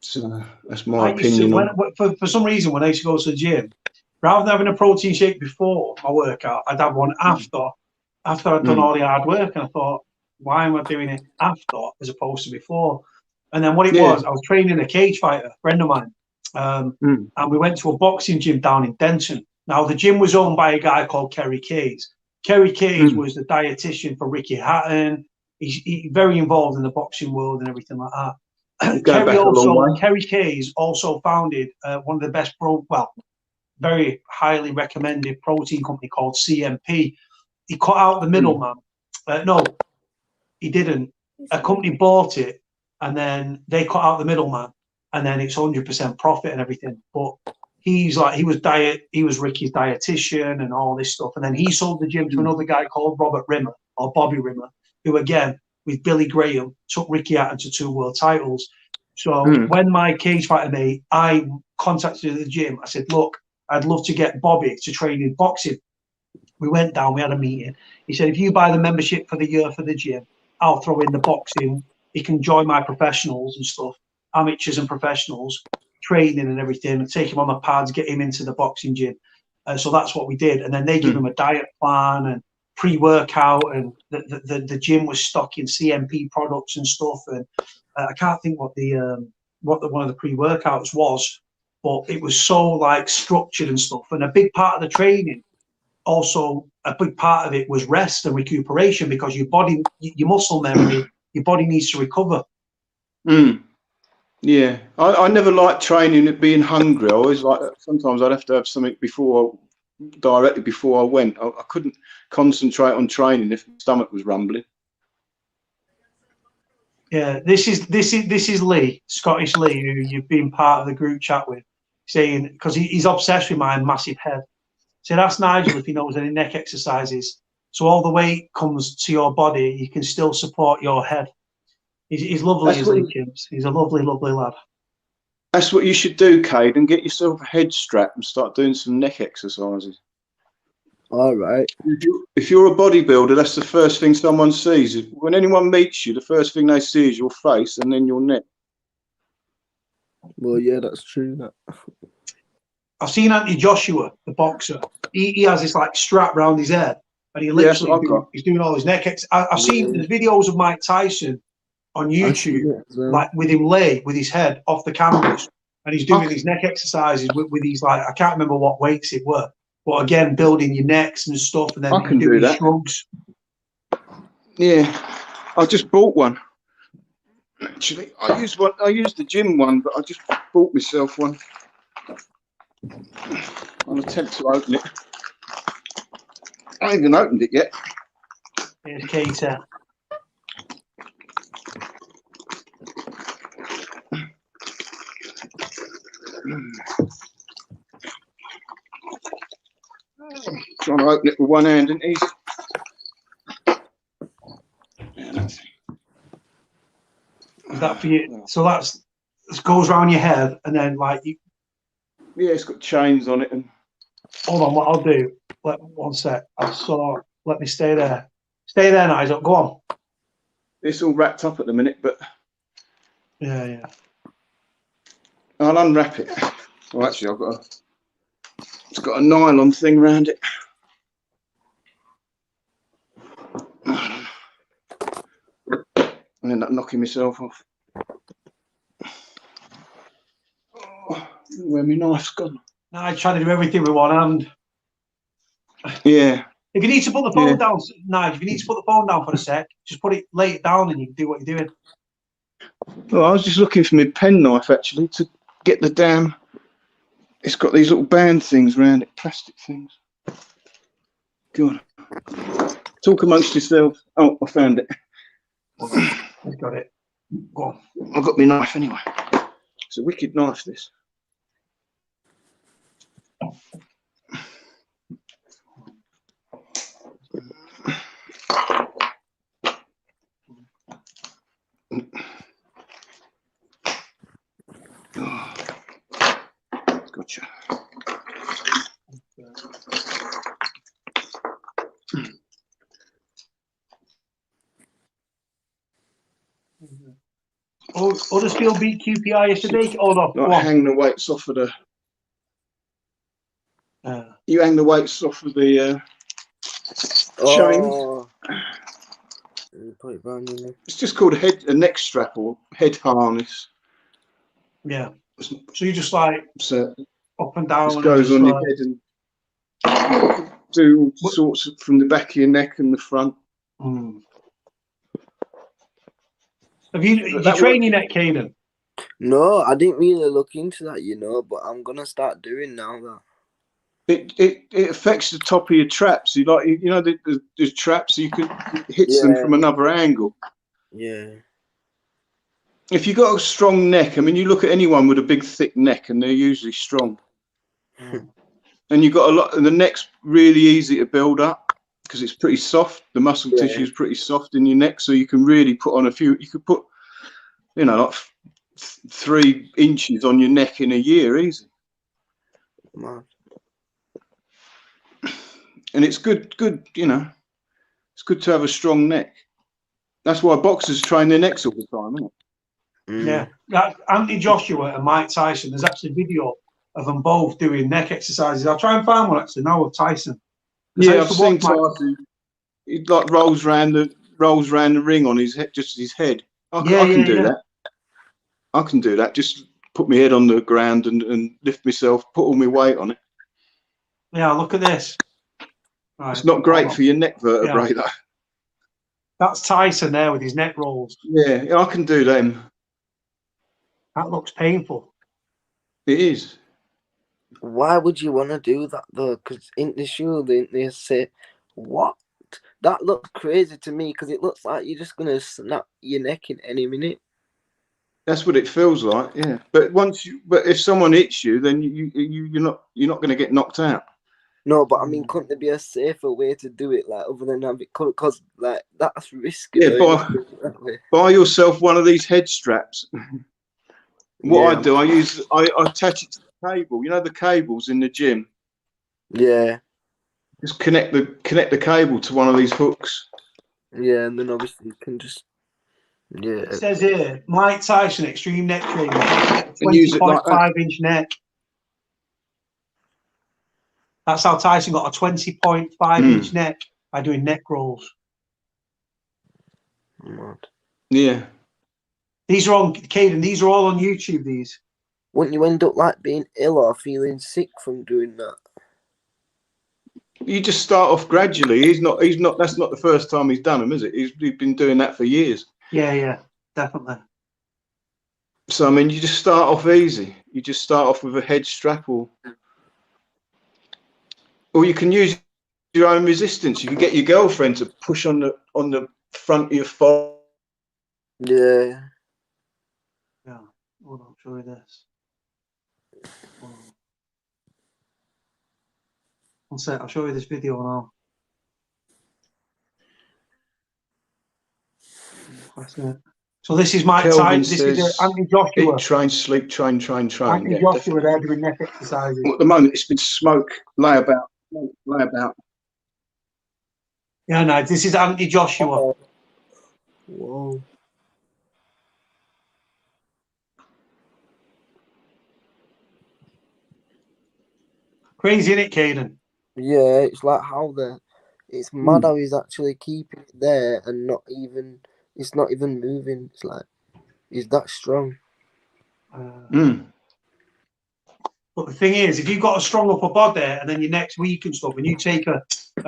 So that's my opinion. For some reason, when I used to go to the gym, rather than having a protein shake before my workout, I'd have one after I'd done all the hard work, and I thought, why am I doing it after as opposed to before? And then what it was, I was training a cage fighter, a friend of mine, and we went to a boxing gym down in Denton. Now, the gym was owned by a guy called Kerry Kays. Kerry Kays was the dietitian for Ricky Hatton. He's very involved in the boxing world and everything like that. Kerry Kays also founded one of the very highly recommended protein company called CMP. He cut out the middleman. No, he didn't. A company bought it, and then they cut out the middleman, and then it's 100% profit and everything. But he was Ricky's dietitian and all this stuff, and then he sold the gym to another guy called Robert Rimmer or Bobby Rimmer, who again with Billy Graham took Ricky out into 2 world titles. So when my cage fighter mate, I contacted the gym. I said, look, I'd love to get Bobby to train in boxing. We went down, we had a meeting. He said, if you buy the membership for the year for the gym, I'll throw in the boxing. He can join my professionals and stuff, amateurs and professionals, training and everything, and take him on the pads, get him into the boxing gym. So that's what we did. And then they give him a diet plan and pre-workout, and the gym was stocking CMP products and stuff. And I can't think what one of the pre-workouts was, but it was so like structured and stuff. And a big part of the training, also a big part of it was rest and recuperation, because your body, your muscle memory, your body needs to recover. Yeah, I never liked training at being hungry. I always like, sometimes I'd have to have something directly before I went. I couldn't concentrate on training if my stomach was rumbling. Yeah, this is Lee, Scottish Lee, who you've been part of the group chat with, saying, because he's obsessed with my massive head. Said, ask Nigel if he knows any neck exercises. So all the weight comes to your body, you can still support your head. He's lovely as Lee Kim's. He's a lovely, lovely lad. That's what you should do, Kaden. Get yourself a head strap and start doing some neck exercises. All right. If you're a bodybuilder, that's the first thing someone sees. When anyone meets you, the first thing they see is your face and then your neck. Well, yeah, that's true. I've seen Anthony Joshua, the boxer. He has this like strap around his head, and he literally he's doing all his neck exercises. I've seen the videos of Mike Tyson on YouTube, like with him lay with his head off the canvas, and he's doing these neck exercises with these, like, I can't remember what weights it were, but again, building your necks and stuff, and then I can do that. Shrugs. Yeah, I just bought one. Actually, I used the gym one, but I just bought myself one. I'll attempt to open it. I haven't even opened it yet. Here's Kater. Trying to open it with one hand, isn't he? Yeah, is that for you? So it goes around your head, and then like you. Yeah, it's got chains on it. And hold on, what I'll do? One sec. Let me stay there. Stay there, Nigel. Go on. It's all wrapped up at the minute, but yeah. I'll unwrap it. Well, actually, it's got a nylon thing around it. I end up knocking myself off. Where my knife's gone. No, I try to do everything with one hand. Yeah. If you need to put the phone down, Nige, if you need to put the phone down for a sec, just lay it down, and you can do what you're doing. Well, I was just looking for my pen knife actually to get the damn. It's got these little band things around it, plastic things. Go on. Talk amongst yourselves. Oh, I found it. I've got it. Go on. I've got my knife anyway. It's a wicked knife, this. Gotcha. Huddersfield beat QPR yesterday. Hold on. Like hang the weights off of the. You hang the weights off of the chain. It's just called a neck strap or head harness. Yeah. So you just like up and down. It goes on your head and do sorts of, from the back of your neck and the front. Did you train your neck, Kaden? No, I didn't really look into that, but I'm gonna start doing now. it affects the top of your traps. You know the traps, you can hit them from another angle. Yeah. If you've got a strong neck, I mean, you look at anyone with a big thick neck and they're usually strong. And you've got a lot, and the neck's really easy to build up because it's pretty soft. The muscle tissue is pretty soft in your neck, so you can really put on you could put, you know, like 3 inches on your neck in a year, easy. Man. And it's good, you know, it's good to have a strong neck. That's why boxers train their necks all the time, isn't it? Yeah, Anthony Joshua and Mike Tyson, there's actually a video of them both doing neck exercises. I'll try and find one actually now of Tyson. Yeah, I've seen Tyson. He like rolls round the ring on his head, just his head. I can do that. I can do that. Just put my head on the ground and lift myself, put all my weight on it. Yeah, look at this. Right, it's not great for your neck vertebrae, though. That's Tyson there with his neck rolls. Yeah, I can do them. That looks painful. It is. Why would you want to do that though? Because in the show, they say, "What? That looks crazy to me." Because it looks like you're just gonna snap your neck in any minute. That's what it feels like, yeah. But if someone hits you, then you're not going to get knocked out. No, but I mean, couldn't there be a safer way to do it, like other than have it? Because like that's risky. Yeah, buy yourself one of these head straps. What I do, I attach it to the cable. You know the cables in the gym. Yeah. Just connect the cable to one of these hooks. Yeah, and then obviously you can just. Yeah. It says here, Mike Tyson extreme neck training, 20.5-inch neck. That's how Tyson got a 20.5-inch neck by doing neck rolls. Yeah. These are on Kaden. These are all on YouTube. These. Wouldn't you end up like being ill or feeling sick from doing that? You just start off gradually. He's not. That's not the first time he's done them, is it? He's been doing that for years. Yeah, definitely. So I mean, you just start off easy. You just start off with a head strap, or you can use your own resistance. You can get your girlfriend to push on the front of your foot. Yeah. Yeah. Hold on, show you this. One sec, I'll show you this video now. So this is Mike Tyson. This is Anthony Joshua. Train, sleep, train. Anthony Joshua there doing neck exercises. At the moment, it's been smoke, lay about. Yeah, no, this is Anthony Joshua. Whoa. Crazy, isn't it, Kaden? Yeah, it's like how it's mad how he's actually keeping it there and it's not even moving. It's like he's that strong. But the thing is, if you've got a strong upper body and then your neck's weak and stuff, and you take a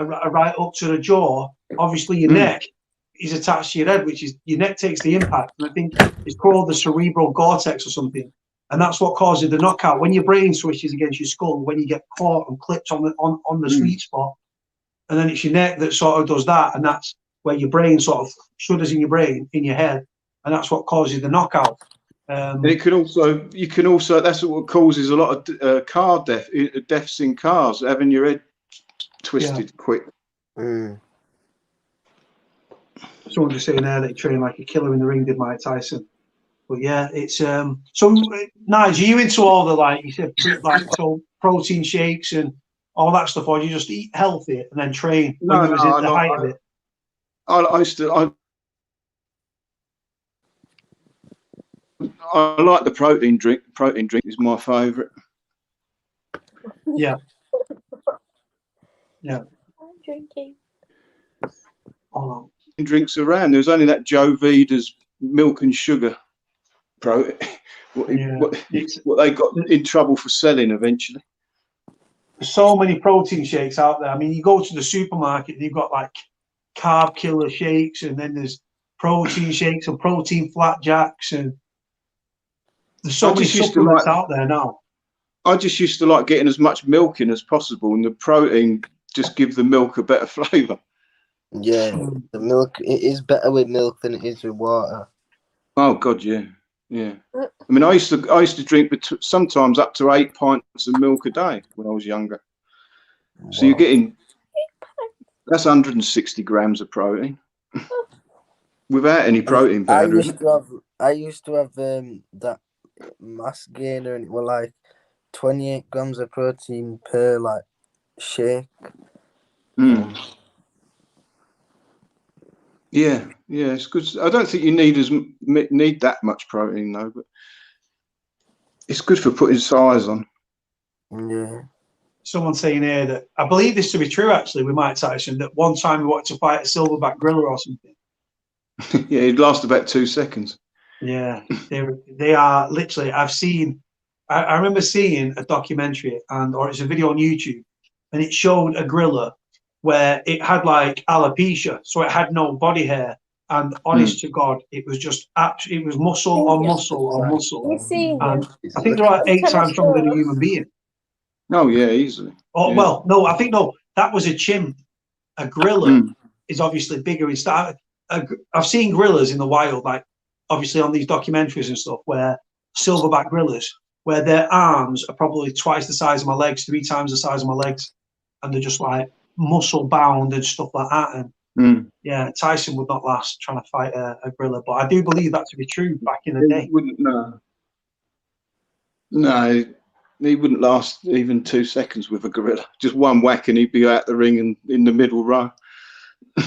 right up to the jaw, obviously your neck is attached to your head, which is your neck takes the impact. And I think it's called the cerebral cortex or something. And that's what causes the knockout. When your brain swishes against your skull, when you get caught and clipped on the sweet spot, and then it's your neck that sort of does that, and that's where your brain sort of shudders in your brain, in your head, and that's what causes the knockout. And you can also that's what causes a lot of car deaths in cars, having your head twisted quick. Someone just saying there that he trained like a killer in the ring, did Mike Tyson. But yeah, it's so Nige, are you into all the, like you said, like so protein shakes and all that stuff, or do you just eat healthy and then train when you was at the height of it? I like the protein drink. Protein drink is my favourite. Yeah. I'm drinking. Drinks around. There's only that Joe Vida's milk and sugar protein. What they got in trouble for selling eventually. There's so many protein shakes out there. I mean, you go to the supermarket and you've got like carb killer shakes, and then there's protein shakes and protein flat jacks, and there's so many supplements out there now. I just used to like getting as much milk in as possible, and the protein just give the milk a better flavour. Yeah, the milk, it is better with milk than it is with water. Oh God, yeah. I mean, I used to drink sometimes up to 8 pints of milk a day when I was younger. Wow. So you're getting, that's 160 grams of protein without any protein powder. I used to have that mass gainer, and it were like 28 grams of protein per like shake. Yeah, it's good. I don't think you need that much protein though, but it's good for putting size on. Yeah. Someone's saying here that I believe this to be true actually with Mike Tyson, that one time he wanted to fight a silverback gorilla or something. Yeah, it'd last about 2 seconds. Yeah, they are literally. I remember seeing a documentary or it's a video on YouTube, and it showed a gorilla where it had like alopecia, so it had no body hair, and honest to God, it was just it was muscle on muscle on muscle. And I think they're like 8 times stronger than a human being. Oh yeah, easily. Oh yeah. Well, no, I think that was a chimp. A gorilla is obviously bigger. I've seen gorillas in the wild, like obviously on these documentaries and stuff, where silverback gorillas, where their arms are probably twice the size of my legs, 3 times the size of my legs, and they're just like muscle bound and stuff like that. And yeah, Tyson would not last trying to fight a gorilla, but I do believe that to be true back in the day. No, he wouldn't last even 2 seconds with a gorilla. Just one whack and he'd be out the ring and in the middle row. Do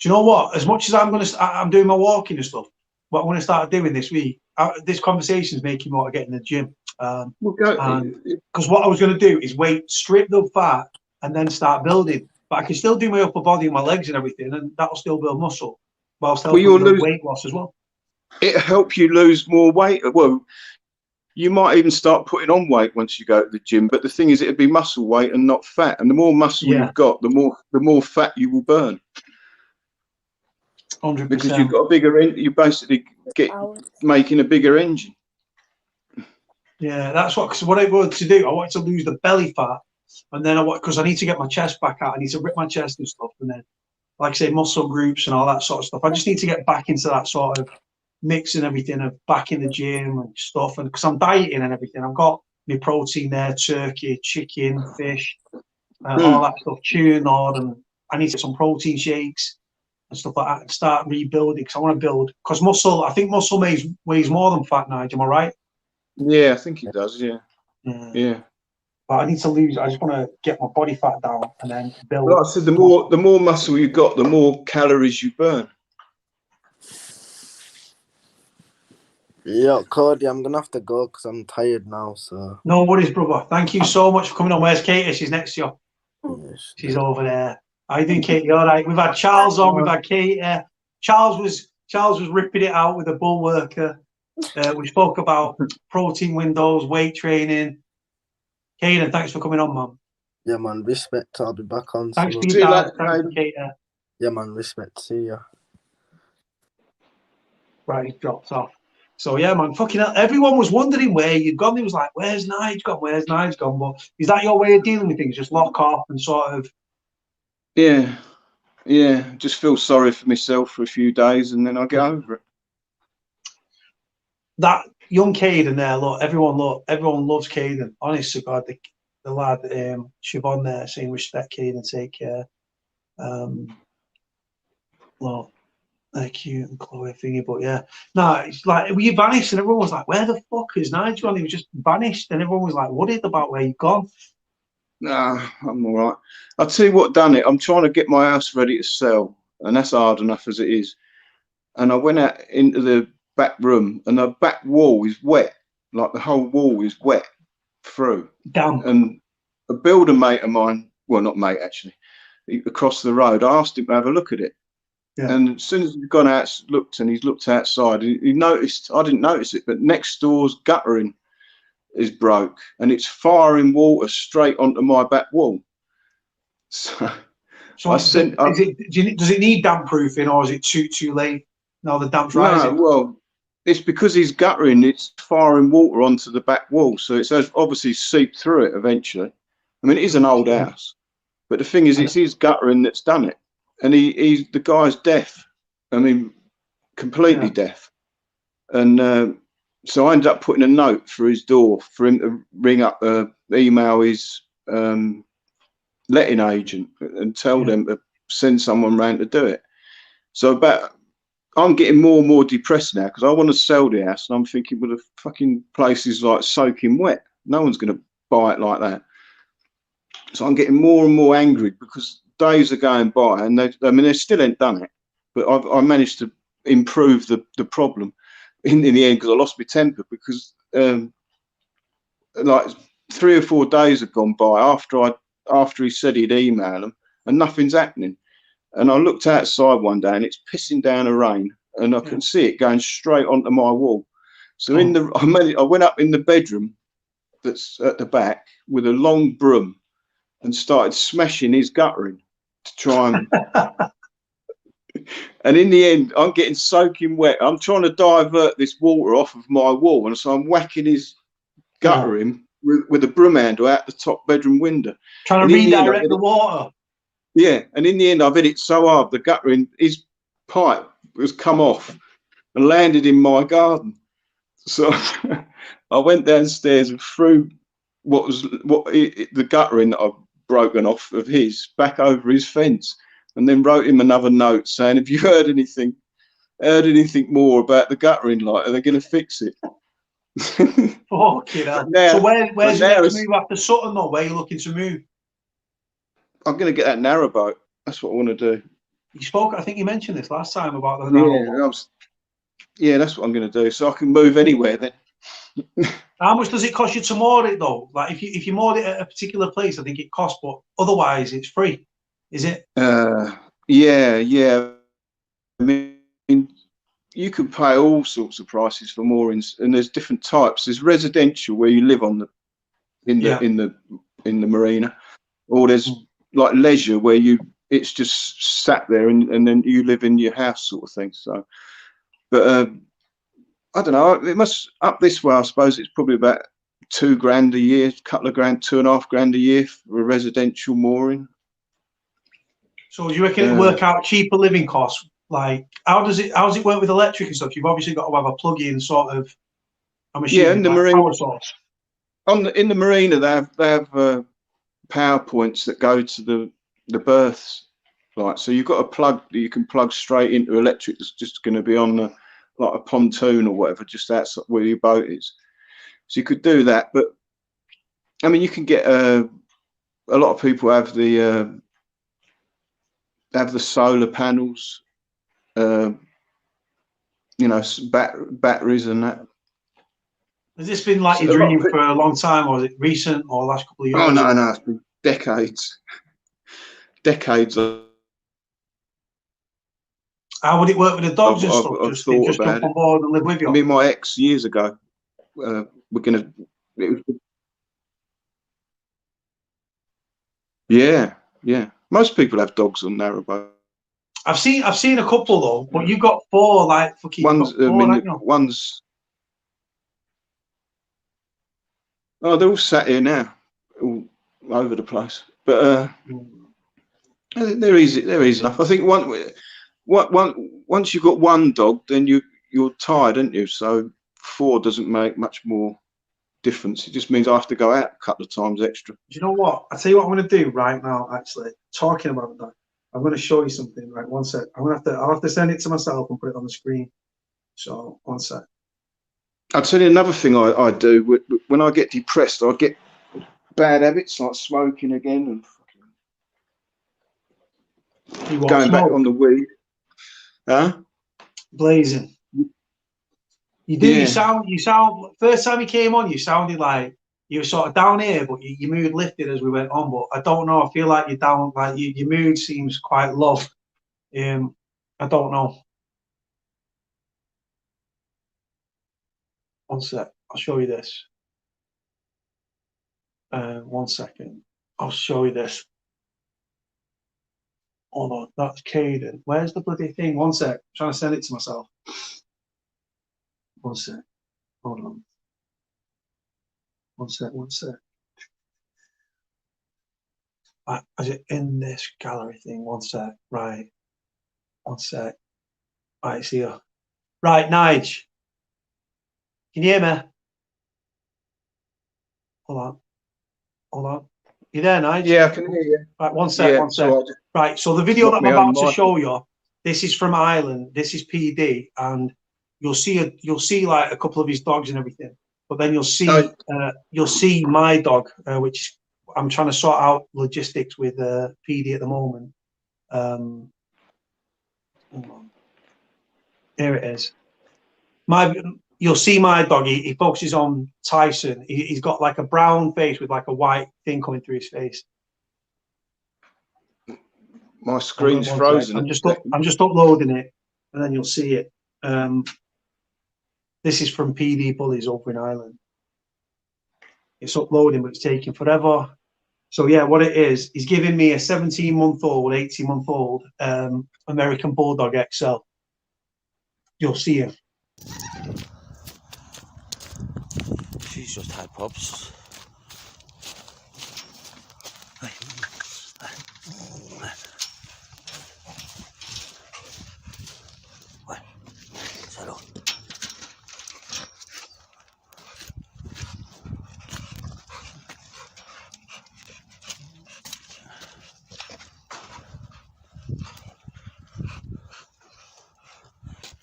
you know what? As much as I'm doing my walking and stuff, what I'm going to start doing this week, this conversation is making me want to get in the gym. Because what I was going to do is strip the fat and then start building. But I can still do my upper body and my legs and everything, and that'll still build muscle whilst helping with weight loss as well. It'll help you lose more weight. Well, you might even start putting on weight once you go to the gym. But the thing is, it'll be muscle weight and not fat. And the more muscle you've got, the more fat you will burn. 100%. Because you've got a bigger you basically making a bigger engine. Yeah, that's because what I wanted to do, I wanted to lose the belly fat, and then because I need to get my chest back out, I need to rip my chest and stuff, and then, like I say, muscle groups and all that sort of stuff. I just need to get back into that sort of mix and everything of back in the gym and stuff, and because I'm dieting and everything, I've got my protein there, turkey, chicken, fish, all that stuff, tuna, and I need to get some protein shakes and stuff like that and start rebuilding because I want to build, because muscle, I think muscle weighs more than fat, Nige, am I right? Yeah, I think it does, yeah. But I need to lose, I just want to get my body fat down and then build. Like I said, the more muscle you've got, the more calories you burn. Yeah, Cody, I'm going to have to go because I'm tired now, so. No worries, brother. Thank you so much for coming on. Where's Katie? She's next to you. Yes. She's over there. How you doing, Katie? All right. We've had Charles on. We've had Katie. Charles was ripping it out with a bull worker. We spoke about protein windows, weight training. Kaden, thanks for coming on, man. Yeah, man. Respect. I'll be back on. Thanks for your time. Thanks for Katie. Yeah, man. Respect. See ya. Right, he dropped off. So yeah, man, fucking hell. Everyone was wondering where you'd gone. He was like, "Where's Nige gone? Where's Nige gone?" But is that your way of dealing with things? Just lock off and sort of. Yeah. Just feel sorry for myself for a few days, and then I'll get over it. That young Kaden there, everyone loves Kaden. Honest to God, the lad, Siobhan there saying respect Kaden, take care. Look. Cute and Chloe thingy, but yeah, no, it's like we vanished, and everyone was like, "Where the fuck is Nige gone?" He was just vanished, and everyone was like, "Worried about where you've gone." Nah, I'm all right. I'll tell you what done it. I'm trying to get my house ready to sell, and that's hard enough as it is. And I went out into the back room, and the back wall is wet, like the whole wall is wet through. Damn. And a builder mate of mine, well, not mate actually, across the road, I asked him to have a look at it. Yeah. And as soon as he's gone out, he's looked outside, he noticed, I didn't notice it, but next door's guttering is broke and it's firing water straight onto my back wall. So does it need damp proofing, or is it too late? No, the damp's rising. No, well, it's because he's guttering, it's firing water onto the back wall, so it's obviously seeped through it eventually. I mean, it is an old house, but the thing is, it's his guttering that's done it, and the guy's deaf. I mean, completely deaf, and so I ended up putting a note for his door for him to ring up, email his letting agent and tell them to send someone round to do it. So I'm getting more and more depressed now because I want to sell the house, and I'm thinking, well, the fucking place is like soaking wet. No one's going to buy it like that. So I'm getting more and more angry because days are going by, and they still ain't done it, but I managed to improve the problem in the end because I lost my temper because like 3 or 4 days have gone by after he said he'd email them, and nothing's happening. And I looked outside one day, and it's pissing down a rain, and I can see it going straight onto my wall. So I went up in the bedroom that's at the back with a long broom and started smashing his guttering to try and. And in the end, I'm getting soaking wet. I'm trying to divert this water off of my wall, and so I'm whacking his guttering with a broom handle out the top bedroom window. Trying to redirect the water. Yeah, and in the end, I've hit it so hard, the guttering, his pipe has come off and landed in my garden. So I went downstairs and threw the guttering that I've broken off of his back over his fence, and then wrote him another note saying, "Have you heard anything more about the guttering? Like, are they going to fix it?" Fucking hell. So where's the next move after Sutton, though? Where are you looking to move? I'm going to get that narrowboat. That's what I want to do. You spoke, I think you mentioned this last time about the narrowboat. Yeah, that's what I'm going to do. So I can move anywhere then. How much does it cost you to moor it, though? Like if you moored it at a particular place, I think it costs, but otherwise it's free. Is it? Yeah. I mean, you can pay all sorts of prices for moorings, and there's different types. There's residential where you live in the marina, or there's like leisure where it's just sat there and then you live in your house sort of thing. So, but I don't know. It must up this way. I suppose it's probably about $2,000 a year, couple of grand, $2,500 a year for a residential mooring. So do you reckon it work out cheaper living costs? Like, how does it work with electric and stuff? You've obviously got to have a plug-in sort of. I'm assuming in the like marina power source. In the marina, they have power points that go to the berths. Like, so you've got a plug that you can plug straight into electric. That's just going to be on like a pontoon or whatever, just outside where your boat is. So you could do that, but I mean, you can get a lot of people have the solar panels, batteries and that. Has this been like your dream for a long time, or is it recent, or last couple of years? Oh no, it's been decades. How would it work with the dogs and stuff? Just jump on board and live with you? I mean, my ex years ago, Yeah. Most people have dogs on narrowboat. I've seen a couple though, but you've got 4 like fucking. One's. Oh, they're all sat here now, all over the place. But they're easy. They're easy enough. I think once you've got one dog, then you're tired, aren't you? So 4 doesn't make much more difference. It just means I have to go out a couple of times extra. Do you know what? I'll tell you what I'm going to do right now. Actually, talking about that, I'm going to show you something. Right, one sec. I'll have to send it to myself and put it on the screen. So 1 sec. I'll tell you another thing I do. When I get depressed, I get bad habits like smoking again and going back on the weed. Huh? Blazing. You do. Yeah. You sound. First time you came on, you sounded like you were sort of down here, but your mood lifted as we went on. But I don't know. I feel like you're down. Like your mood seems quite low. I don't know. 1 sec. I'll show you this. 1 second. I'll show you this. Oh no, that's Kaden. Where's the bloody thing? 1 sec. I'm trying to send it to myself. One sec. Hold on. One sec. Is it in this gallery thing? One sec. Right. One sec. Right, it's here. Right, Nige. Can you hear me? Hold on. You there, Nige? Yeah, I can hear you. Right, one sec. Right, so the video that I'm about to show you, this is from Ireland. This is PD, and you'll see like a couple of his dogs and everything. But then you'll see my dog, which I'm trying to sort out logistics with PD at the moment. Hold on. Here it is. You'll see my dog. He focuses on Tyson. He's got like a brown face with like a white thing coming through his face. My screen's frozen. I'm just uploading it, and then you'll see it. This is from PD Bullies over in Ireland. It's uploading, but it's taking forever. So yeah, what it is, he's giving me a 17-month-old, 18-month-old American Bulldog XL. You'll see him. She's just had pups.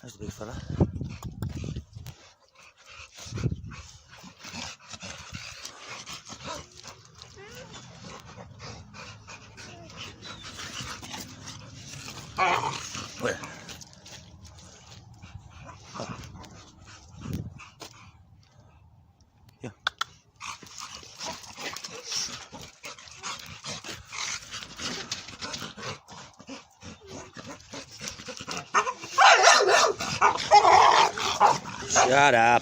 There's the big fella. Where? Oh. Yeah. Shut up.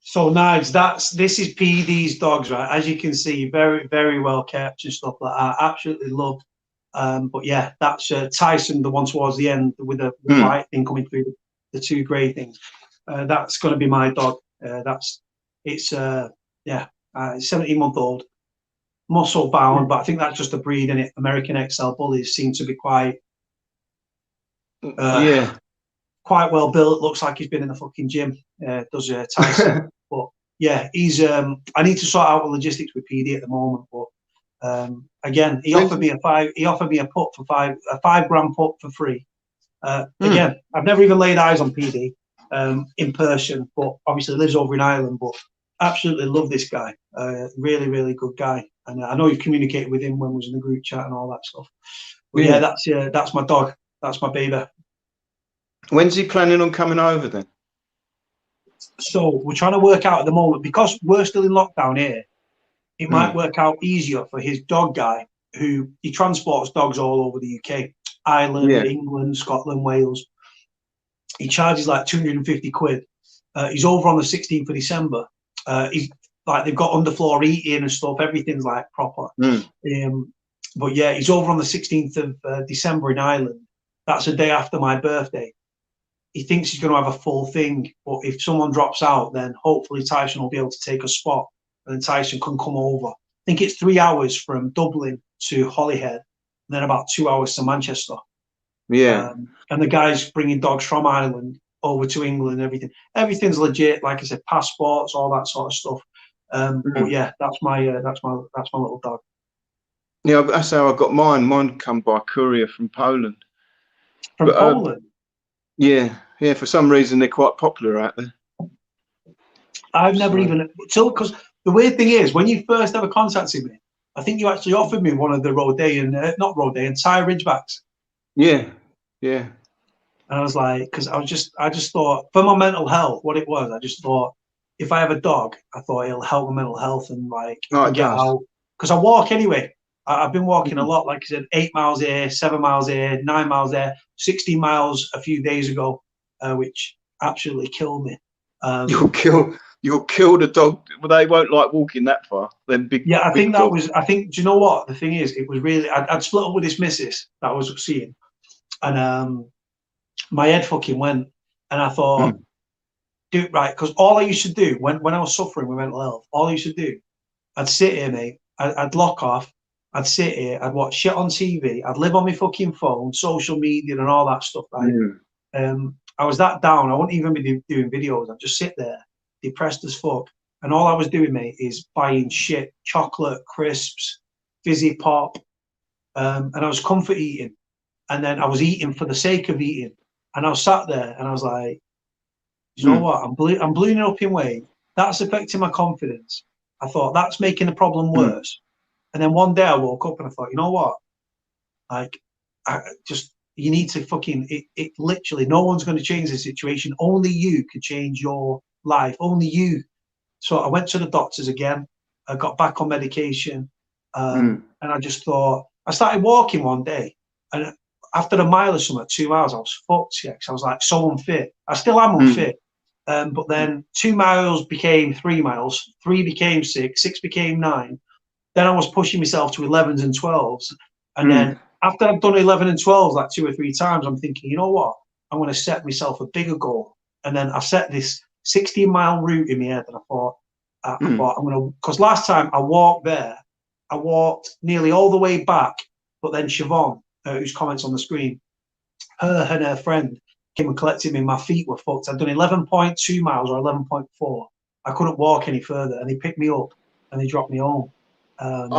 So Nige, this is PD's dogs, right? As you can see, very, very well kept and stuff like that. Absolutely loved. But yeah, that's Tyson, the one towards the end with the white thing coming through the two grey things. That's going to be my dog. It's 17-month-old, muscle bound, but I think that's just a breed, and American XL Bullies seem to be quite quite well built. Looks like he's been in the fucking gym. Does Tyson? But yeah, he's. I need to sort out the logistics with PD at the moment, but again, he offered me a pup for a 5 gram pup for free. Again, I've never even laid eyes on PD in person, but obviously lives over in Ireland. But absolutely love this guy. Really, really good guy. And I know you've communicated with him when we was in the group chat and all that stuff. But yeah, that's my dog. That's my baby. When's he planning on coming over then? So we're trying to work out at the moment, because we're still in lockdown here. It might work out easier for his dog guy, who he transports dogs all over the UK, Ireland, England, Scotland, Wales. He charges like 250 quid. He's over on the 16th of December. He's like, they've got underfloor eating and stuff. Everything's like proper. But yeah, he's over on the 16th of December in Ireland. That's a day after my birthday. He thinks he's going to have a full thing, but if someone drops out, then hopefully Tyson will be able to take a spot, and then Tyson can come over. I think it's 3 hours from Dublin to Holyhead, and then about 2 hours to Manchester. Yeah. And the guy's bringing dogs from Ireland over to England and everything. Everything's legit, like I said, passports, all that sort of stuff. But yeah, that's my little dog. Yeah, that's how I got mine. Mine come by courier from Poland. From Poland? Yeah. For some reason, they're quite popular out there. I've never even, because the weird thing is, when you first ever contacted me, I think you actually offered me one of the Rhodean, not Rhodean, Thai Ridgebacks. Yeah. And I was like, because I just thought, for my mental health, what it was, I just thought, if I have a dog, I thought it'll help my mental health and like get out. Because I walk anyway. I've been walking a lot, like I said, 8 miles here, 7 miles here, 9 miles there, 16 miles a few days ago. which absolutely killed me. You'll kill the dog. Well, they won't like walking that far. Them big. Yeah, I think that dogs. was. I think. Do you know what the thing is? It was really. I'd split up with this missus that I was seeing, and my head fucking went, and I thought, do it right, because all I used to do when I was suffering with mental health, all I used to do, I'd sit here, mate. I'd lock off. I'd sit here. I'd watch shit on TV. I'd live on my fucking phone, social media, and all that stuff. Right. I was that down. I wouldn't even be doing videos. I'd just sit there, depressed as fuck. And all I was doing, mate, is buying shit, chocolate, crisps, fizzy pop, and I was comfort eating. And then I was eating for the sake of eating. And I was sat there, and I was like, you know what? I'm ballooning up in weight. That's affecting my confidence. I thought that's making the problem worse. And then one day I woke up and I thought, you know what? Like, you need to fucking, it literally, no one's going to change the situation. Only you can change your life. Only you. So I went to the doctors again. I got back on medication. And I just thought, I started walking one day. And after a mile or something, 2 miles, I was fucked. Yeah, 'cause I was like so unfit. I still am unfit. But then 2 miles became 3 miles. 3 became 6. 6 became 9. Then I was pushing myself to 11s and 12s. And then after I've done 11 and 12s like 2 or 3 times, I'm thinking, you know what? I'm going to set myself a bigger goal. And then I set this 16-mile route in my head, and I thought I'm going to, because last time I walked there, I walked nearly all the way back, but then Siobhan, whose comments on the screen, her and her friend came and collected me. My feet were fucked. I'd done 11.2 miles or 11.4. I couldn't walk any further, and they picked me up and they dropped me home. But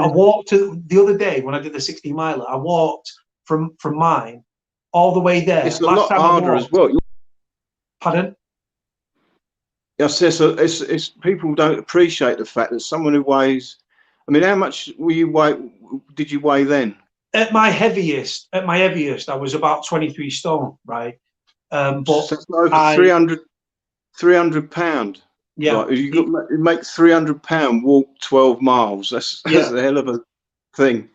I walked the other day when I did the 60 miler. I walked from mine all the way there. It's a lot harder as well. Pardon? Yes, it's people don't appreciate the fact that someone who weighs. I mean, how much did you weigh then? At my heaviest, I was about 23 stone, right? But so that's over 300 pound. Yeah, like, you make 300 pound walk 12 miles. That's a hell of a thing.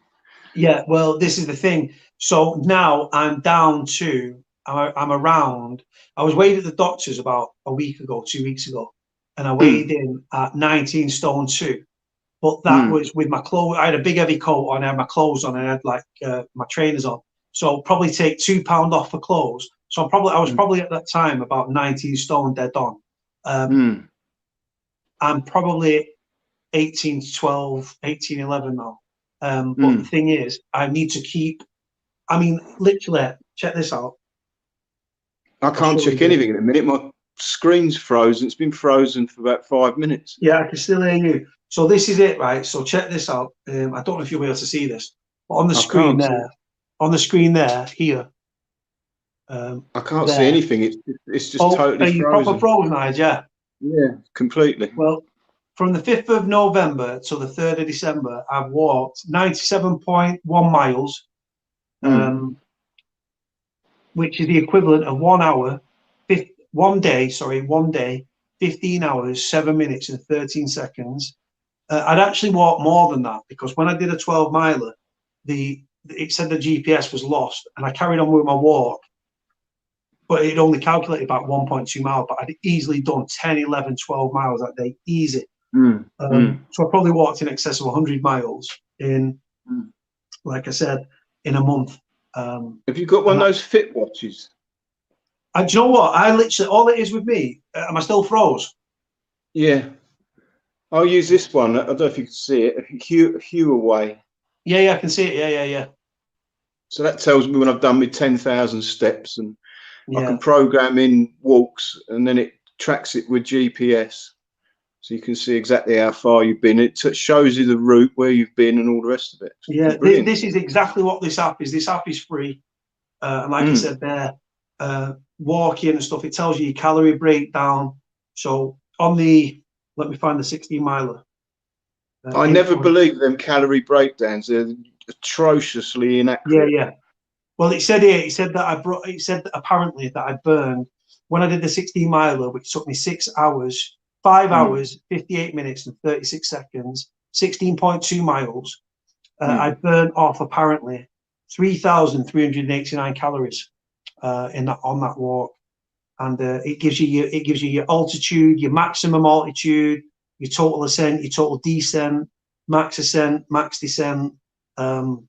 Yeah, well, this is the thing. So now I'm down to, I'm around. I was weighed at the doctor's about a week ago, 2 weeks ago, and I weighed in at 19 stone 2. But that was with my clothes. I had a big heavy coat on, I had my clothes on, and I had like my trainers on. So probably take £2 off for clothes. So I was probably at that time about 19 stone dead on. I'm probably 18 to 12, 18, 11 now. But the thing is, I need to keep, I mean, literally, check this out. I can't check anything in a minute. My screen's frozen. It's been frozen for about 5 minutes. Yeah, I can still hear you. So this is it, right? So check this out. I don't know if you'll be able to see this. But on the screen there, here. I can't see anything. It's just totally frozen. Are you proper frozen, Nige? Yeah. Yeah, completely. Well, from the 5th of November to the 3rd of December, I've walked 97.1 miles, which is the equivalent of 1 hour, 15 hours, 7 minutes and 13 seconds. I'd actually walked more than that, because when I did a 12 miler, it said the GPS was lost, and I carried on with my walk, but it only calculated about 1.2 miles, but I'd easily done 10, 11, 12 miles that day, easy. So I probably walked in excess of 100 miles in, like I said, in a month. Have you got one of those Fit watches? Do you know what? I literally, all it is with me, am I still froze? Yeah. I'll use this one. I don't know if you can see it. Huawei. Yeah, I can see it. Yeah. So that tells me when I've done my 10,000 steps, and I can program in walks, and then it tracks it with GPS. So you can see exactly how far you've been. It shows you the route, where you've been, and all the rest of it. Yeah, this is exactly what this app is. This app is free. And like I said there, walking and stuff, it tells you your calorie breakdown. So on the, let me find the 16 miler. I never believe them calorie breakdowns. They're atrociously inaccurate. Yeah. Well, it said here, it said that apparently that I burned, when I did the 16 miler, which took me 6 hours, 5 hours, 58 minutes and 36 seconds, 16.2 miles, I burned off apparently 3,389 calories. in that on that walk, and it gives you your altitude, your maximum altitude, your total ascent, your total descent, max ascent, max descent, and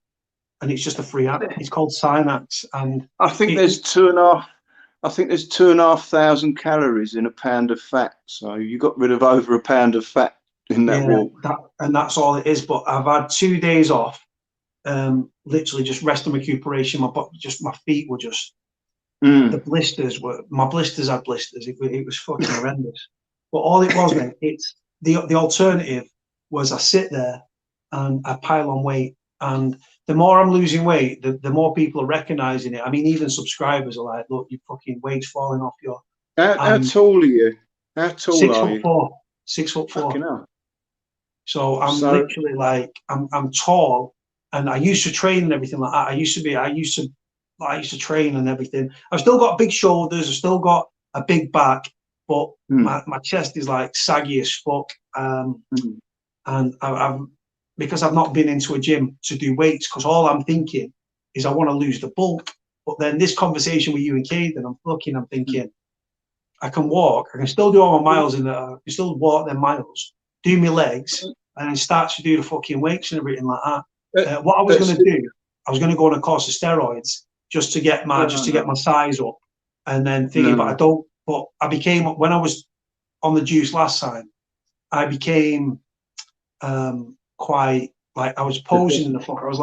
it's just a free app. It's called Synax, and I think there's 2,500 calories in a pound of fat. So you got rid of over a pound of fat in that walk. And that's all it is. But I've had 2 days off, literally just rest and recuperation. My feet were just the blisters were. My blisters had blisters. It was fucking horrendous. But all it was, mate, it's the alternative was I sit there and I pile on weight, and the more I'm losing weight, the more people are recognizing it. I mean, even subscribers are like, "Look, your fucking weight's falling off your." How tall are you? How tall are you? 6'4". 6'4". Fucking hell. So I'm literally like I'm tall, and I used to train and everything like that. I used to train and everything. I've still got big shoulders. I've still got a big back, but my chest is like saggy as fuck. And I've because I've not been into a gym to do weights, because all I'm thinking is I want to lose the bulk. But then this conversation with you and Kaden, I'm thinking I can walk. I can still do all my miles I can still walk them miles, do my legs, and then start to do the fucking weights and everything like that. What I was going to do, I was going to go on a course of steroids just to get my size up, and then thinking, but I don't. But I became, when I was on the juice last time, I became quite like, I was posing in the fuck. I was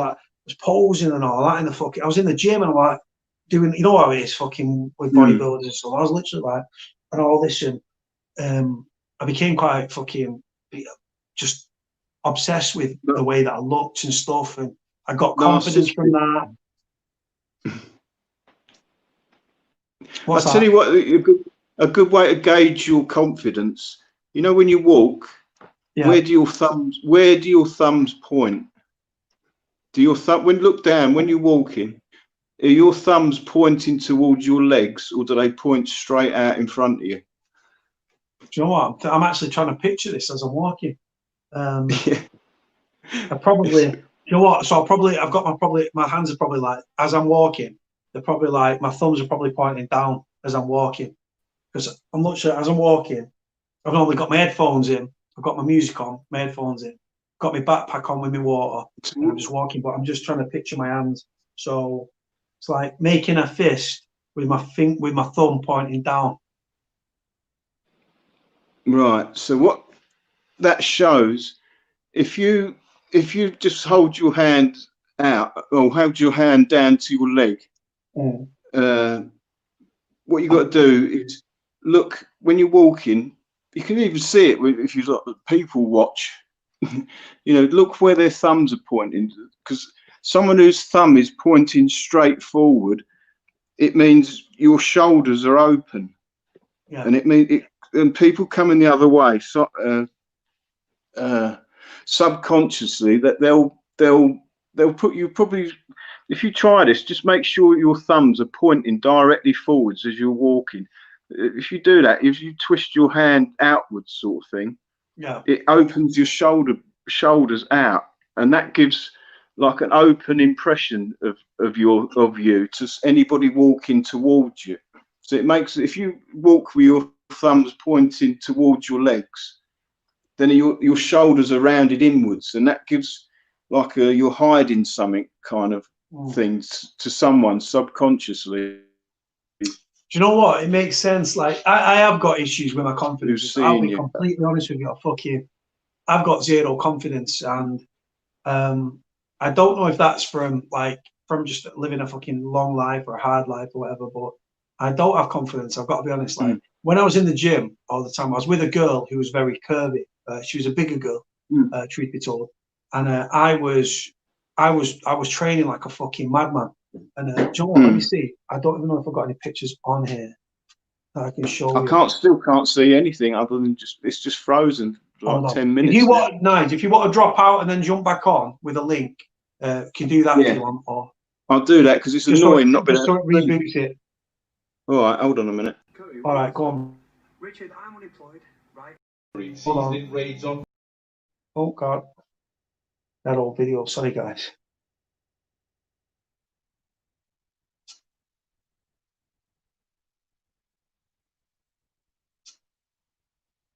posing and all that in the fucking. I was in the gym and I'm like doing, you know how it is fucking with bodybuilders and stuff. I was literally like, and all this, and I became quite fucking just obsessed with the way that I looked and stuff, and I got confidence from that. I'll tell you what, a good way to gauge your confidence, you know, when you walk, where do your thumbs point? Do your when look down when you're walking, are your thumbs pointing towards your legs, or do they point straight out in front of you? Do you know what? I'm actually trying to picture this as I'm walking. I probably, you know what? So I've got my hands are probably like, as I'm walking, they're probably like, my thumbs are probably pointing down as I'm walking, because I'm not sure as I'm walking. I've normally got my headphones in. I've got my music on, my headphones in, got my backpack on with my water, and I'm just walking, but I'm just trying to picture my hands. So it's like making a fist with my thumb pointing down. Right. So what that shows, if you just hold your hand out or hold your hand down to your leg, what you got to do is look when you're walking. You can even see it if you look at people watch. You know, look where their thumbs are pointing, because someone whose thumb is pointing straight forward, it means your shoulders are open, and it means and people coming the other way, so subconsciously, that they'll put you, probably, if you try this, just make sure your thumbs are pointing directly forwards as you're walking. If you do that, if you twist your hand outwards, sort of thing, it opens your shoulders out, and that gives like an open impression of you to anybody walking towards you. So it makes, if you walk with your thumbs pointing towards your legs, then your shoulders are rounded inwards, and that gives like you're hiding something kind of things to someone subconsciously. Do you know what? It makes sense. Like I have got issues with my confidence. I'll be completely honest with you. I've got zero confidence, and I don't know if that's from just living a fucking long life or a hard life or whatever. But I don't have confidence. I've got to be honest. Like when I was in the gym all the time, I was with a girl who was very curvy. She was a bigger girl, truth be told, and I was training like a fucking madman. And do you know what? Let me see. I don't even know if I've got any pictures on here that I can show you. I still can't see anything other than it's just frozen for like 10 minutes. If you want, Nige, if you want to drop out and then jump back on with a link, can do that if you want. Or I'll do that because it's annoying not being able so it reboots it. All right, hold on a minute. All right, go on. Richard, I'm unemployed, right? Hold on. Oh God, that old video. Sorry, guys.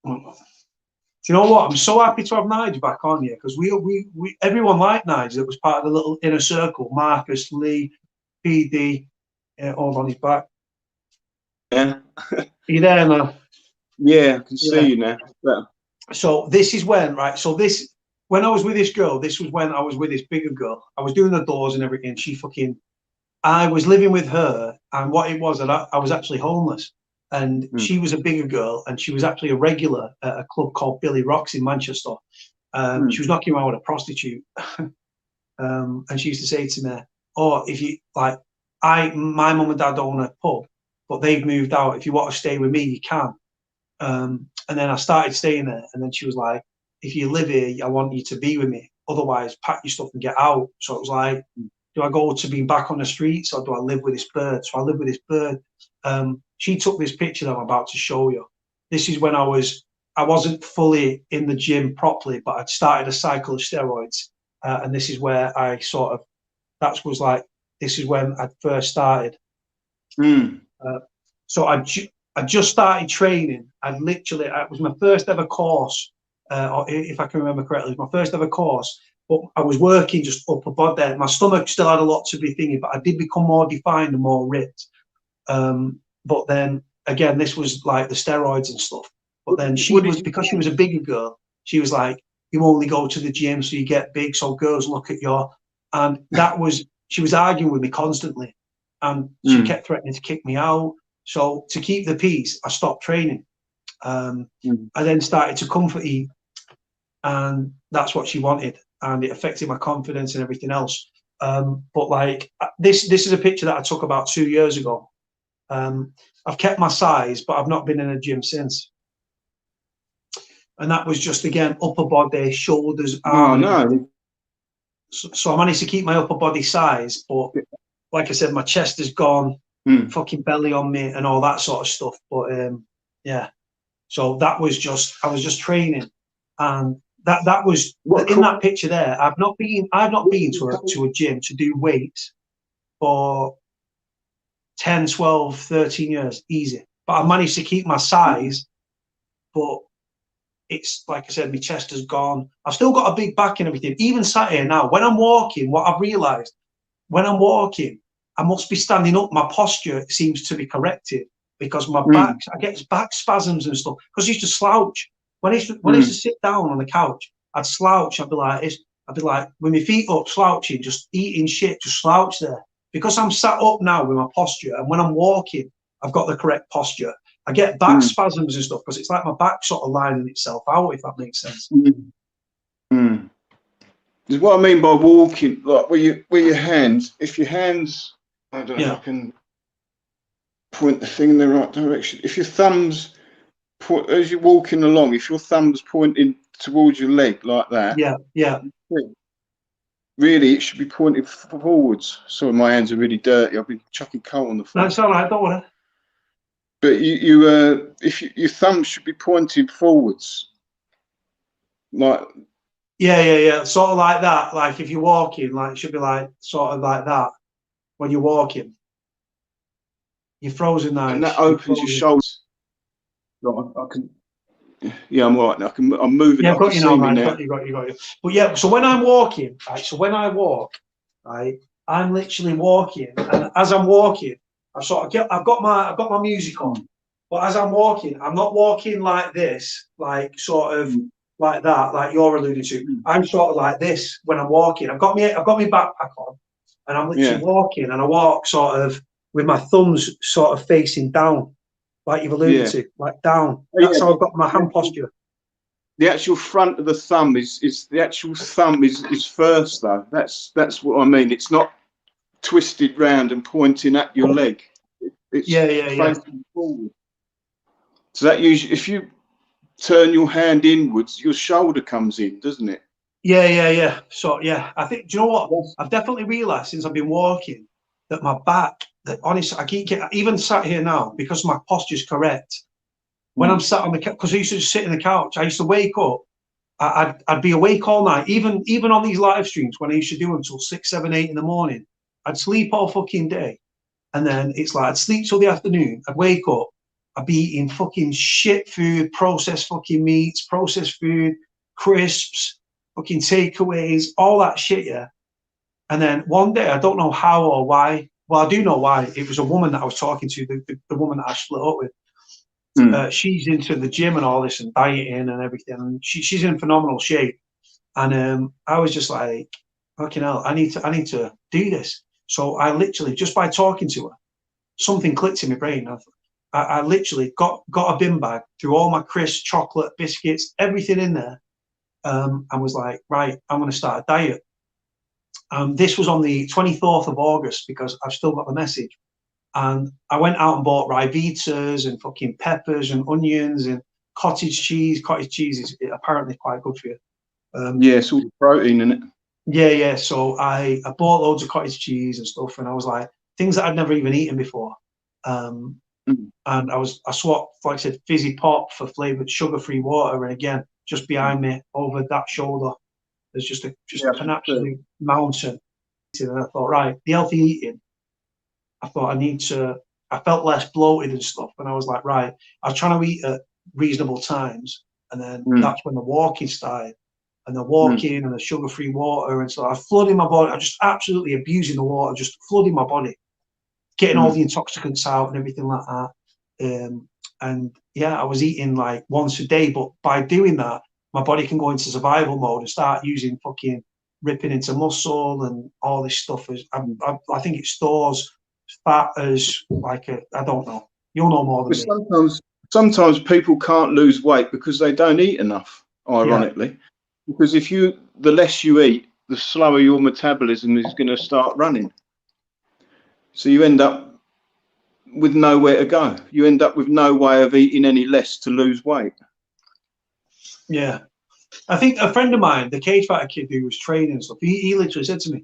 Do you know what? I'm so happy to have Nige back on here because we everyone liked Nige that was part of the little inner circle. Marcus, Lee, PD, all on his back. Yeah. Are you there, man? Yeah, I can see you now. Yeah. So this is when, right? So this, when I was with this girl, this was when I was with this bigger girl. I was doing the doors and everything. I was living with her, and what it was, that I was actually homeless. And she was a bigger girl, and she was actually a regular at a club called Billy Rocks in Manchester. She was knocking around with a prostitute. And she used to say to me, "Oh, if you like, my mum and dad own a pub, but they've moved out. If you want to stay with me, you can." And then I started staying there, and then she was like, "If you live here, I want you to be with me. Otherwise, pack your stuff and get out." So it was like, do I go to being back on the streets, or do I live with this bird? So I live with this bird. She took this picture that I'm about to show you. This is when I wasn't fully in the gym properly, but I'd started a cycle of steroids. And this is where I sort of, this is when I first started. So I just started training. It was my first ever course, or if I can remember correctly, it was my first ever course. But I was working just upper body. My stomach still had a lot to be thinking, but I did become more defined and more ripped. But then again, this was like the steroids and stuff. But then because she was a bigger girl, she was like, "You only go to the gym so you get big, so girls look at you." And she was arguing with me constantly, and she kept threatening to kick me out. So to keep the peace, I stopped training. I then started to comfort eat, and that's what she wanted, and it affected my confidence and everything else. But like this is a picture that I took about 2 years ago. I've kept my size, but I've not been in a gym since. And that was just, again, upper body, shoulders, arms. Oh, no. So I managed to keep my upper body size, but like I said, my chest is gone, fucking belly on me, and all that sort of stuff. But yeah, so that was I was just training, and that was in that picture there. I've not been to a gym to do weights for 10, 12, 13 years, easy. But I managed to keep my size, but it's like I said, my chest has gone. I've still got a big back and everything. Even sat here now, when I'm walking, what I've realised, when I'm walking, I must be standing up. My posture seems to be corrected because my back, I get back spasms and stuff. Because I used to slouch. When I used to sit down on the couch, I'd slouch. I'd be like this. I'd be like, with my feet up, slouching, just eating shit, just slouch there. Because I'm sat up now with my posture, and when I'm walking, I've got the correct posture. I get back spasms and stuff because it's like my back sort of lining itself out, if that makes sense. Is what I mean by walking, like with your hands. If your hands, I don't know, I can point the thing in the right direction. If your thumbs, as you're walking along, if your thumb's pointing towards your leg like that, really, it should be pointed forwards. Sorry, my hands are really dirty. I've been chucking coal on the floor. That's all right, don't worry. But your thumb should be pointed forwards, like. Yeah, sort of like that. Like if you're walking, like it should be like sort of like that when you're walking. You're frozen now. And that opens your shoulders. I can. Yeah, I'm all right. I'm moving. Yeah, I've got you now, man. Got you. But yeah, so when I'm walking, right, so when I walk, right, I'm literally walking, and as I'm walking, I've got my music on, but as I'm walking, I'm not walking like this, like sort of like that, like you're alluding to. I'm sort of like this when I'm walking. I've got my backpack on, and I'm literally walking, and I walk sort of with my thumbs sort of facing down. Like you've alluded to, like down. That's how I've got my hand posture. The actual front of the thumb is first though. That's what I mean. It's not twisted round and pointing at your leg. It's facing forward. So that usually, if you turn your hand inwards, your shoulder comes in, doesn't it? Yeah. So yeah, I think. Do you know what? I've definitely realised since I've been walking that my back. That honestly, I keep even sat here now because my posture's correct. When I'm sat on the couch, because I used to just sit on the couch, I used to wake up. I'd be awake all night, even on these live streams when I used to do them until 6, 7, 8 in the morning. I'd sleep all fucking day, and then it's like I'd sleep till the afternoon. I'd wake up, I'd be eating fucking shit food, processed fucking meats, processed food, crisps, fucking takeaways, all that shit, yeah. And then one day, I don't know how or why. Well, I do know why. It was a woman that I was talking to, the woman that I split up with. She's into the gym and all this and dieting and everything. And she's in phenomenal shape. And I was just like, fucking hell, I need to do this. So I literally, just by talking to her, something clicked in my brain. I literally got a bin bag, threw all my crisps, chocolate, biscuits, everything in there, and was like, right, I'm going to start a diet. This was on the 24th of August because I've still got the message. And I went out and bought Ryvitas and fucking peppers and onions and cottage cheese. Cottage cheese is apparently quite good for you. Yeah, it's all the protein in it. Yeah. So I bought loads of cottage cheese and stuff, and I was like, things that I'd never even eaten before. And I swapped, like I said, fizzy pop for flavored sugar-free water, and again, just behind me over that shoulder, there's just an absolute mountain. And I thought, right, the healthy eating. I thought I felt less bloated and stuff, and I was like, right, I was trying to eat at reasonable times, and then that's when the walking started. And the walking and the sugar-free water, and so I flooding my body. I'm just absolutely abusing the water, just flooding my body, getting all the intoxicants out and everything like that. And yeah, I was eating like once a day, but by doing that, my body can go into survival mode and start using fucking ripping into muscle and all this stuff. I think it stores fat as like I don't know. You'll know more than me. Sometimes people can't lose weight because they don't eat enough. Ironically. Yeah. Because the less you eat, the slower your metabolism is going to start running. So you end up with nowhere to go. You end up with no way of eating any less to lose weight. Yeah. I think a friend of mine, the cage fighter kid who was training and stuff, he literally said to me,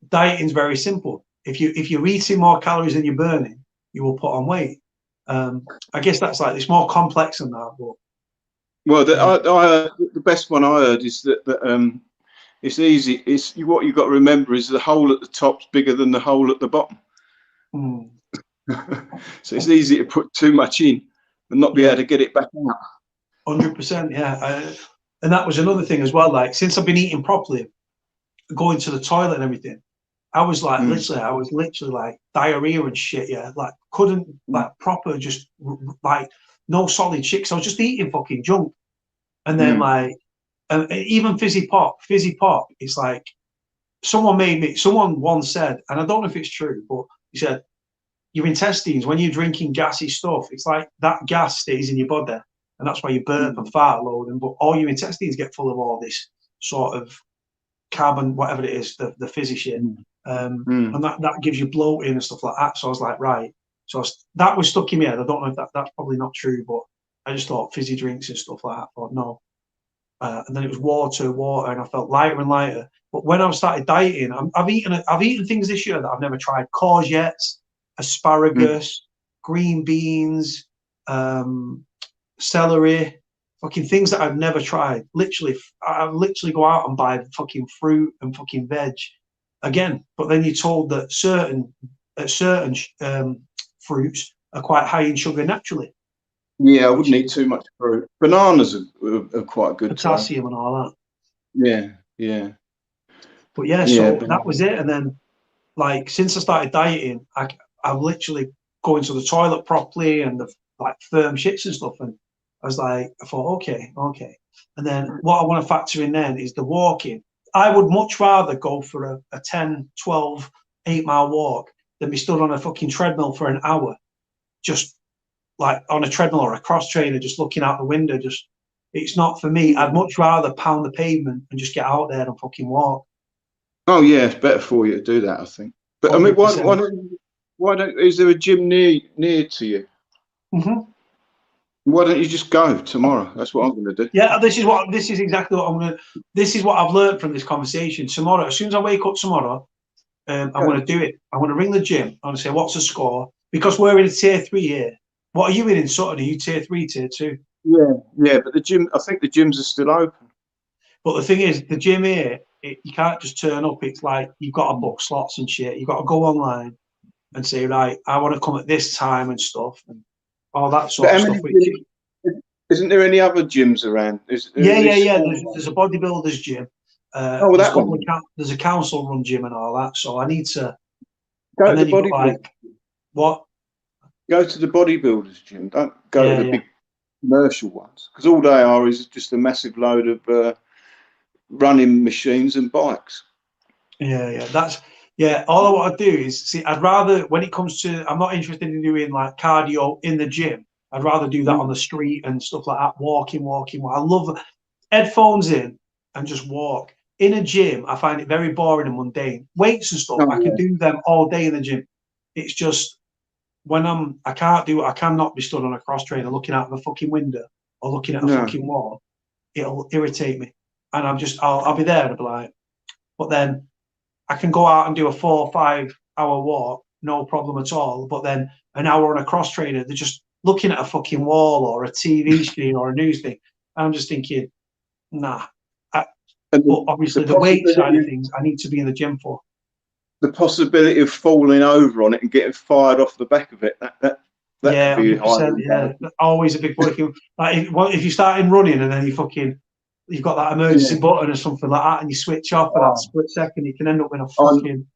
dieting's very simple. If you're eating more calories than you're burning, you will put on weight. I guess that's like, it's more complex than that, but well, the best one I heard is that it's easy. What you've got to remember is the hole at the top's bigger than the hole at the bottom. So it's easy to put too much in and not be able to get it back out. 100%, yeah. And that was another thing as well. Like, since I've been eating properly, going to the toilet and everything, I was like, literally like diarrhea and shit. Yeah, like couldn't like proper, just like no solid shit. 'Cause I was just eating fucking junk. And then like, even fizzy pop. It's like someone once said, and I don't know if it's true, but he said, your intestines, when you're drinking gassy stuff, it's like that gas stays in your body, and that's why you burp and fart loading. But all your intestines get full of all this sort of carbon, whatever it is, the fizzy shit, and that gives you bloating and stuff like that. So I was like, right. So that was stuck in my head. I don't know if that's probably not true, but I just thought fizzy drinks and stuff like that. I thought no. And then it was water, and I felt lighter and lighter. But when I started dieting, I've eaten things this year that I've never tried: courgettes, asparagus, green beans, celery, fucking things that I've never tried. I literally go out and buy fucking fruit and fucking veg again. But then you're told that certain fruits are quite high in sugar naturally. Yeah, I wouldn't eat too much fruit. Bananas are quite good. Potassium and all that. Yeah. But so that was it. And then, like, since I started dieting, I literally go into the toilet properly and the like firm shits and stuff. And I was like, I thought, okay. And then what I want to factor in then is the walking. I would much rather go for a 10, 12, 8-mile walk than be stood on a fucking treadmill for an hour, just like on a treadmill or a cross trainer, just looking out the window. It's not for me. I'd much rather pound the pavement and just get out there and fucking walk. Oh yeah, it's better for you to do that, I think. But 100%. I mean, why don't? Is there a gym near to you? Why don't you just go tomorrow? That's what I'm going to do. Yeah, this is exactly what I'm going to. This is what I've learned from this conversation. Tomorrow, as soon as I wake up tomorrow, I'm going to do it. I'm going to ring the gym. I'm going to say, what's the score? Because we're in a tier 3 here. What are you in Sutton? Are you tier 3, tier 2? Yeah, but I think the gyms are still open. But the thing is, the gym here, you can't just turn up. It's like you've got to book slots and shit. You've got to go online and say, right, I want to come at this time and stuff. And all that sort of stuff. Isn't there any other gyms around? Yeah. There's a bodybuilders gym. There's a council run gym and all that. So I need to go to the bodybuilders. What? Go to the bodybuilders gym. Don't go to the big commercial ones, because all they are is just a massive load of running machines and bikes. All I want to do is see. I'd rather, when it comes to, I'm not interested in doing like cardio in the gym. I'd rather do that on the street and stuff like that. Walking. I love headphones in and just walk. In a gym, I find it very boring and mundane. Weights and stuff, I can do them all day in the gym. It's just when I cannot be stood on a cross trainer looking out of a fucking window or looking at a fucking wall. It'll irritate me, and I'll be there and I'll be like, but then I can go out and do a 4 or 5 hour walk, no problem at all. But then an hour on a cross trainer, they're just looking at a fucking wall or a TV screen or a news thing. And I'm just thinking, nah. But obviously the weight side of things, I need to be in the gym for. The possibility of falling over on it and getting fired off the back of it, that could be high. Always a big working. Like if you start in running and then you've got that emergency button or something like that, and you switch off for that split second, you can end up in a fucking.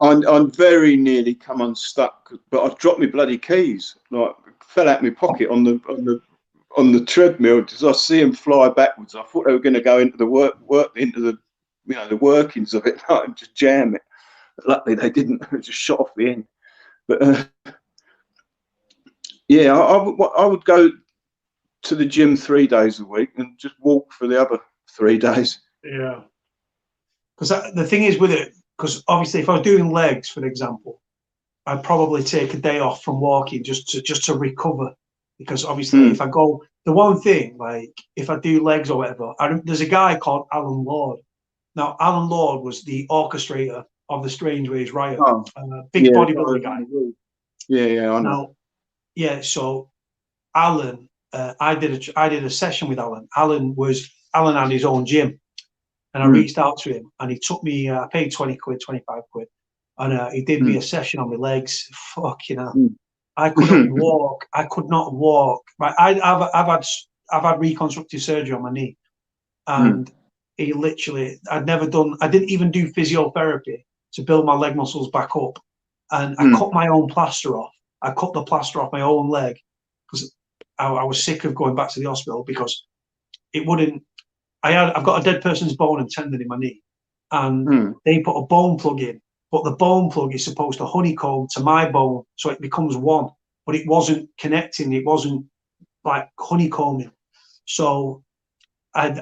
I'm very nearly come unstuck, but I've dropped my bloody keys. Like fell out my pocket on the treadmill. As I see them fly backwards, I thought they were going to go into the the workings of it, and just jam it. Luckily, they didn't. It just shot off the end. But I would go to the gym 3 days a week and just walk for the other 3 days. Yeah. Because the thing is with it, because obviously if I was doing legs, for example, I'd probably take a day off from walking just to recover. Because obviously if I go, the one thing, like if I do legs or whatever, there's a guy called Alan Lord. Now, Alan Lord was the orchestrator of the Strange Ways Riot, big bodybuilding guy. Yeah, I know. Now, so Alan, I did a session with Alan. Alan had his own gym, and I reached out to him, and he took me. I paid 20 quid, 25 quid, and he did me a session on my legs. Fucking hell, I couldn't walk. I could not walk. Right, I've had reconstructive surgery on my knee, and he literally, I didn't even do physiotherapy to build my leg muscles back up, and I cut my own plaster off. I cut the plaster off my own leg because I was sick of going back to the hospital because it wouldn't. I've got a dead person's bone and tendon in my knee, and they put a bone plug in, but the bone plug is supposed to honeycomb to my bone so it becomes one, but it wasn't connecting. It wasn't like honeycombing. So I'd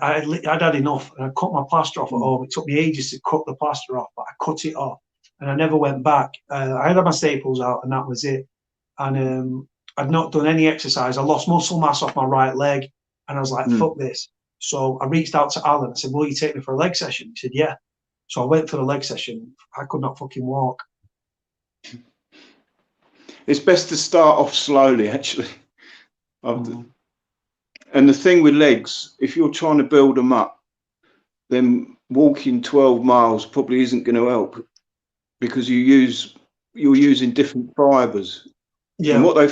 had enough, and I cut my plaster off at home. It took me ages to cut the plaster off, but I cut it off, and I never went back. I had my staples out, and that was it. And I'd not done any exercise. I lost muscle mass off my right leg, and I was like, fuck this. So I reached out to Alan. I said, will you take me for a leg session? He said, yeah. So I went for the leg session. I could not fucking walk. It's best to start off slowly, actually. And the thing with legs, if you're trying to build them up, then walking 12 miles probably isn't going to help, because you're using different fibers. Yeah. And what they've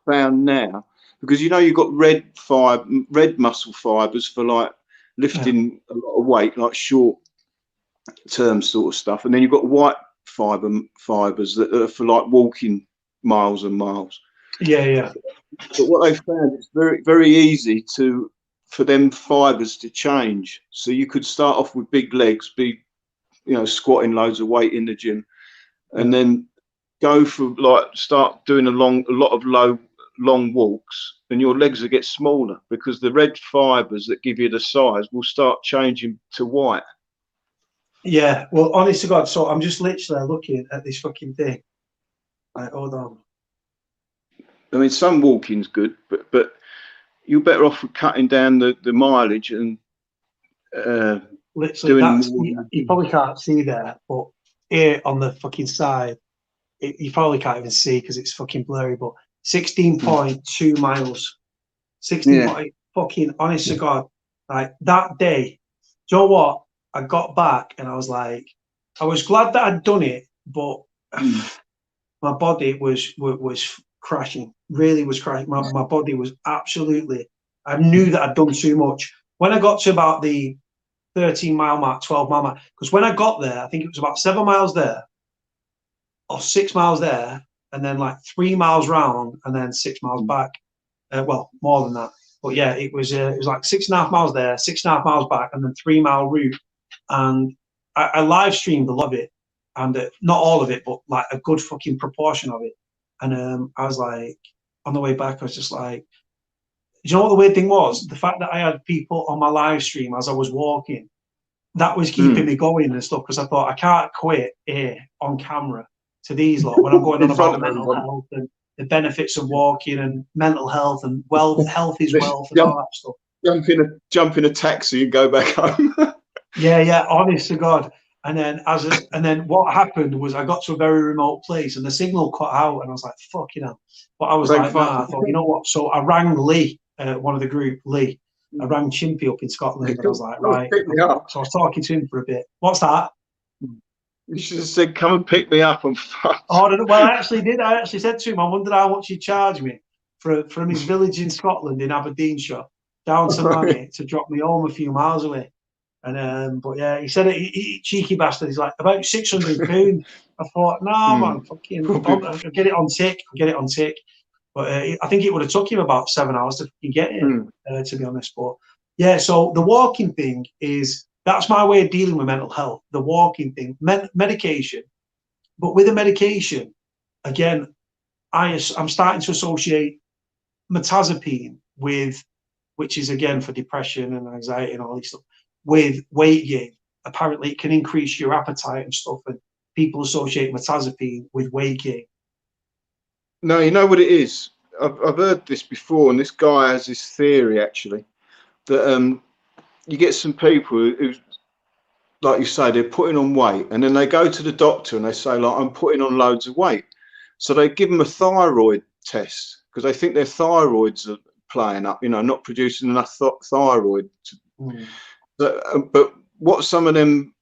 found now, because you've got red muscle fibers for like lifting a lot of weight, like short term sort of stuff, and then you've got white fibers that are for like walking miles and miles. Yeah. But what they've found is very, very easy for them fibers to change. So you could start off with big legs, squatting loads of weight in the gym, and then go for start doing a lot of long walks, and your legs will get smaller because the red fibers that give you the size will start changing to white. Yeah, well, honest to God, so I'm just literally looking at this fucking thing. Right, hold on. I mean, some walking's good, but you're better off with cutting down the mileage and literally. You probably can't see there, but here on the fucking side, you probably can't even see because it's fucking blurry. But 16.2 miles, 16. Fucking honest to God, like that day. Do you know what? I got back and I was like, I was glad that I'd done it, but my body was crashing. Really was crashing. My body was absolutely. I knew that I'd done too much. When I got to about the 13-mile mark, 12-mile mark, because when I got there, I think it was about 7 miles there, or 6 miles there, and then like 3 miles round, and then 6 miles back. Well, more than that. But yeah, it was like 6.5 miles there, 6.5 miles back, and then 3-mile route. And I live streamed a lot of it, and not all of it, but like a good fucking proportion of it. And I was like, on the way back, I was just like, you know what the weird thing was? The fact that I had people on my live stream as I was walking, that was keeping me going and stuff, because I thought I can't quit here on camera to these lot when I'm going on about mental health and the benefits of walking and mental health and health is wealth and all that stuff. Jump in a taxi and go back home. Yeah, honest to God. And then what happened was I got to a very remote place and the signal cut out, and I was like, fuck, you know. But I was like, nah, I thought, you know what? So I rang Lee, one of the group, Lee. I rang Chimpy up in Scotland, and I was like, right. So I was talking to him for a bit. What's that? You should have said, come and pick me up. And well, I actually did. I actually said to him, I wondered how much he'd charge me from his village in Scotland, in Aberdeenshire, down to Manny to drop me home a few miles away. And but yeah, he said it, cheeky bastard. He's like, about £600. I thought, no, man, fucking, I'll get it on tick. But I think it would have took him about 7 hours to fucking get it, to be honest. But yeah, so the walking thing that's my way of dealing with mental health. The walking thing, medication. But with the medication, again, I'm starting to associate metazapine with, which is again for depression and anxiety and all this stuff, with weight gain. Apparently, it can increase your appetite and stuff, and people associate metazapine with weight gain. No, you know what it is? I've heard this before, and this guy has this theory, actually, that you get some people who, like you say, they're putting on weight, and then they go to the doctor and they say, like, I'm putting on loads of weight. So they give them a thyroid test because they think their thyroids are playing up, you know, not producing enough thyroid. But what some of them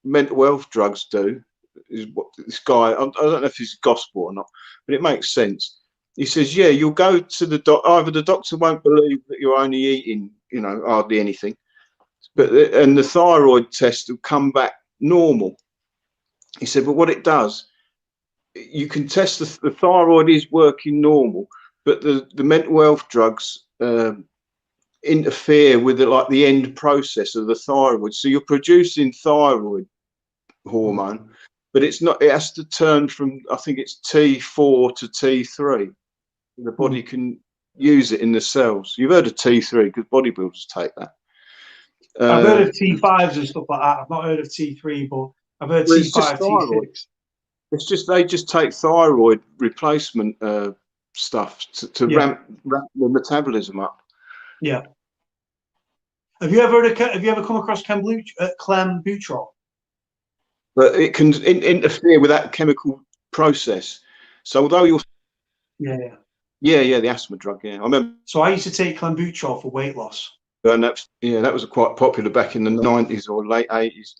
mental health drugs do is what this guy, I don't know if it's gospel or not, but it makes sense. He says, yeah, you'll go to the doctor, either the doctor won't believe that you're only eating, you know, hardly anything, and the thyroid test will come back normal. He said, but what it does, you can test the thyroid is working normal, but the mental health drugs interfere with the end process of the thyroid. So you're producing thyroid hormone, but it's not, it has to turn from, I think it's T4 to T3. The body can use it in the cells. You've heard of T3 because bodybuilders take that. I've heard of T5s and stuff like that. I've not heard of T3, but I've heard T5, T6. It's just they just take thyroid replacement stuff to ramp the metabolism up. Yeah. Have you ever come across clenbuterol? But it can interfere with that chemical process. So although you're the asthma drug. Yeah, I remember. So I used to take clenbuterol for weight loss. And that was quite popular back in the 90s or late 80s.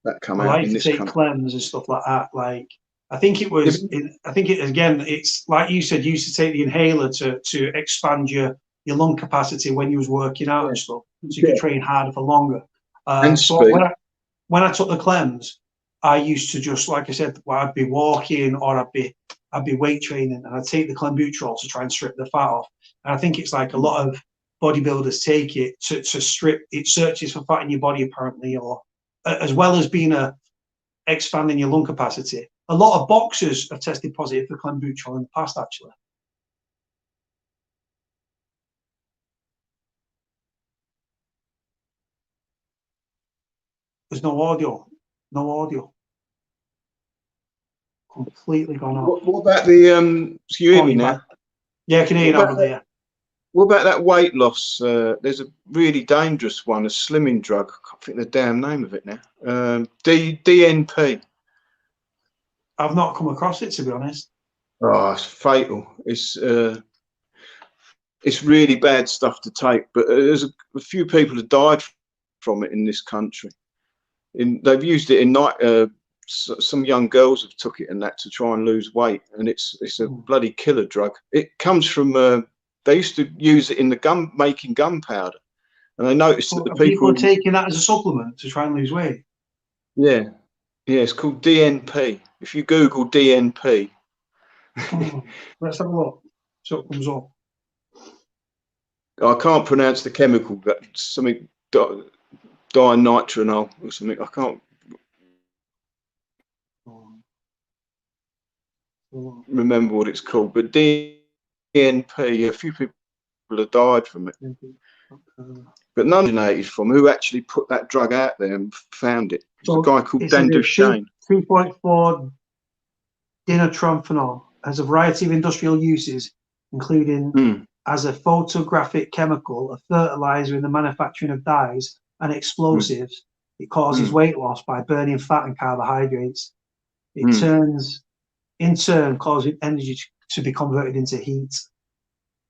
That come out. I used to take clems and stuff like that. Like I think it was. It's like you said. You used to take the inhaler to expand your lung capacity when you was working out and stuff, so you could train harder for longer. So when I took the clems, I used to just, like I said, I'd be walking or I'd be weight training, and I'd take the clenbuterol to try and strip the fat off. And I think it's like a lot of bodybuilders take it to strip. It searches for fat in your body apparently, or as well as being expanding your lung capacity. A lot of boxers have tested positive for clenbuterol in the past, actually. There's no audio. Completely gone off. What about the can you hear me now? Yeah, I can hear you now. Yeah. What about that weight loss? There's a really dangerous one, a slimming drug. I can't think the damn name of it now. DNP. I've not come across it, to be honest. Oh, it's fatal. It's really bad stuff to take. But there's a few people have died from it in this country. They've used it in some young girls have took it and that to try and lose weight, and it's a bloody killer drug. It comes from they used to use it in the making gunpowder, and they noticed that the people are taking that as a supplement to try and lose weight. Yeah, it's called DNP. If you Google DNP, let's have a look. So it comes up. I can't pronounce the chemical, but something dinitronol or something. I can't remember what it's called, but DNP. A few people have died from it, but none originated from who actually put that drug out there and found it. It's a guy called Lachey. 2.4 dinitromphenol has a variety of industrial uses, including as a photographic chemical, a fertilizer in the manufacturing of dyes and explosives. It causes weight loss by burning fat and carbohydrates. It turns, in turn, causing energy to be converted into heat.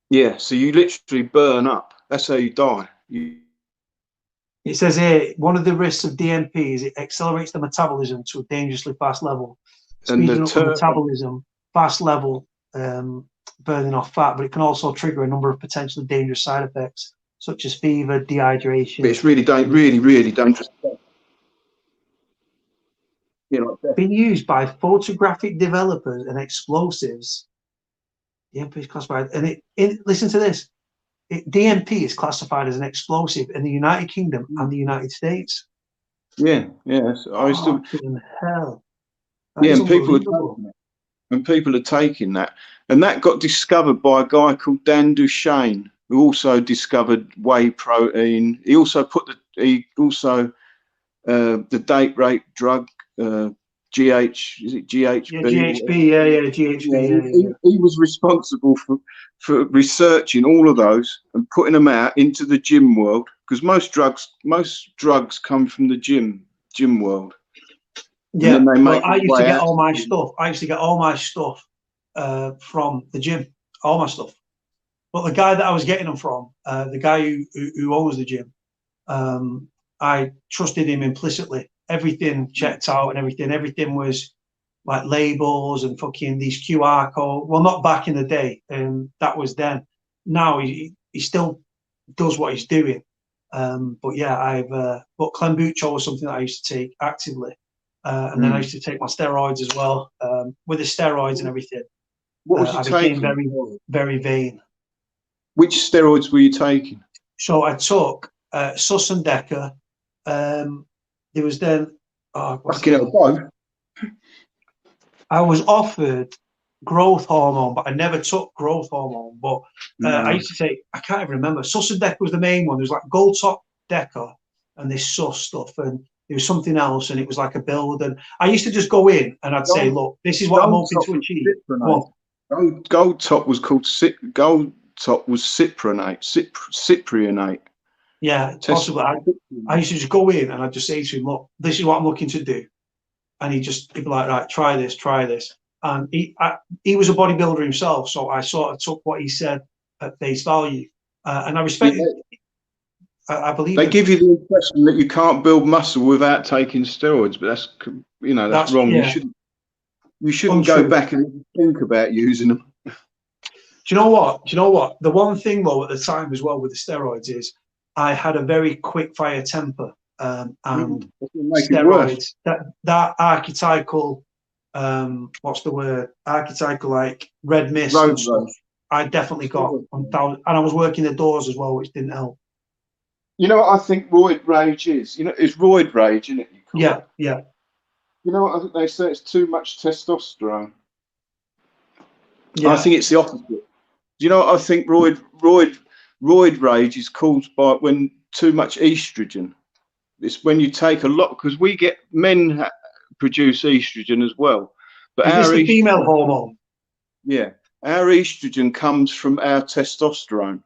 Yeah, so you literally burn up. That's how you die. It says here, one of the risks of DNP is it accelerates the metabolism to a dangerously fast level. Speeding up the metabolism, fast level, burning off fat, but it can also trigger a number of potentially dangerous side effects, such as fever, dehydration. But it's really dangerous. Being used by photographic developers and explosives. DNP is classified, and listen to this. DNP is classified as an explosive in the United Kingdom and the United States. Yeah. I used to. Hell. And people are taking that, and that got discovered by a guy called Dan Duchesne, who also discovered whey protein. He also put the date rape drug. Is it GHB? Yeah, GHB. He was responsible for researching all of those and putting them out into the gym world, because most drugs come from the gym world. Yeah, well, I used to get all my stuff. I used to get all my stuff from the gym, all my stuff. But the guy that I was getting them from, the guy who owns the gym, I trusted him implicitly. Everything checked out and everything. Everything was like labels and fucking these QR codes. Well, not back in the day, that was then. Now he still does what he's doing. But yeah, but Clenbuterol was something that I used to take actively. And then I used to take my steroids as well. With the steroids and everything, what was you taking? I became very, very vain. Which steroids were you taking? So I took Sus and Deca. There was then. I was offered growth hormone, but I never took growth hormone. But I used to take. I can't even remember. Sus and Deca was the main one. There was like Gold Top Deca and this Sus stuff, and there was something else, and it was like a build. And I used to just go in and I'd say, "Look, this is what I'm hoping to achieve." Gold Top was called Gold Top was cypionate. Yeah, possibly. I used to just go in and I'd just say to him, "Look, this is what I'm looking to do," and he'd be like, "Right, try this." And he was a bodybuilder himself, so I sort of took what he said at face value, and I respected. I believe they give you the impression that you can't build muscle without taking steroids, but that's wrong. Yeah. You shouldn't go back and think about using them. Do you know what? The one thing though at the time as well with the steroids is I had a very quick fire temper, and steroids, that archetypal, what's the word? Archetypal, like red mist and stuff. I definitely got, and I was working the doors as well, which didn't help. You know what I think roid rage is? It's roid rage, isn't it? Yeah. You know what I think they say? It's too much testosterone. Yeah. I think it's the opposite. Do you know what I think roid rage is caused by when too much estrogen. It's when you take a lot, because men produce estrogen as well. But is this the female hormone? Yeah. Our estrogen comes from our testosterone.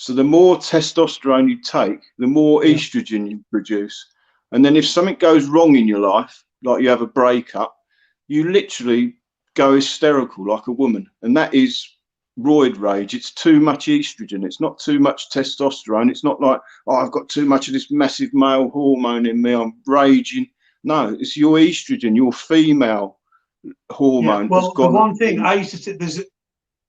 So the more testosterone you take, the more estrogen you produce. And then if something goes wrong in your life, like you have a breakup, you literally go hysterical like a woman. And that is roid rage. It's too much estrogen. It's not too much testosterone. It's not like, I've got too much of this massive male hormone in me. I'm raging. No, it's your estrogen, your female hormone. Yeah. Well, has the gone one up. thing I used to there's You'll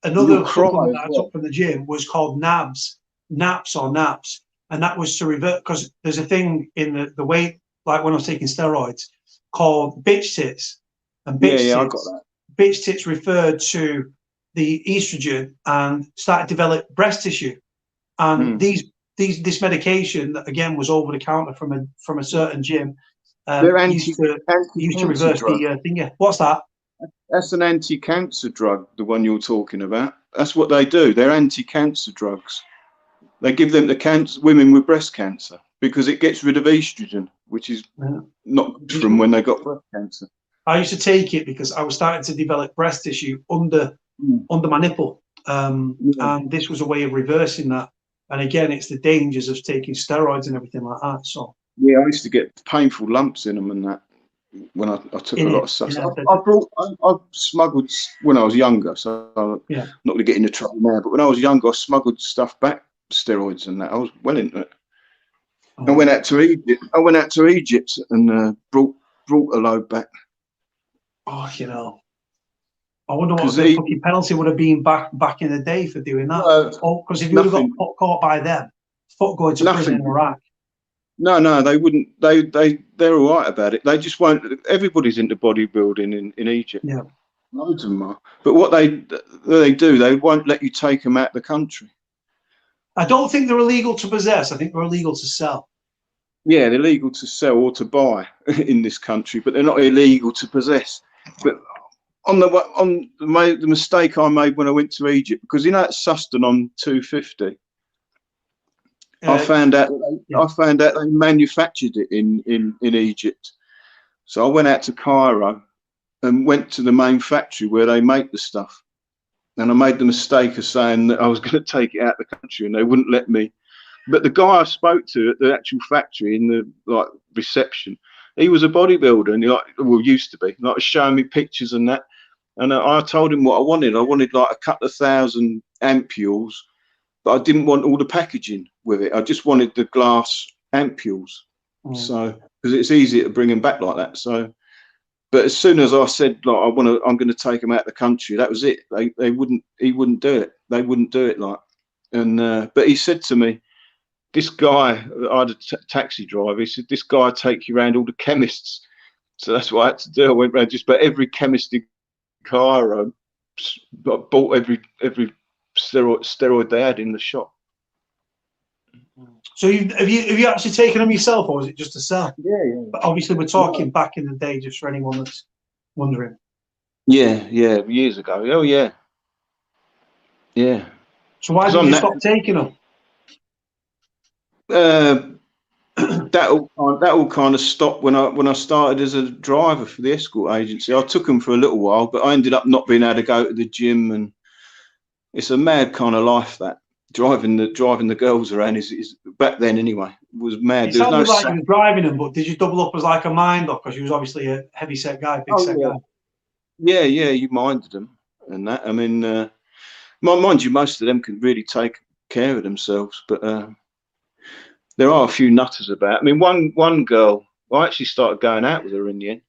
another cry supplement as that I well. took from the gym was called naps, and that was to revert because there's a thing in the weight, like when I was taking steroids, called bitch tits, and bitch Yeah, I tits, got that. bitch tits referred to the estrogen and started to develop breast tissue, and this medication that again was over the counter from a certain gym They're used to anti-cancer reverse drug. the thing. Yeah, what's that? That's an anti-cancer drug, the one you're talking about. That's what they do. They're anti-cancer drugs. They give them to cancer women with breast cancer because it gets rid of estrogen, which is not good from when they got breast cancer. I used to take it because I was starting to develop breast tissue under my nipple, and this was a way of reversing that. And again, it's the dangers of taking steroids and everything like that. So yeah, I used to get painful lumps in them and that when I took a lot of stuff. So I smuggled when I was younger, so I'm not going to get into trouble now. But when I was younger, I smuggled stuff back, steroids and that. I was well into it. I went out to Egypt. And brought a load back. Oh, you know, I wonder what the fucking penalty would have been back in the day for doing that. Because if you would have got caught by them, fuck going to prison in Iraq. No, they wouldn't. They're all right about it. They just won't. Everybody's into bodybuilding in Egypt. Yeah, loads of them are. But what they do, they won't let you take them out of the country. I don't think they're illegal to possess. I think they're illegal to sell. Yeah, they're legal to sell or to buy in this country, but they're not illegal to possess. But the mistake I made when I went to Egypt, because it's Sustain on 250. I found out they manufactured it in Egypt. So I went out to Cairo and went to the main factory where they make the stuff. And I made the mistake of saying that I was going to take it out of the country, and they wouldn't let me. But the guy I spoke to at the actual factory in the reception, he was a bodybuilder, and used to be. Showing me pictures and that. And I told him what I wanted. I wanted like a couple of thousand ampules, but I didn't want all the packaging with it. I just wanted the glass ampules. So because it's easier to bring them back like that. So, but as soon as I said I'm going to take them out of the country, that was it. He wouldn't do it. They wouldn't do it but he said to me, this guy, I had a taxi driver. He said, this guy take you around all the chemists. So that's what I had to do. I went around just about every chemist in Cairo. I bought every steroid they had in the shop. So have you actually taken them yourself, or was it just to sell? Yeah. But obviously, we're talking back in the day, just for anyone that's wondering. Yeah, years ago. Oh yeah. So why did you stop taking them? That all kind of stopped when I started as a driver for the escort agency. I took them for a little while, but I ended up not being able to go to the gym, and it's a mad kind of life that driving the girls around is back then anyway was mad. It sounded like you were driving them, but did you double up as like a minder? Because you was obviously a heavy set guy, big set guy. Yeah, you minded them and that. I mean, mind you, most of them can really take care of themselves, but there are a few nutters about. I mean, one girl, I actually started going out with her in the end.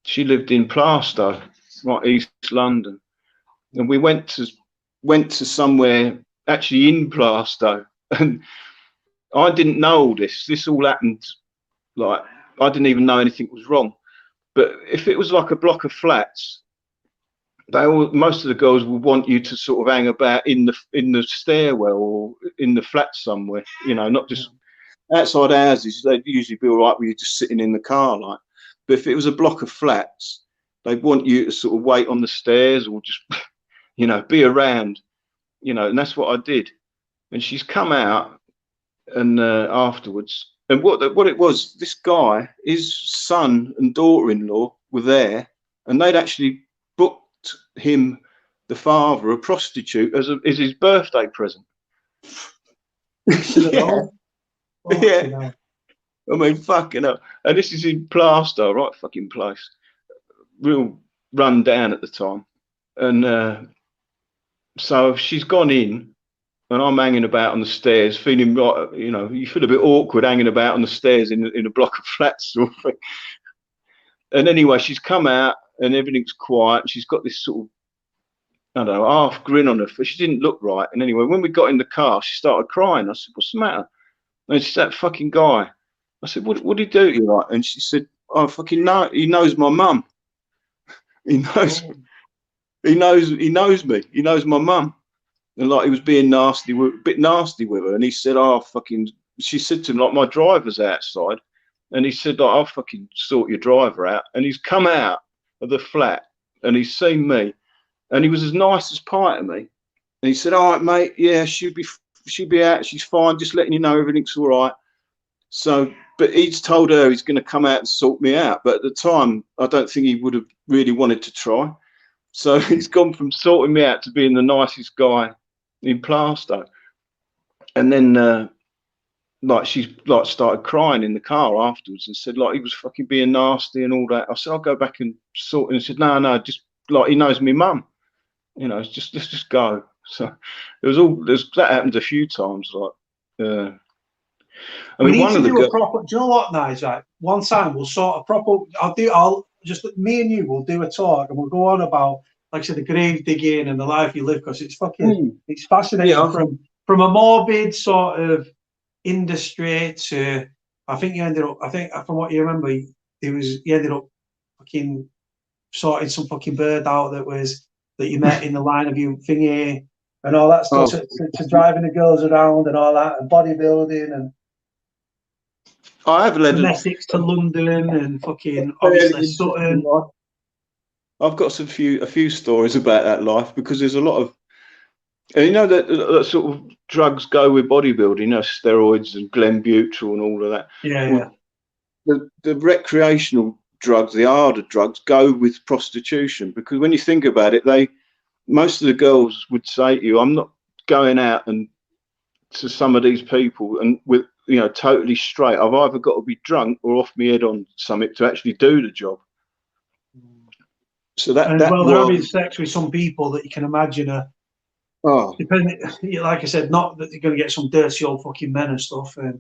She lived in Plaistow, right East London, and we went to somewhere actually in Plaistow, and I didn't know all this. This all happened like I didn't even know anything was wrong. But if it was like a block of flats, most of the girls would want you to sort of hang about in the stairwell or in the flat somewhere, not just outside houses. They'd usually be all right with you just sitting in the car, like. But if it was a block of flats, they'd want you to sort of wait on the stairs or just, be around, and that's what I did. And she's come out and afterwards, and what it was, this guy, his son and daughter-in-law were there, and they'd actually booked him, the father, a prostitute as his birthday present. Yeah. I mean, fucking hell. And this is in Plaistow, right fucking place. Real run down at the time. And so she's gone in, and I'm hanging about on the stairs, feeling right, you feel a bit awkward hanging about on the stairs in a block of flats sort of thing. And anyway, she's come out and everything's quiet. She's got this sort of, I don't know, half grin on her face. She didn't look right. And anyway, when we got in the car, she started crying. I said, "What's the matter?" And she's that fucking guy. I said, what did he do to you, like? And she said, "Oh, fucking no, he knows my mum. He knows me. He knows my mum." And like he was being nasty, a bit nasty with her. And he said, "Oh, fucking," she said to him, like, "My driver's outside." And he said, like, "I'll fucking sort your driver out." And he's come out of the flat and he's seen me. And he was as nice as pie to me. And he said, "All right, mate, yeah, she'll be out. She's fine. Just letting you know everything's all right." So, but he's told her he's going to come out and sort me out. But at the time, I don't think he would have really wanted to try. So he's gone from sorting me out to being the nicest guy in Plaistow. And then, like, she like started crying in the car afterwards and said, like, he was fucking being nasty and all that. I said, "I'll go back and sort." And he said, no, just like, he knows me mum. You know, it's just, let's just go. So that happened a few times. Like, I mean, we need one to of the do a proper. Do you know what, Nige? Right, one time we'll sort a proper. I'll just me and you will do a talk and we'll go on about, like I said, the grave digging and the life you live, because it's fucking it's fascinating. Yeah. From a morbid sort of industry to, I think you ended up. I think from what you remember, you ended up fucking sorting some fucking bird out that you met in the line of your thingy and all that stuff, to driving the girls around and all that, and bodybuilding, and I have led from Essex to London and fucking obviously Sutton. I've got a few stories about that life, because there's a lot of, you know, that sort of drugs go with bodybuilding, you know, steroids and Glenbuterol and all of that. Yeah. The recreational drugs, the harder drugs, go with prostitution, because when you think about it, most of the girls would say to you, "I'm not going out and to some of these people and with, you know, totally straight. I've either got to be drunk or off my head on something to actually do the job." So they're having sex with some people that you can imagine depending, like I said, not that they're going to get some dirty old fucking men and stuff. And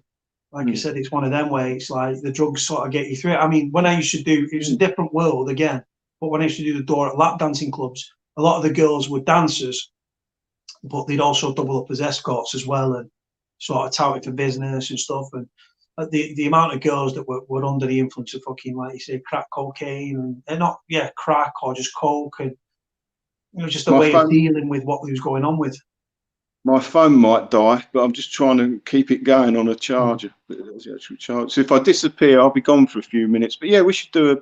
like I said, it's one of them where it's like the drugs sort of get you through it. I mean, when I used to do, it was a different world again, but when I used to do the door at lap dancing clubs, a lot of the girls were dancers, but they'd also double up as escorts as well and sort of touted for business and stuff. And the amount of girls that were under the influence of fucking, like you say, crack cocaine and not crack or just coke, and it was just a way of dealing with what was going on with. My phone might die, but I'm just trying to keep it going on a charger. So if I disappear, I'll be gone for a few minutes. But yeah, we should do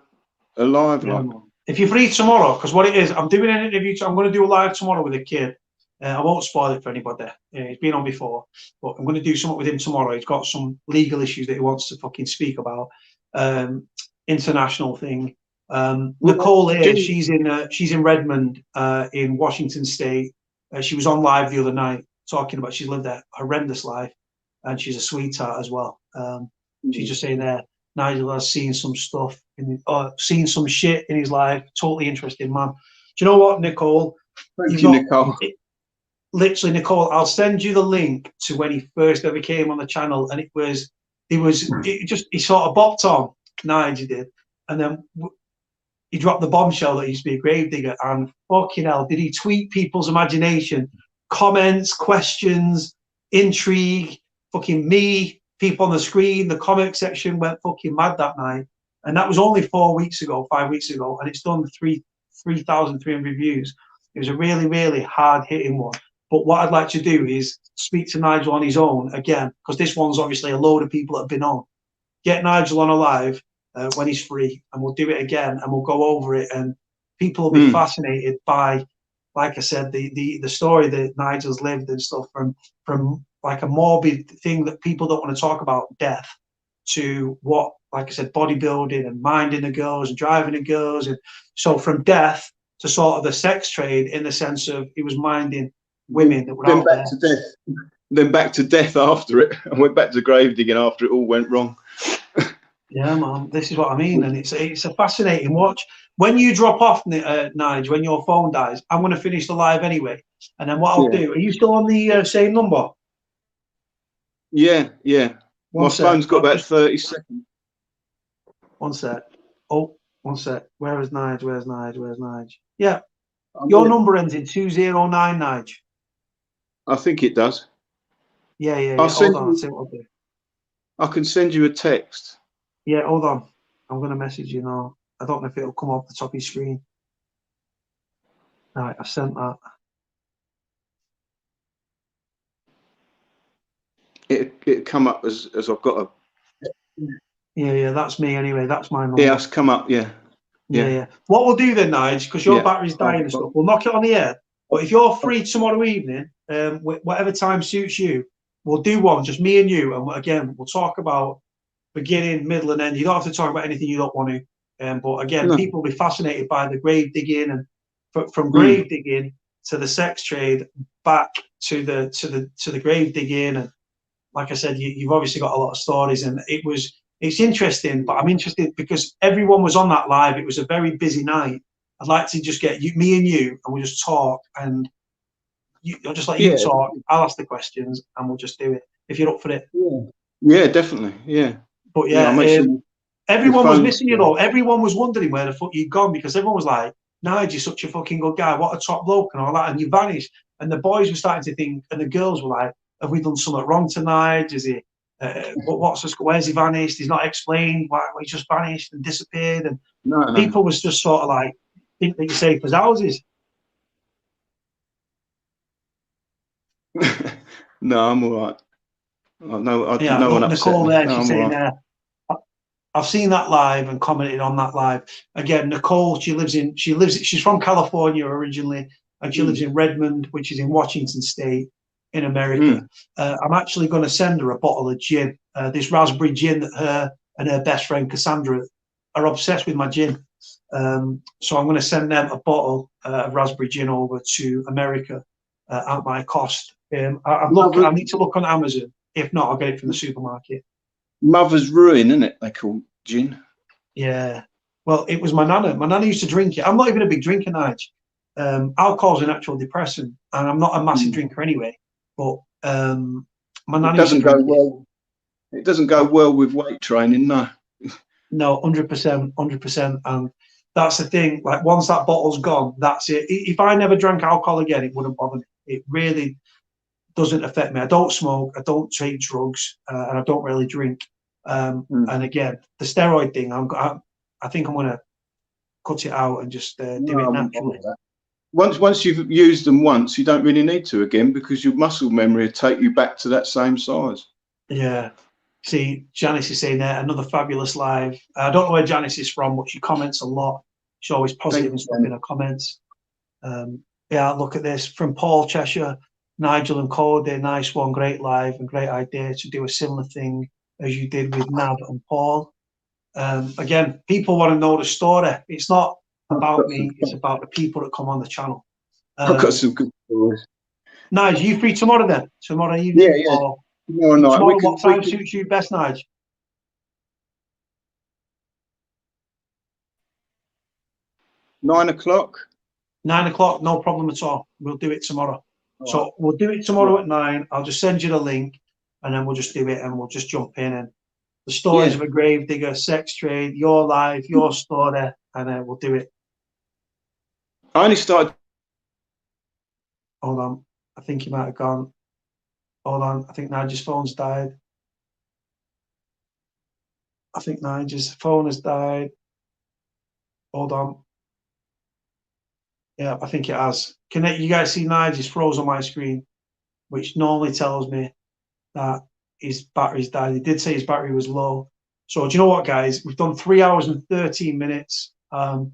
a live one. If you're free tomorrow, because what it is, I'm doing an interview. I'm going to do a live tomorrow with a kid. I won't spoil it for anybody. He's been on before, but I'm going to do something with him tomorrow. He's got some legal issues that he wants to fucking speak about. International thing. Nicole here, she's in Redmond, in Washington State. She was on live the other night talking about she's lived a horrendous life, and she's a sweetheart as well. She's just saying there, Nigel has seen some stuff, seen some shit in his life. Totally interesting, man. Do you know what, Nicole? Thank you, Nicole. Literally, Nicole, I'll send you the link to when he first ever came on the channel, and he sort of bopped on, Nige did, and then he dropped the bombshell that he used to be a gravedigger, and fucking hell, did he tweak people's imagination? Comments, questions, intrigue, fucking me, people on the screen, the comment section went fucking mad that night. And that was only 5 weeks ago, and it's done 3,300 views. It was a really, really hard-hitting one. But what I'd like to do is speak to Nigel on his own again, because this one's obviously a load of people that have been on. Get Nigel on a live when he's free, and we'll do it again, and we'll go over it, and people will be fascinated by, like I said, the story that Nigel's lived and stuff, from like a morbid thing that people don't want to talk about, death, to what, like I said, bodybuilding and minding the girls and driving the girls. And so from death to sort of the sex trade, in the sense of he was minding women that were out there. To death. Then back to death after it. I went back to grave digging after it all went wrong. Yeah, man, this is what I mean, and it's a fascinating watch. When you drop off, Nige, when your phone dies, I'm going to finish the live anyway, and then what I'll do. Are you still on the same number? Yeah. My phone's got about 30 seconds. One sec. Oh, One sec. Where is Nige? Where's Nige? Where's Nige? Yeah. Your number ends in 209, Nige. I think it does. Yeah, yeah, I'll yeah. send Hold on. you, I'll see what I'll do. I can send you a text. Yeah, hold on. I'm going to message you now. I don't know if it'll come off the top of your screen. All right, I sent that. It come up as I've got a. Yeah, that's me anyway. That's my number. Yeah, it's come up. Yeah. Yeah. What we'll do then, Nige, because your battery's dying and stuff, we'll knock it on the air. But if you're free tomorrow evening, whatever time suits you, we'll do one, just me and you. And again, we'll talk about beginning, middle, and end. You don't have to talk about anything you don't want to. But again, people will be fascinated by the grave digging, and from grave digging to the sex trade, back to the grave digging. And like I said, you've obviously got a lot of stories, and it's interesting. But I'm interested because everyone was on that live. It was a very busy night. I'd like to just get me and you, and we'll just talk, and I'll just let you talk. I'll ask the questions, and we'll just do it if you're up for it. Yeah, definitely. Yeah. But everyone was missing you, though. Everyone was wondering where the fuck you'd gone, because everyone was like, Nige, you're such a fucking good guy. What a top bloke and all that. And you vanished. And the boys were starting to think, and the girls were like, have we done something wrong to Nige? Is he, where's he vanished? He's not explained. Why he just vanished and disappeared? And people was just sort of like, think that you're safe as houses. No, I'm all right. Nicole there, she's saying there. I've seen that live and commented on that live. Again, Nicole, she's from California originally, and she lives in Redmond, which is in Washington State in America. I'm actually going to send her a bottle of gin, this raspberry gin that her and her best friend Cassandra are obsessed with my gin. So I'm going to send them a bottle of raspberry gin over to America at my cost. I need to look on Amazon. If not, I'll get it from the supermarket. Mother's Ruin, isn't it? They call gin. Yeah. Well, it was my nana. My nana used to drink it. I'm not even a big drinker, Nige. Alcohol's a natural depressant, and I'm not a massive drinker anyway. But my nana used to drink it doesn't go well with weight training, no. No, 100%. And that's the thing. Like, once that bottle's gone, that's it. If I never drank alcohol again, it wouldn't bother me. It really doesn't affect me. I don't smoke, I don't take drugs, and I don't really drink. And again, the steroid thing, I think I'm going to cut it out and just do it naturally. Once you've used them once, you don't really need to again, because your muscle memory will take you back to that same size. Yeah. See, Janice is saying there, another fabulous live. I don't know where Janice is from, but she comments a lot. She's always positive and stuff in her comments. Yeah, look at this from Paul Cheshire. Nigel and Cody, nice one, great live and great idea to do a similar thing as you did with Nav and Paul. Again, people want to know the story. It's not about me, it's about the people that come on the channel. I've got some good stories. Nige, you free tomorrow then? Tomorrow evening? Yeah. Tomorrow night. What time suits you best, Nige? 9 o'clock. 9 o'clock, no problem at all. We'll do it tomorrow. So we'll do it tomorrow at 9. I'll just send you the link, and then we'll just do it, and we'll just jump in. And the stories of a grave digger, sex trade, your life, your story, and we'll do it. I only started. Hold on. I think he might have gone. Hold on. I think Nige's phone's died. I think Nige's phone has died. Hold on. Yeah, I think it has. Can you guys see Nige's froze on my screen, which normally tells me that his battery's died. He did say his battery was low. So do you know what, guys? We've done 3 hours and 13 minutes. We're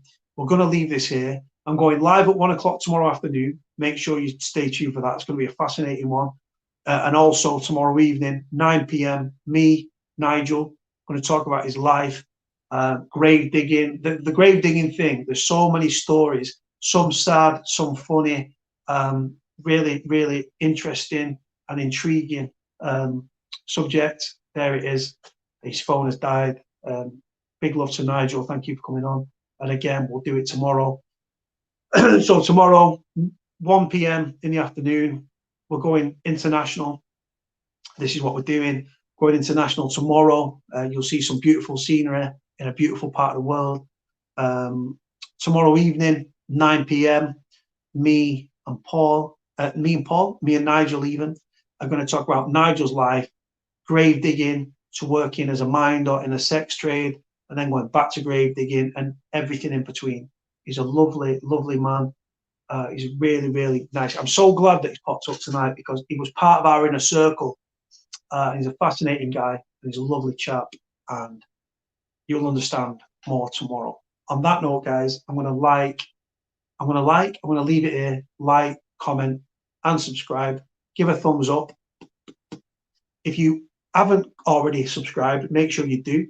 going to leave this here. I'm going live at 1 o'clock tomorrow afternoon. Make sure you stay tuned for that. It's going to be a fascinating one. And also tomorrow evening, 9 p.m., me, Nigel, going to talk about his life, grave digging. The grave digging thing, there's so many stories. Some sad, some funny, really, really interesting and intriguing subject. There it is. His phone has died. Big love to Nigel. Thank you for coming on. And again, we'll do it tomorrow. So tomorrow, 1 p.m. in the afternoon, we're going international. This is what we're doing. Going international tomorrow. You'll see some beautiful scenery in a beautiful part of the world. Tomorrow evening, 9 p.m., me and Nigel even are going to talk about Nigel's life, grave digging to working as a minder in a sex trade, and then going back to grave digging and everything in between. He's a lovely, lovely man. He's really, really nice. I'm so glad that he's popped up tonight because he was part of our inner circle. He's a fascinating guy. And he's a lovely chap, and you'll understand more tomorrow. On that note, guys, I'm going to leave it here. Like, comment, and subscribe. Give a thumbs up. If you haven't already subscribed, make sure you do.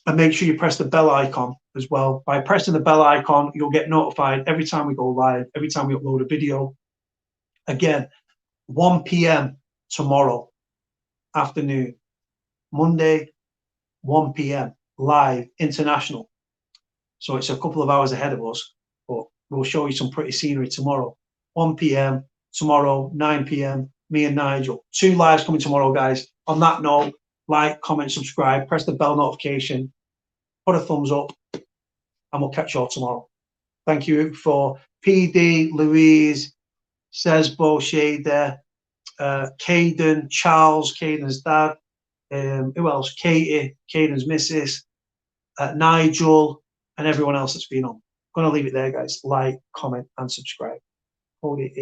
And make sure you press the bell icon as well. By pressing the bell icon, you'll get notified every time we go live, every time we upload a video. Again, 1 p.m. tomorrow afternoon, Monday, 1 p.m. live, international. So it's a couple of hours ahead of us, but we'll show you some pretty scenery tomorrow. 1 p.m. tomorrow, 9 p.m. me and Nigel. 2 lives coming tomorrow, guys. On that note, like, comment, subscribe, press the bell notification, put a thumbs up, and we'll catch you all tomorrow. Thank you for PD, Louise, Sezz, there, Kaden, Charles, Kaden's dad, who else? Katie, Kaden's missus, Nigel, and everyone else that's been on. I'm going to leave it there, guys. Like, comment, and subscribe. Hold it.